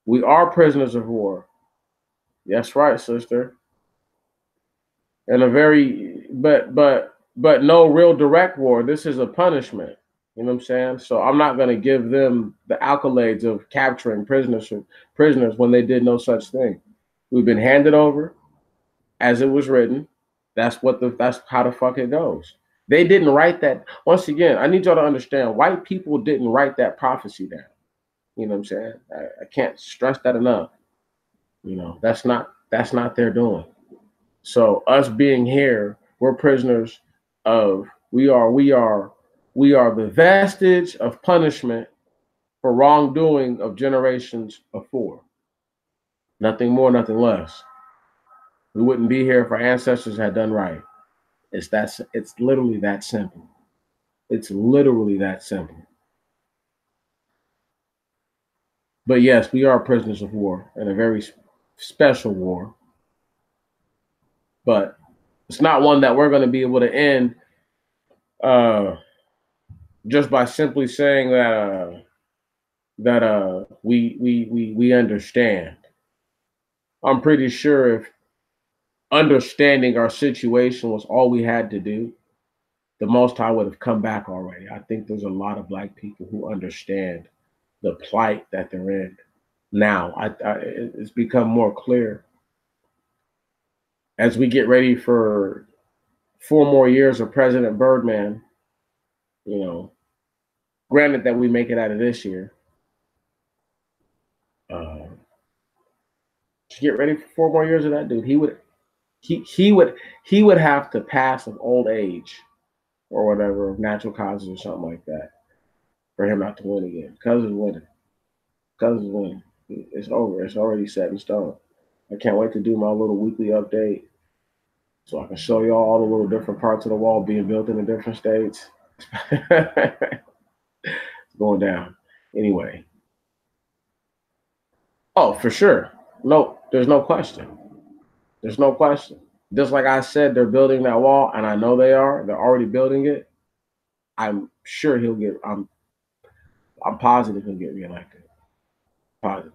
We are prisoners of war. That's right, sister. And a very but no real direct war. This is a punishment. You know what I'm saying? So I'm not going to give them the accolades of capturing prisoners when they did no such thing. We've been handed over as it was written. That's how the fuck it goes. They didn't write that. Once again, I need y'all to understand, white people didn't write that prophecy down. You know what I'm saying? I can't stress that enough. You know, that's not their doing. So us being here, we're prisoners of we are the vestige of punishment for wrongdoing of generations before. Nothing more, nothing less. We wouldn't be here if our ancestors had done right. It's literally that simple. It's literally that simple. But yes, we are prisoners of war in a very special war. But it's not one that we're going to be able to end uh, just by simply saying that we understand. I'm pretty sure if understanding our situation was all we had to do, the Most High would have come back already. I think there's a lot of black people who understand the plight that they're in now. It's become more clear as we get ready for 4 more years of President Birdman. You know, granted that we make it out of this year, uh, to get ready for 4 more years of that dude, he would have to pass of old age or whatever, natural causes or something like that, for him not to win again. Cuz is winning. Cuz is winning. It's over. It's already set in stone. I can't wait to do my little weekly update so I can show y'all all the little different parts of the wall being built in the different states. It's going down. Anyway. Oh, for sure. No, there's no question. There's no question. Just like I said, they're building that wall, and I know they are. They're already building it. I'm sure he'll get. I'm positive he'll get reelected. Positive.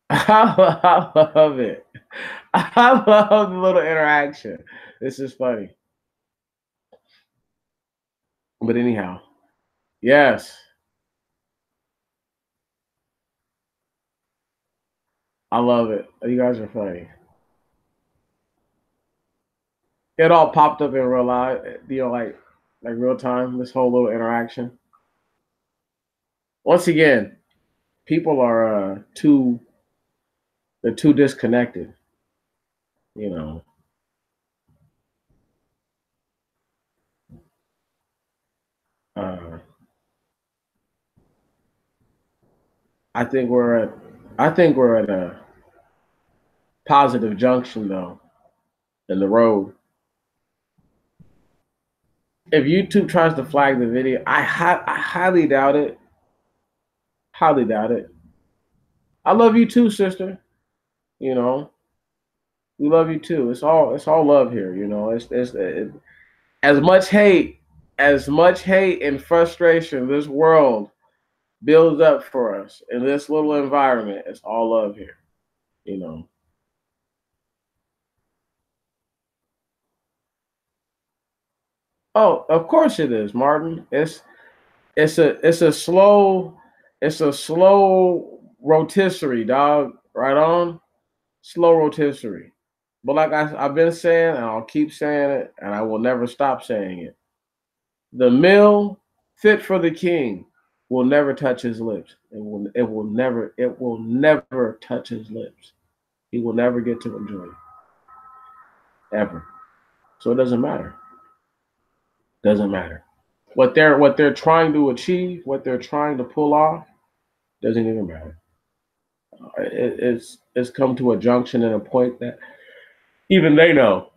I love it. I love the little interaction. This is funny. But anyhow, yes, I love it. You guys are funny. It all popped up in real life, like real time. This whole little interaction. Once again, people are too they're too disconnected. You know, uh, I think we're at I think we're at a positive junction though in the road. If YouTube tries to flag the video, I highly doubt it. Highly doubt it. I love you too, sister. You know, we love you too. It's all love here. You know, as much hate, as much hate and frustration this world builds up for us in this little environment. It's all love here. You know. Oh, of course it is, Martin. It's a slow rotisserie, dog. Right on, slow rotisserie. But like I've been saying, and I'll keep saying it, and I will never stop saying it. The meal fit for the king will never touch his lips. It will never touch his lips. He will never get to enjoy it ever. So it doesn't matter. Doesn't matter. What they're trying to achieve, what they're trying to pull off, doesn't even matter. It's come to a junction and a point that even they know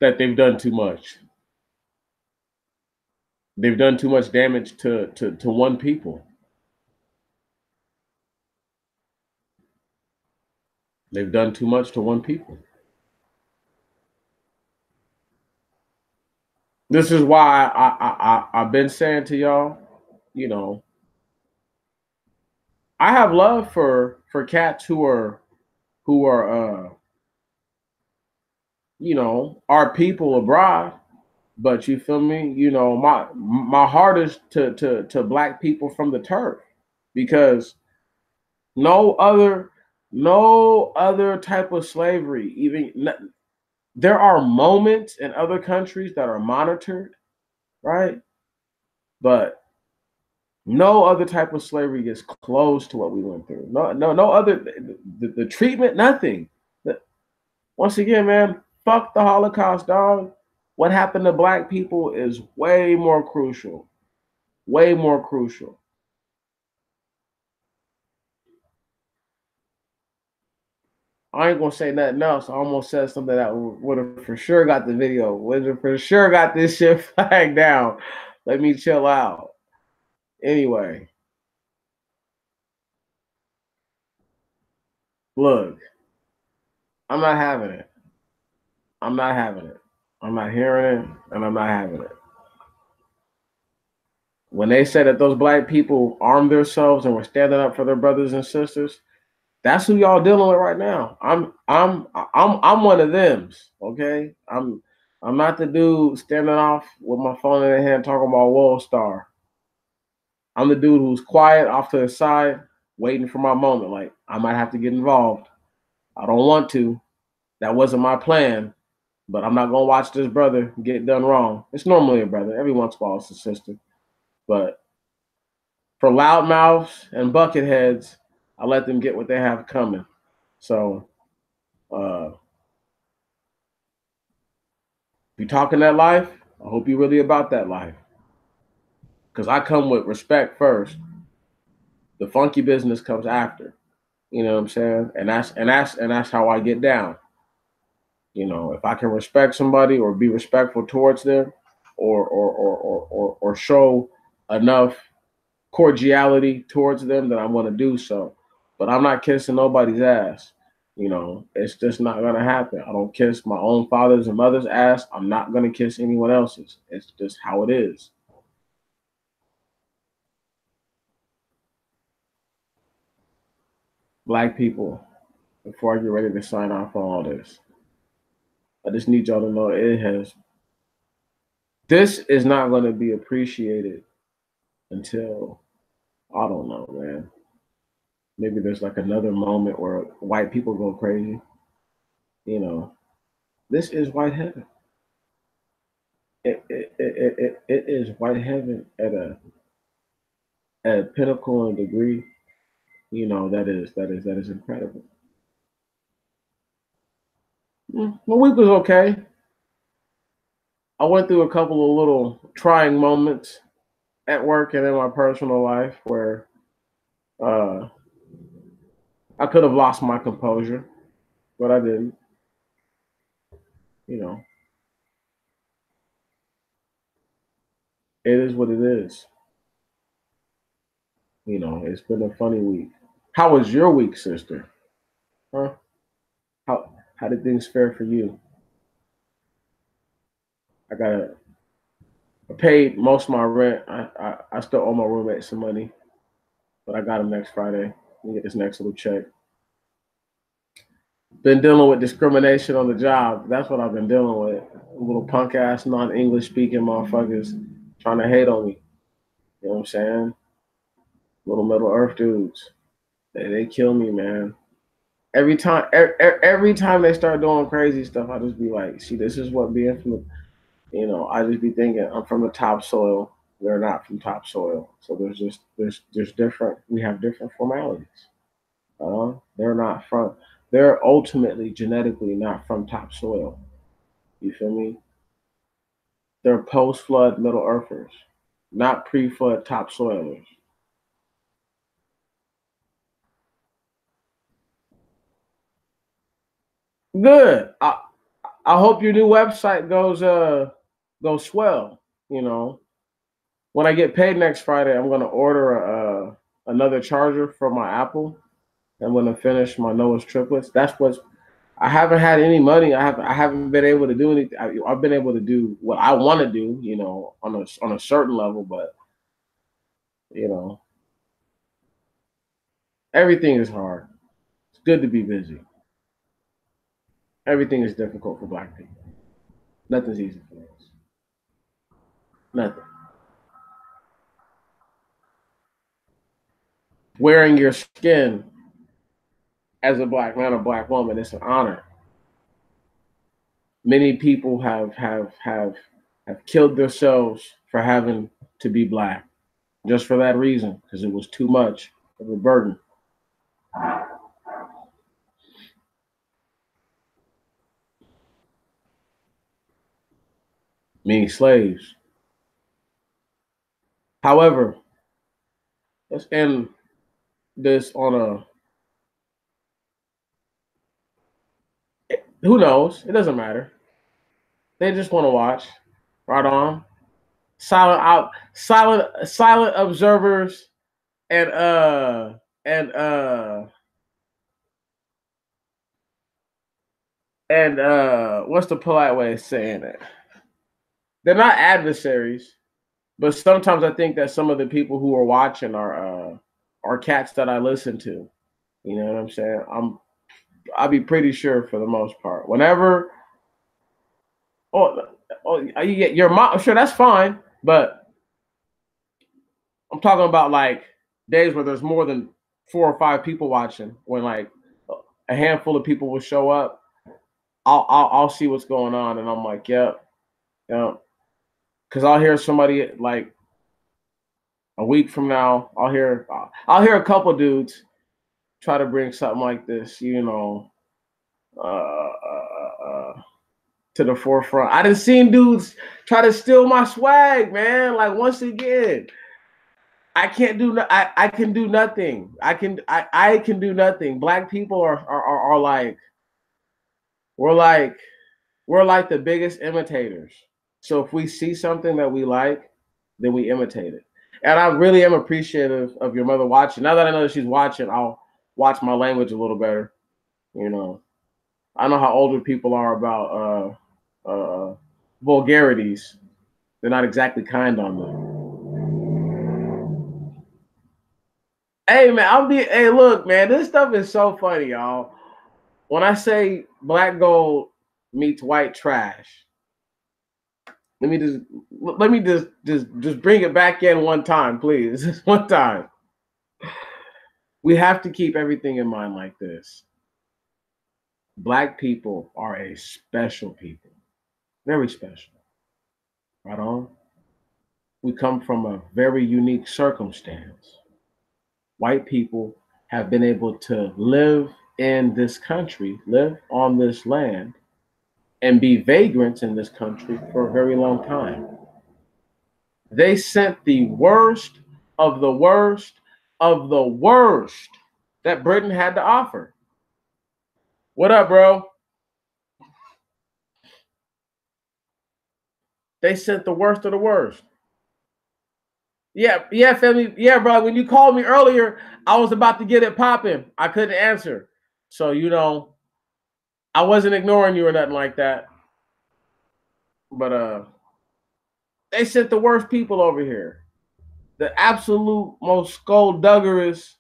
that they've done too much. They've done too much damage to one people. They've done too much to one people. This is why I've been saying to y'all, you know, I have love for cats who are our people abroad. But you feel me? You know, my heart is to black people from the turf because no other no other type of slavery there are moments in other countries that are monitored, right? But No other type of slavery gets close to what we went through. No other the treatment, nothing. Once again, man, fuck the Holocaust, dog. What happened to black people is way more crucial. Way more crucial. I ain't gonna say nothing else. I almost said something that would have for sure got the video. Would have for sure got this shit flagged down. Let me chill out. Anyway, look, I'm not having it. I'm not having it. I'm not hearing it, and I'm not having it. When they said that those black people armed themselves and were standing up for their brothers and sisters, that's who y'all dealing with right now. I'm one of them. Okay, I'm not the dude standing off with my phone in the hand talking about World Star. I'm the dude who's quiet off to the side, waiting for my moment. Like I might have to get involved. I don't want to. That wasn't my plan, but I'm not gonna watch this brother get done wrong. It's normally a brother. Every once in a while it's a sister. But for loudmouths and bucket heads, I let them get what they have coming. So if you're talking that life, I hope you're really about that life. Because I come with respect first. The funky business comes after. You know what I'm saying? And that's how I get down. You know, if I can respect somebody or be respectful towards them or show enough cordiality towards them, then I'm gonna do so. But I'm not kissing nobody's ass. You know, it's just not gonna happen. I don't kiss my own father's and mother's ass. I'm not gonna kiss anyone else's. It's just how it is. Black people, before I get ready to sign off on all this, I just need y'all to know this is not gonna be appreciated until I don't know, man. Maybe there's like another moment where white people go crazy. You know, this is white heaven. It is white heaven at a pinnacle and degree. You know, that is incredible. My week was okay. I went through a couple of little trying moments at work and in my personal life where uh, I could have lost my composure, but I didn't. You know, it is what it is. You know, it's been a funny week. How was your week, sister? Huh? How did things fare for you? I paid most of my rent. I still owe my roommate some money, but I got him next Friday. We get this next little check. Been dealing with discrimination on the job. That's what I've been dealing with. Little punk ass non English speaking motherfuckers trying to hate on me. You know what I'm saying? Little Middle Earth dudes. They kill me, man. Every time they start doing crazy stuff, I just be like, see, this is what being from the, I just be thinking I'm from the topsoil. They're not from topsoil. So there's different. We have different formalities. They're not from. They're ultimately genetically not from topsoil. You feel me? They're post-flood Middle Earthers, not pre-flood topsoilers. Good. I hope your new website goes swell. You know, when I get paid next Friday, I'm gonna order another charger for my Apple. I'm gonna finish my Noah's triplets. That's what's I haven't had any money. I haven't been able to do anything. I've been able to do what I want to do, on a certain level. But you know, everything is hard. It's good to be busy. Everything is difficult for Black people. Nothing's easy for us. Nothing. Wearing your skin as a Black man or Black woman, it's an honor. Many people have killed themselves for having to be Black. just for that reason, because it was too much of a burden. Meaning slaves. However, let's end this on a, who knows? It doesn't matter. They just want to watch. Right on. Silent observers and and uh what's the polite way of saying it? They're not adversaries, but sometimes I think that some of the people who are watching are cats that I listen to. You know what I'm saying? I'll be pretty sure for the most part. Whenever, oh, you get your mom, sure, that's fine, but I'm talking about like days where there's more than 4 or 5 people watching. When like a handful of people will show up, I'll see what's going on, and I'm like, yep, yep. Because I'll hear somebody like a week from now, I'll hear a couple dudes try to bring something like this, uh, uh, uh, to the forefront. I done seen dudes try to steal my swag, man. Like once again, I can do nothing. I can do nothing. Black people are like we're like we're like the biggest imitators. So if we see something that we like, then we imitate it. And I really am appreciative of your mother watching. Now that I know that she's watching, I'll watch my language a little better. You know, I know how older people are about vulgarities. They're not exactly kind on them. Hey man, hey look, man, this stuff is so funny, y'all. When I say black gold meets white trash, let me just bring it back in one time, please. Just one time. We have to keep everything in mind like this. Black people are a special people. Very special. Right on? We come from a very unique circumstance. White people have been able to live in this country, live on this land, and be vagrants in this country for a very long time. They sent the worst of the worst of the worst that Britain had to offer. What up, bro? They sent the worst of the worst. Yeah, family. Yeah, bro. When you called me earlier, I was about to get it popping. I couldn't answer. So, I wasn't ignoring you or nothing like that. But they sent the worst people over here. The absolute most skullduggerous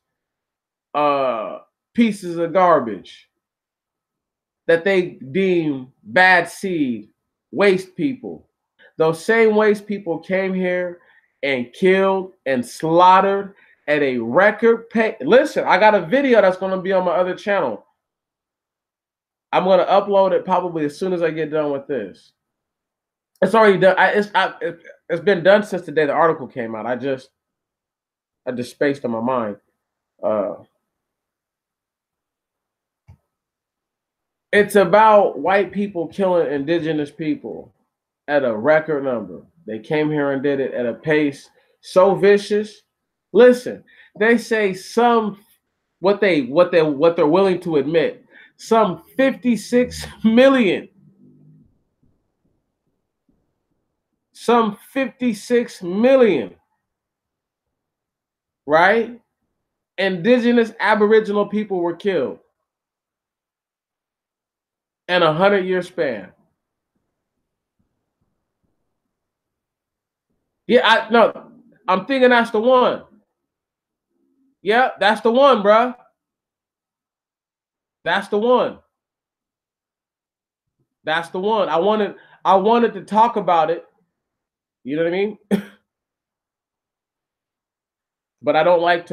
uh pieces of garbage that they deem bad seed, waste people. Those same waste people came here and killed and slaughtered at a record pace. Listen, I got a video that's going to be on my other channel. I'm going to upload it probably as soon as I get done with this. It's already done. It's been done since the day the article came out. I just spaced on my mind. Uh, it's about white people killing indigenous people at a record number. They came here and did it at a pace so vicious. Listen, they say what they're willing to admit, some 56 million, some 56 million, right? Indigenous Aboriginal people were killed in 100-year span. Yeah, no, I'm thinking that's the one. Yeah, that's the one, bruh. That's the one. That's the one. I wanted to talk about it. You know what I mean? But I don't like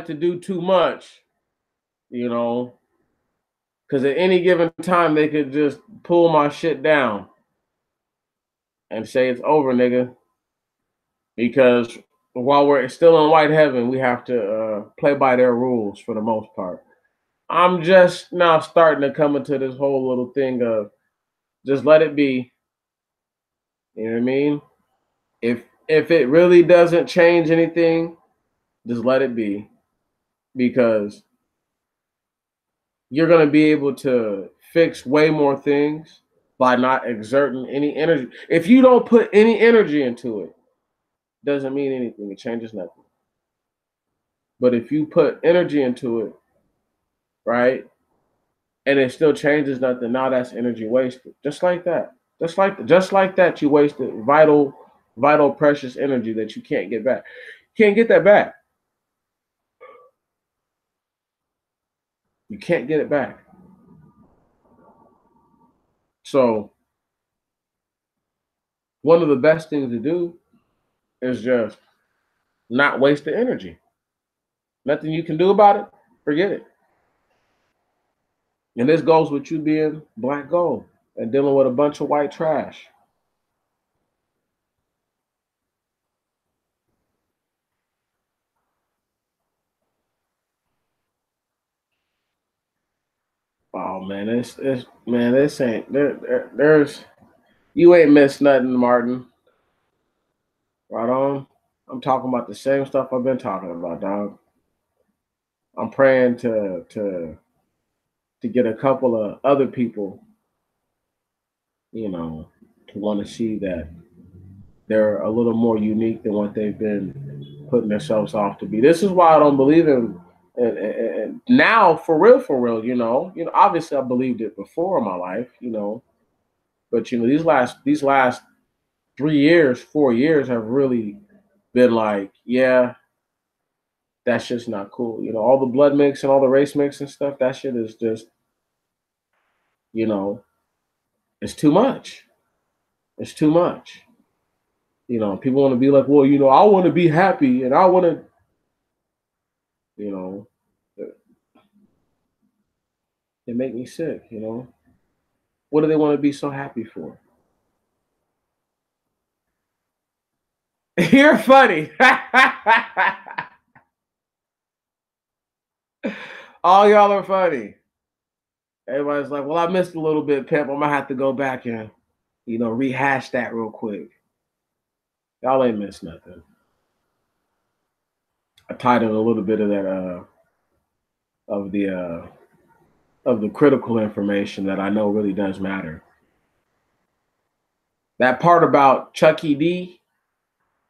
to do too much, you know, because at any given time they could just pull my shit down. and say it's over, nigga. Because while we're still in white heaven, we have to play by their rules for the most part. I'm just now starting to come into this whole little thing of just let it be. You know what I mean? If it really doesn't change anything, just let it be because you're gonna be able to fix way more things by not exerting any energy. If you don't put any energy into it, doesn't mean anything. It changes nothing. But if you put energy into it, right, and it still changes nothing, now that's energy wasted. Just like that. Just like that, you wasted vital, precious energy that you can't get back. Can't get that back. You can't get it back. So one of the best things to do is just not waste the energy. Nothing you can do about it, forget it. And this goes with you being black gold and dealing with a bunch of white trash. Oh man, it's man, this ain't there's you ain't missed nothing, Martin. Right on. I'm talking about the same stuff I've been talking about, dog. I'm praying to get a couple of other people, you know, to want to see that they're a little more unique than what they've been putting themselves off to be. This is why I don't believe in and now for real, obviously I believed it before in my life, but these last 3 years, 4 years have really been like, yeah, that's just not cool. All the blood mix and all the race mix and stuff, that shit is just, you know, it's too much. It's too much. People want to be like, well, I want to be happy and I want to, you know, they make me sick. What do they want to be so happy for? You're funny. All y'all are funny. Everybody's like, well, I missed a little bit, Pimp. I'm gonna have to go back and, rehash that real quick. Y'all ain't missed nothing. I tied in a little bit of that of the critical information that I know really does matter. That part about Chucky D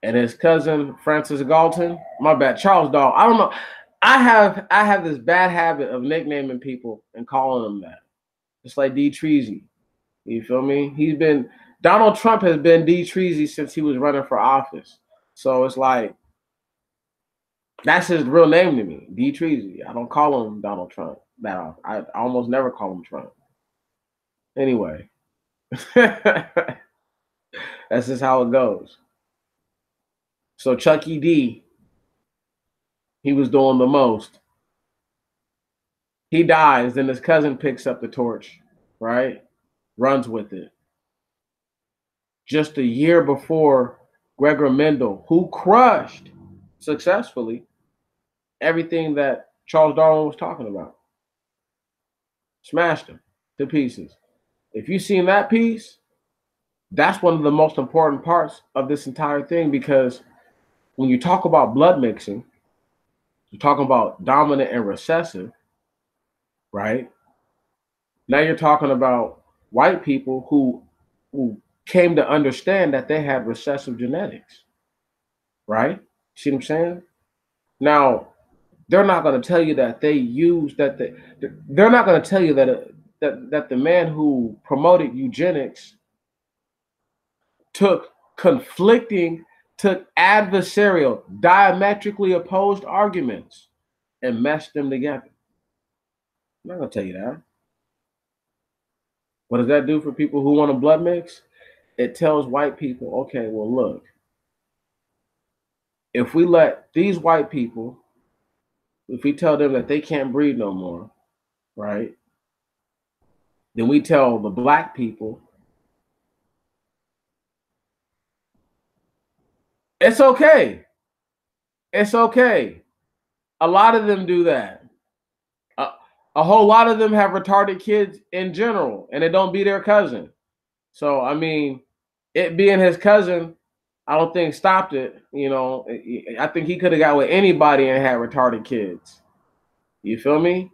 and his cousin Francis Galton. My bad, Charles Dawg. I don't know. I have this bad habit of nicknaming people and calling them that. Just like D.3. You feel me? Donald Trump has been D.3 since he was running for office. So it's like that's his real name to me, D.3. I don't call him Donald Trump that often. I almost never call him Trump. Anyway, that's just how it goes. So Chucky D, he was doing the most. He dies, then his cousin picks up the torch, right? Runs with it. Just a year before Gregor Mendel, who crushed successfully everything that Charles Darwin was talking about. Smashed him to pieces. If you've seen that piece, that's one of the most important parts of this entire thing because when you talk about blood mixing, you're talking about dominant and recessive, right? Now you're talking about white people who came to understand that they had recessive genetics, right? See what I'm saying? Now, they're not going to tell you that they use that they're not going to tell you that the man who promoted eugenics took conflicting, took adversarial, diametrically opposed arguments and meshed them together. I'm not going to tell you that. What does that do for people who want a blood mix? It tells white people, okay, well, look, if we let these white people, if we tell them that they can't breed no more, right? Then we tell the black people It's okay. It's okay. A lot of them do that. A, a whole lot of them have retarded kids in general, and it don't be their cousin. So I mean, it being his cousin, I don't think stopped it. You know, I think he could have got with anybody and had retarded kids. You feel me?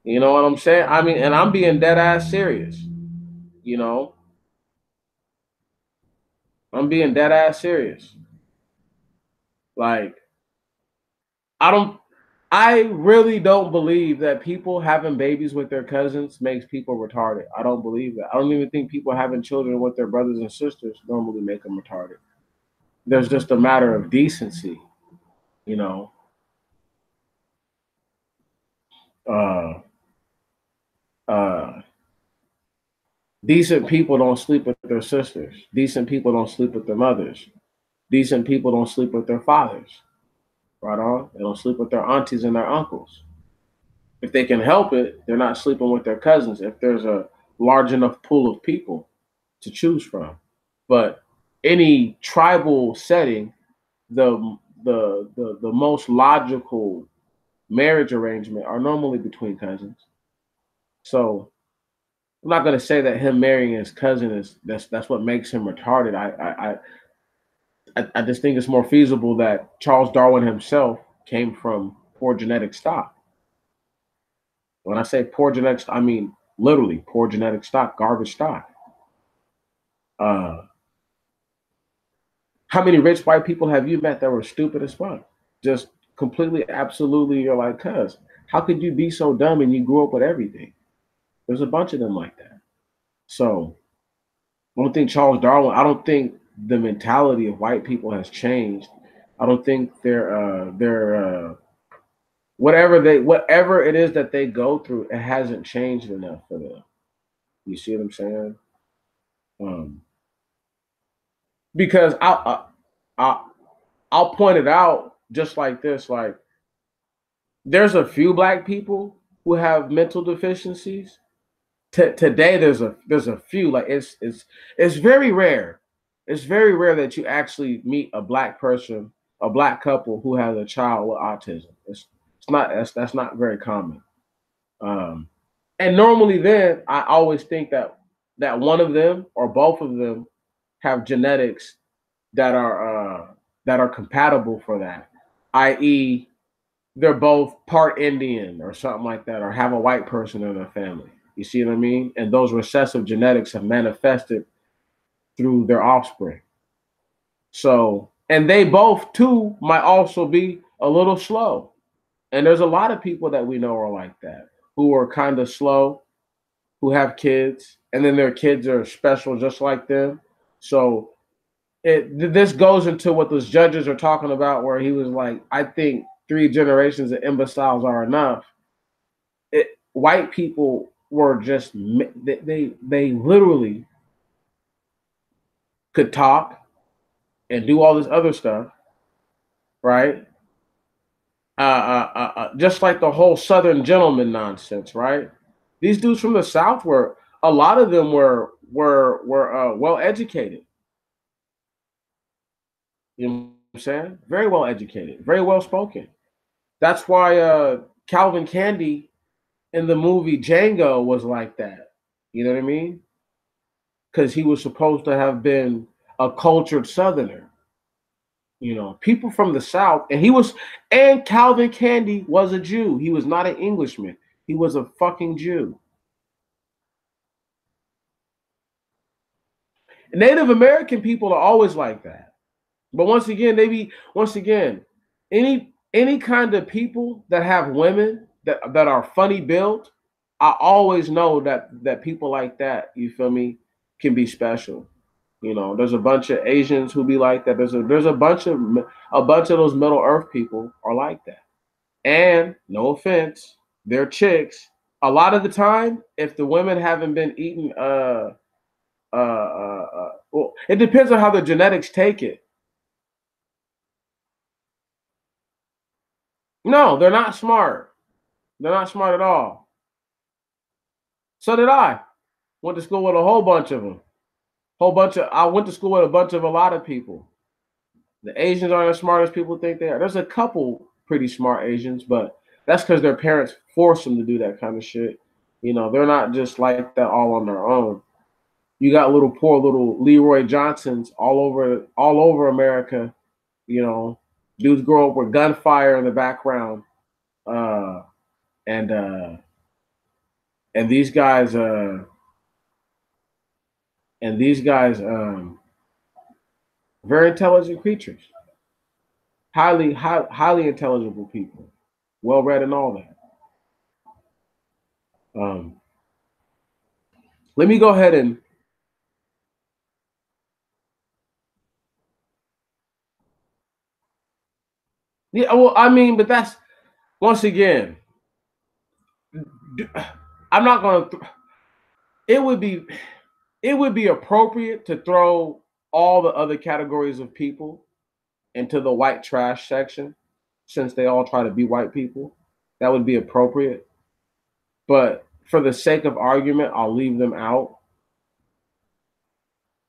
You know what I'm saying? I mean, and I'm being dead ass serious. You know, I'm being dead ass serious. Like, I don't, I really don't believe that people having babies with their cousins makes people retarded. I don't believe that. I don't even think people having children with their brothers and sisters normally make them retarded. There's just a matter of decency, you know. Uh, uh, Decent people don't sleep with their sisters. Decent people don't sleep with their mothers. Decent people don't sleep with their fathers. Right on. They don't sleep with their aunties and their uncles. If they can help it, they're not sleeping with their cousins if there's a large enough pool of people to choose from. But any tribal setting, the most logical marriage arrangement are normally between cousins. So I'm not gonna say that him marrying his cousin is that's what makes him retarded. I just think it's more feasible that Charles Darwin himself came from poor genetic stock. When I say poor genetics, I mean literally poor genetic stock, garbage stock. Uh, how many rich white people have you met that were stupid as fuck? Just completely, absolutely, you're like, cuz, how could you be so dumb and you grew up with everything? There's a bunch of them like that. So I don't think Charles Darwin, I don't think the mentality of white people has changed. I don't think whatever it is that they go through, it hasn't changed enough for them. You see what I'm saying? Um, because I I'll point it out just like this. Like, there's a few black people who have mental deficiencies. Today, there's a few. Like, it's very rare. It's very rare that you actually meet a black person, a black couple who has a child with autism. It's not that's not very common. Um, and normally, then I always think that one of them or both of them have genetics that are compatible for that, i.e., they're both part Indian or something like that, or have a white person in their family. You see what I mean? And those recessive genetics have manifested through their offspring. So, and they both too might also be a little slow. And there's a lot of people that we know are like that, who are kind of slow, who have kids, and then their kids are special just like them. So this goes into what those judges are talking about, where he was like, I think 3 generations of imbeciles are enough. White people were just they literally could talk and do all this other stuff, right? Just like the whole Southern gentleman nonsense, right? These dudes from the South were, a lot of them were well educated. You know what I'm saying? Very well educated, very well spoken. That's why Calvin Candy in the movie Django was like that. You know what I mean? Because he was supposed to have been a cultured Southerner. You know, people from the South, and Calvin Candy was a Jew. He was not an Englishman. He was a fucking Jew. Native American people are always like that. But once again, any kind of people that have women that are funny built, I always know that people like that, you feel me, can be special. You know, there's a bunch of Asians who be like that. There's a bunch of those Middle Earth people are like that. And no offense, they're chicks. A lot of the time, if the women haven't been eating, well, it depends on how the genetics take it. No, they're not smart. They're not smart at all. So did I. Went to school with a whole bunch of them. I went to school with a bunch of a lot of people. The Asians aren't as smart as people think they are. There's a couple pretty smart Asians, but that's because their parents force them to do that kind of shit. You know, they're not just like that all on their own. You got little poor little Leroy Johnsons all over America. You know, dudes grow up with gunfire in the background, uh, and uh, and these guys very intelligent creatures, highly intelligible people, well read and all that. Um, Let me go ahead and yeah. Well, I mean, but that's once again, I'm not going to. It would be appropriate to throw all the other categories of people into the white trash section, since they all try to be white people. That would be appropriate. But for the sake of argument, I'll leave them out.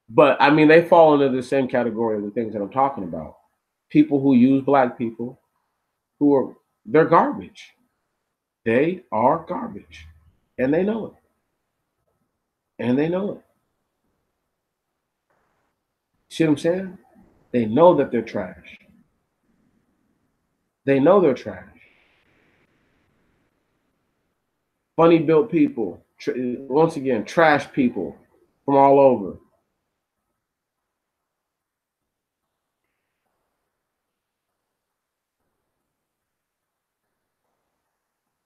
But I mean, they fall into the same category of the things that I'm talking about. People who use black people, they're garbage. They are garbage, and they know it. And they know it. See what I'm saying? They know that they're trash. They know they're trash. Funny built people. Once again, trash people from all over.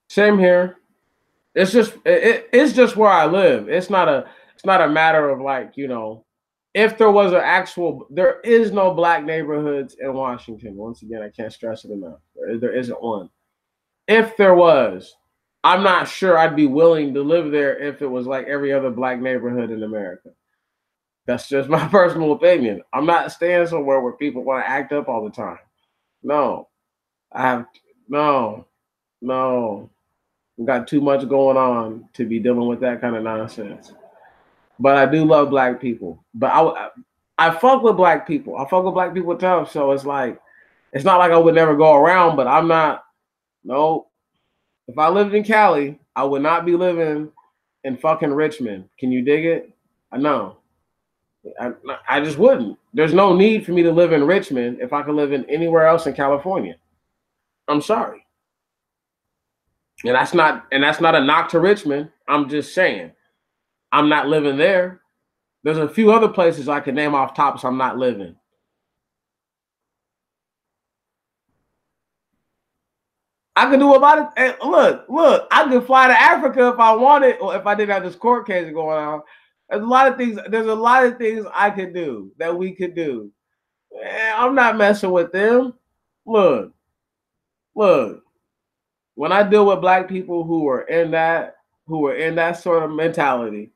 Same here. It's just where I live. It's not a matter of like, you know, if there was an actual, there is no black neighborhoods in Washington. Once again, I can't stress it enough. There isn't one. If there was, I'm not sure I'd be willing to live there if it was like every other black neighborhood in America. That's just my personal opinion. I'm not staying somewhere where people want to act up all the time. No, I have no, no. We've got too much going on to be dealing with that kind of nonsense. But I do love black people. But I fuck with black people. I fuck with black people tough. So it's like, it's not like I would never go around, but I'm not. No, if I lived in Cali, I would not be living in fucking Richmond. Can you dig it? I know. I, I just wouldn't. There's no need for me to live in Richmond if I could live in anywhere else in California. I'm sorry. And that's not a knock to Richmond. I'm just saying. I'm not living there. There's a few other places I can name off top, so I'm not living. I could do a lot of look. I could fly to Africa if I wanted, or if I didn't have this court case going on. There's a lot of things. There's a lot of things I could do that we could do. I'm not messing with them. Look, look. When I deal with black people who are in that sort of mentality,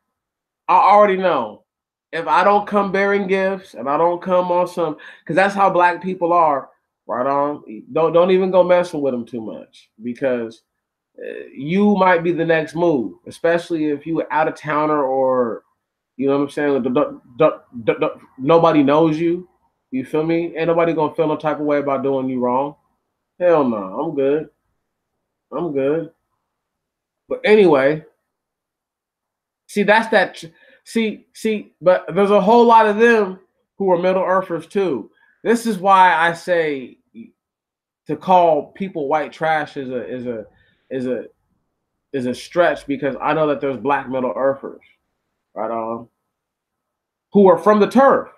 I already know if I don't come bearing gifts and I don't come on some, because that's how black people are. Right on. Don't even go messing with them too much, because you might be the next move, especially if you out of towner, or you know what I'm saying. Nobody knows you. You feel me? Ain't nobody gonna feel no type of way about doing you wrong. Hell no, I'm good. I'm good. But anyway, see that's that. But there's a whole lot of them who are Middle Earthers too. This is why I say to call people white trash is a is a stretch, because I know that there's black Middle Earthers, right on, who are from the turf.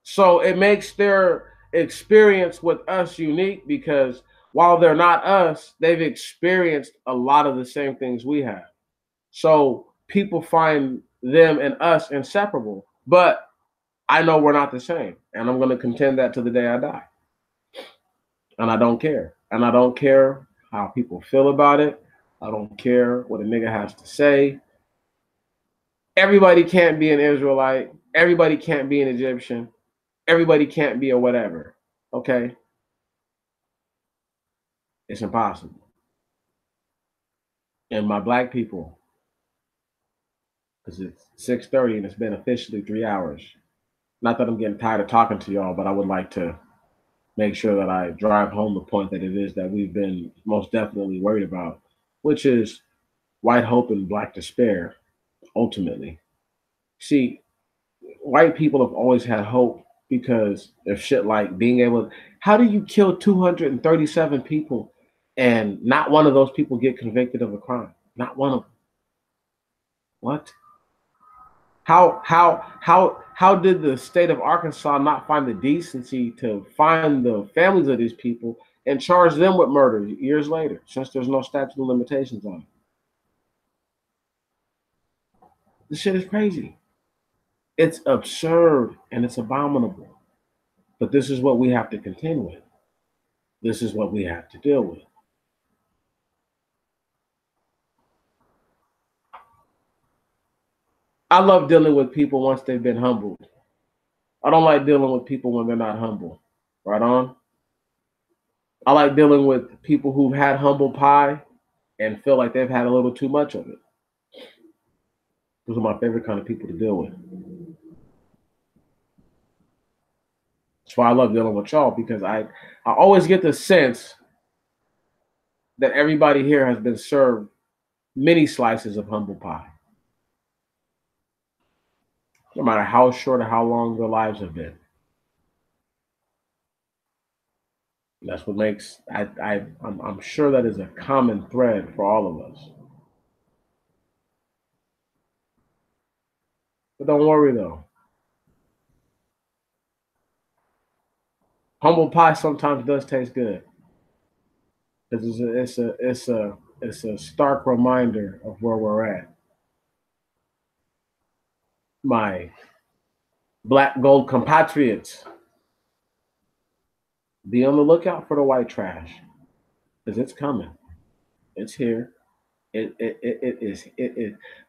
So it makes their experience with us unique, because while they're not us, they've experienced a lot of the same things we have. So people find them and us inseparable. But I know we're not the same. And I'm going to contend that to the day I die. And I don't care. And I don't care how people feel about it. I don't care what a nigga has to say. Everybody can't be an Israelite. Everybody can't be an Egyptian. Everybody can't be a whatever. Okay? It's impossible. And my black people, because it's 6:30 and it's been officially 3 hours. Not that I'm getting tired of talking to y'all, but I would like to make sure that I drive home the point that it is that we've been most definitely worried about, which is white hope and black despair, ultimately. See, white people have always had hope because of shit like being able. How do you kill 237 people and not one of those people get convicted of a crime? Not one of them. What? How did the state of Arkansas not find the decency to find the families of these people and charge them with murder years later, since there's no statute of limitations on it? This shit is crazy. It's absurd and it's abominable. But this is what we have to contend with. This is what we have to deal with. I love dealing with people once they've been humbled. I don't like dealing with people when they're not humble. Right on? I like dealing with people who've had humble pie and feel like they've had a little too much of it. Those are my favorite kind of people to deal with. That's why I love dealing with y'all because I always get the sense that everybody here has been served many slices of humble pie, no matter how short or how long their lives have been. And that's what makes I'm sure that is a common thread for all of us. But don't worry though, humble pie sometimes does taste good because it's a stark reminder of where we're at. My black gold compatriots, be on the lookout for the white trash because it's coming. It's here. It is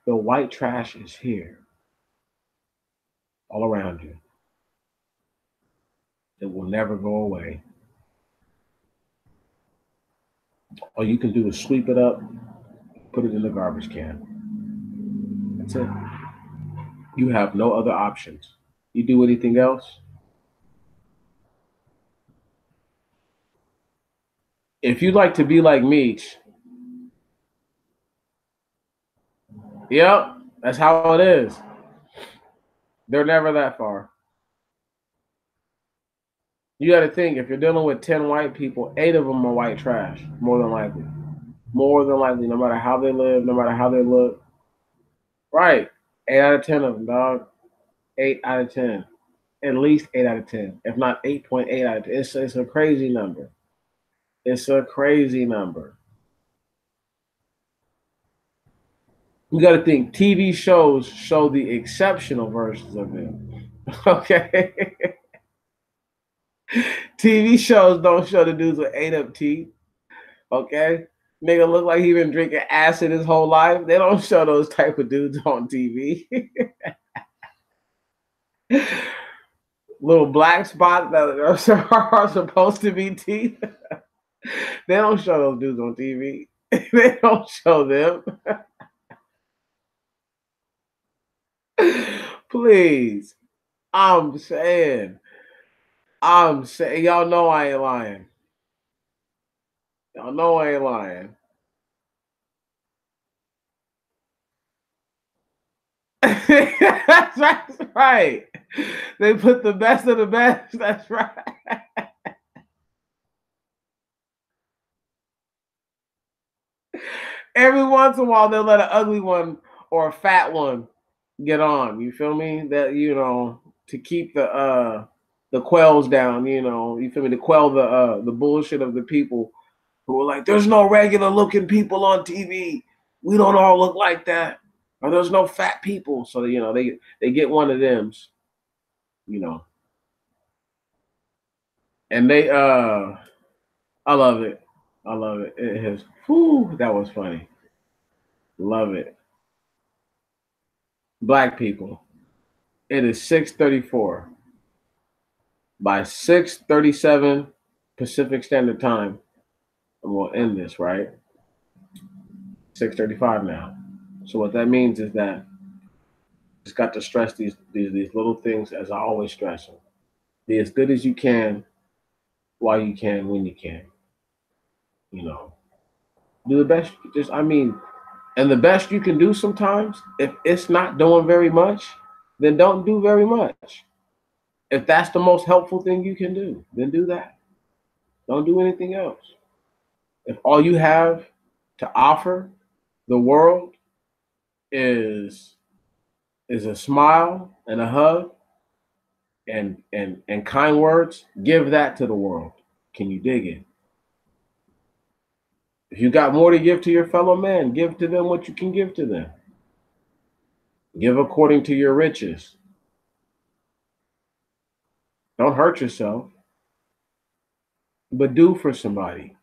the white trash is here all around you. It will never go away. All you can do is sweep it up, put it in the garbage can. That's it. You have no other options. You do anything else, if you'd like to be like Meech, yep, that's how it is. They're never that far. You got to think if you're dealing with 10 white people, 8 of them are white trash, more than likely. More than likely, no matter how they live, no matter how they look. Right. 8 out of 10 of them, dog. 8 out of 10. At least 8 out of 10, if not 8.8 out of 10. It's a crazy number. It's a crazy number. You got to think TV shows show the exceptional versions of them. Okay. TV shows don't show the dudes with ate up teeth. Okay. Nigga look like he been drinking acid his whole life. They don't show those type of dudes on TV. Little black spots that are supposed to be teeth. They don't show those dudes on TV. They don't show them. Please. I'm saying. I'm saying. Y'all know I ain't lying. Y'all know I ain't lying. That's right. They put the best of the best. That's right. Every once in a while, they'll let an ugly one or a fat one get on. You feel me? That to keep the quells down. You feel me? To quell the bullshit of the people who are like, "There's no regular looking people on TV. We don't all look like that." Or there's no fat people. So they get one of them. You know, and I love it. I love it. It has. Whew, that was funny. Love it. Black people. It is 6:34. By 6:37 Pacific Standard Time, I'm gonna end this, right? 6:35 now. So what that means is that just got to stress these little things as I always stress them. Be as good as you can while you can, when you can. You know, do the best. Just, I mean, and the best you can do sometimes, if it's not doing very much, then don't do very much. If that's the most helpful thing you can do, then do that. Don't do anything else. If all you have to offer the world is is a smile and a hug and kind words, give that to the world. Can you dig it? If you got more to give to your fellow man, give to them what you can give to them. Give according to your riches. Don't hurt yourself, but do for somebody.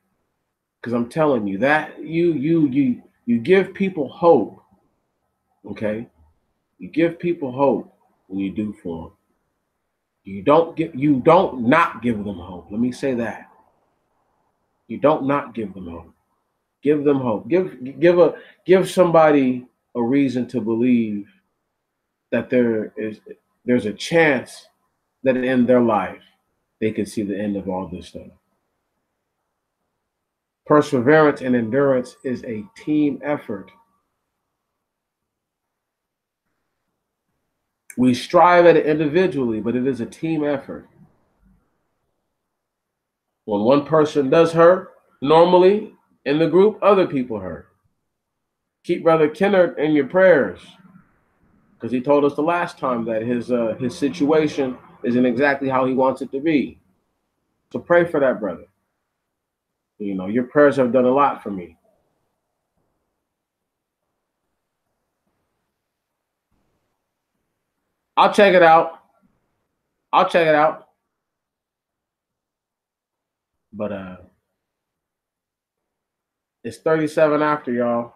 Because I'm telling you that you give people hope. Okay, you give people hope when you do for them. You don't not give them hope. Let me say that. You don't not give them hope. Give them hope. Give somebody a reason to believe that there's a chance that in their life they can see the end of all this stuff. Perseverance and endurance is a team effort. We strive at it individually, but it is a team effort. When one person does hurt, normally in the group, other people hurt. Keep Brother Kennard in your prayers, because he told us the last time that his situation isn't exactly how he wants it to be. So pray for that brother. You know, your prayers have done a lot for me. I'll check it out. I'll check it out. But it's 37 after, y'all.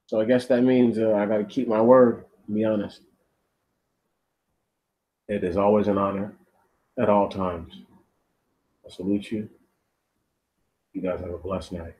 So I guess that means I got to keep my word, to be honest. It is always an honor at all times. I salute you. You guys have a blessed night.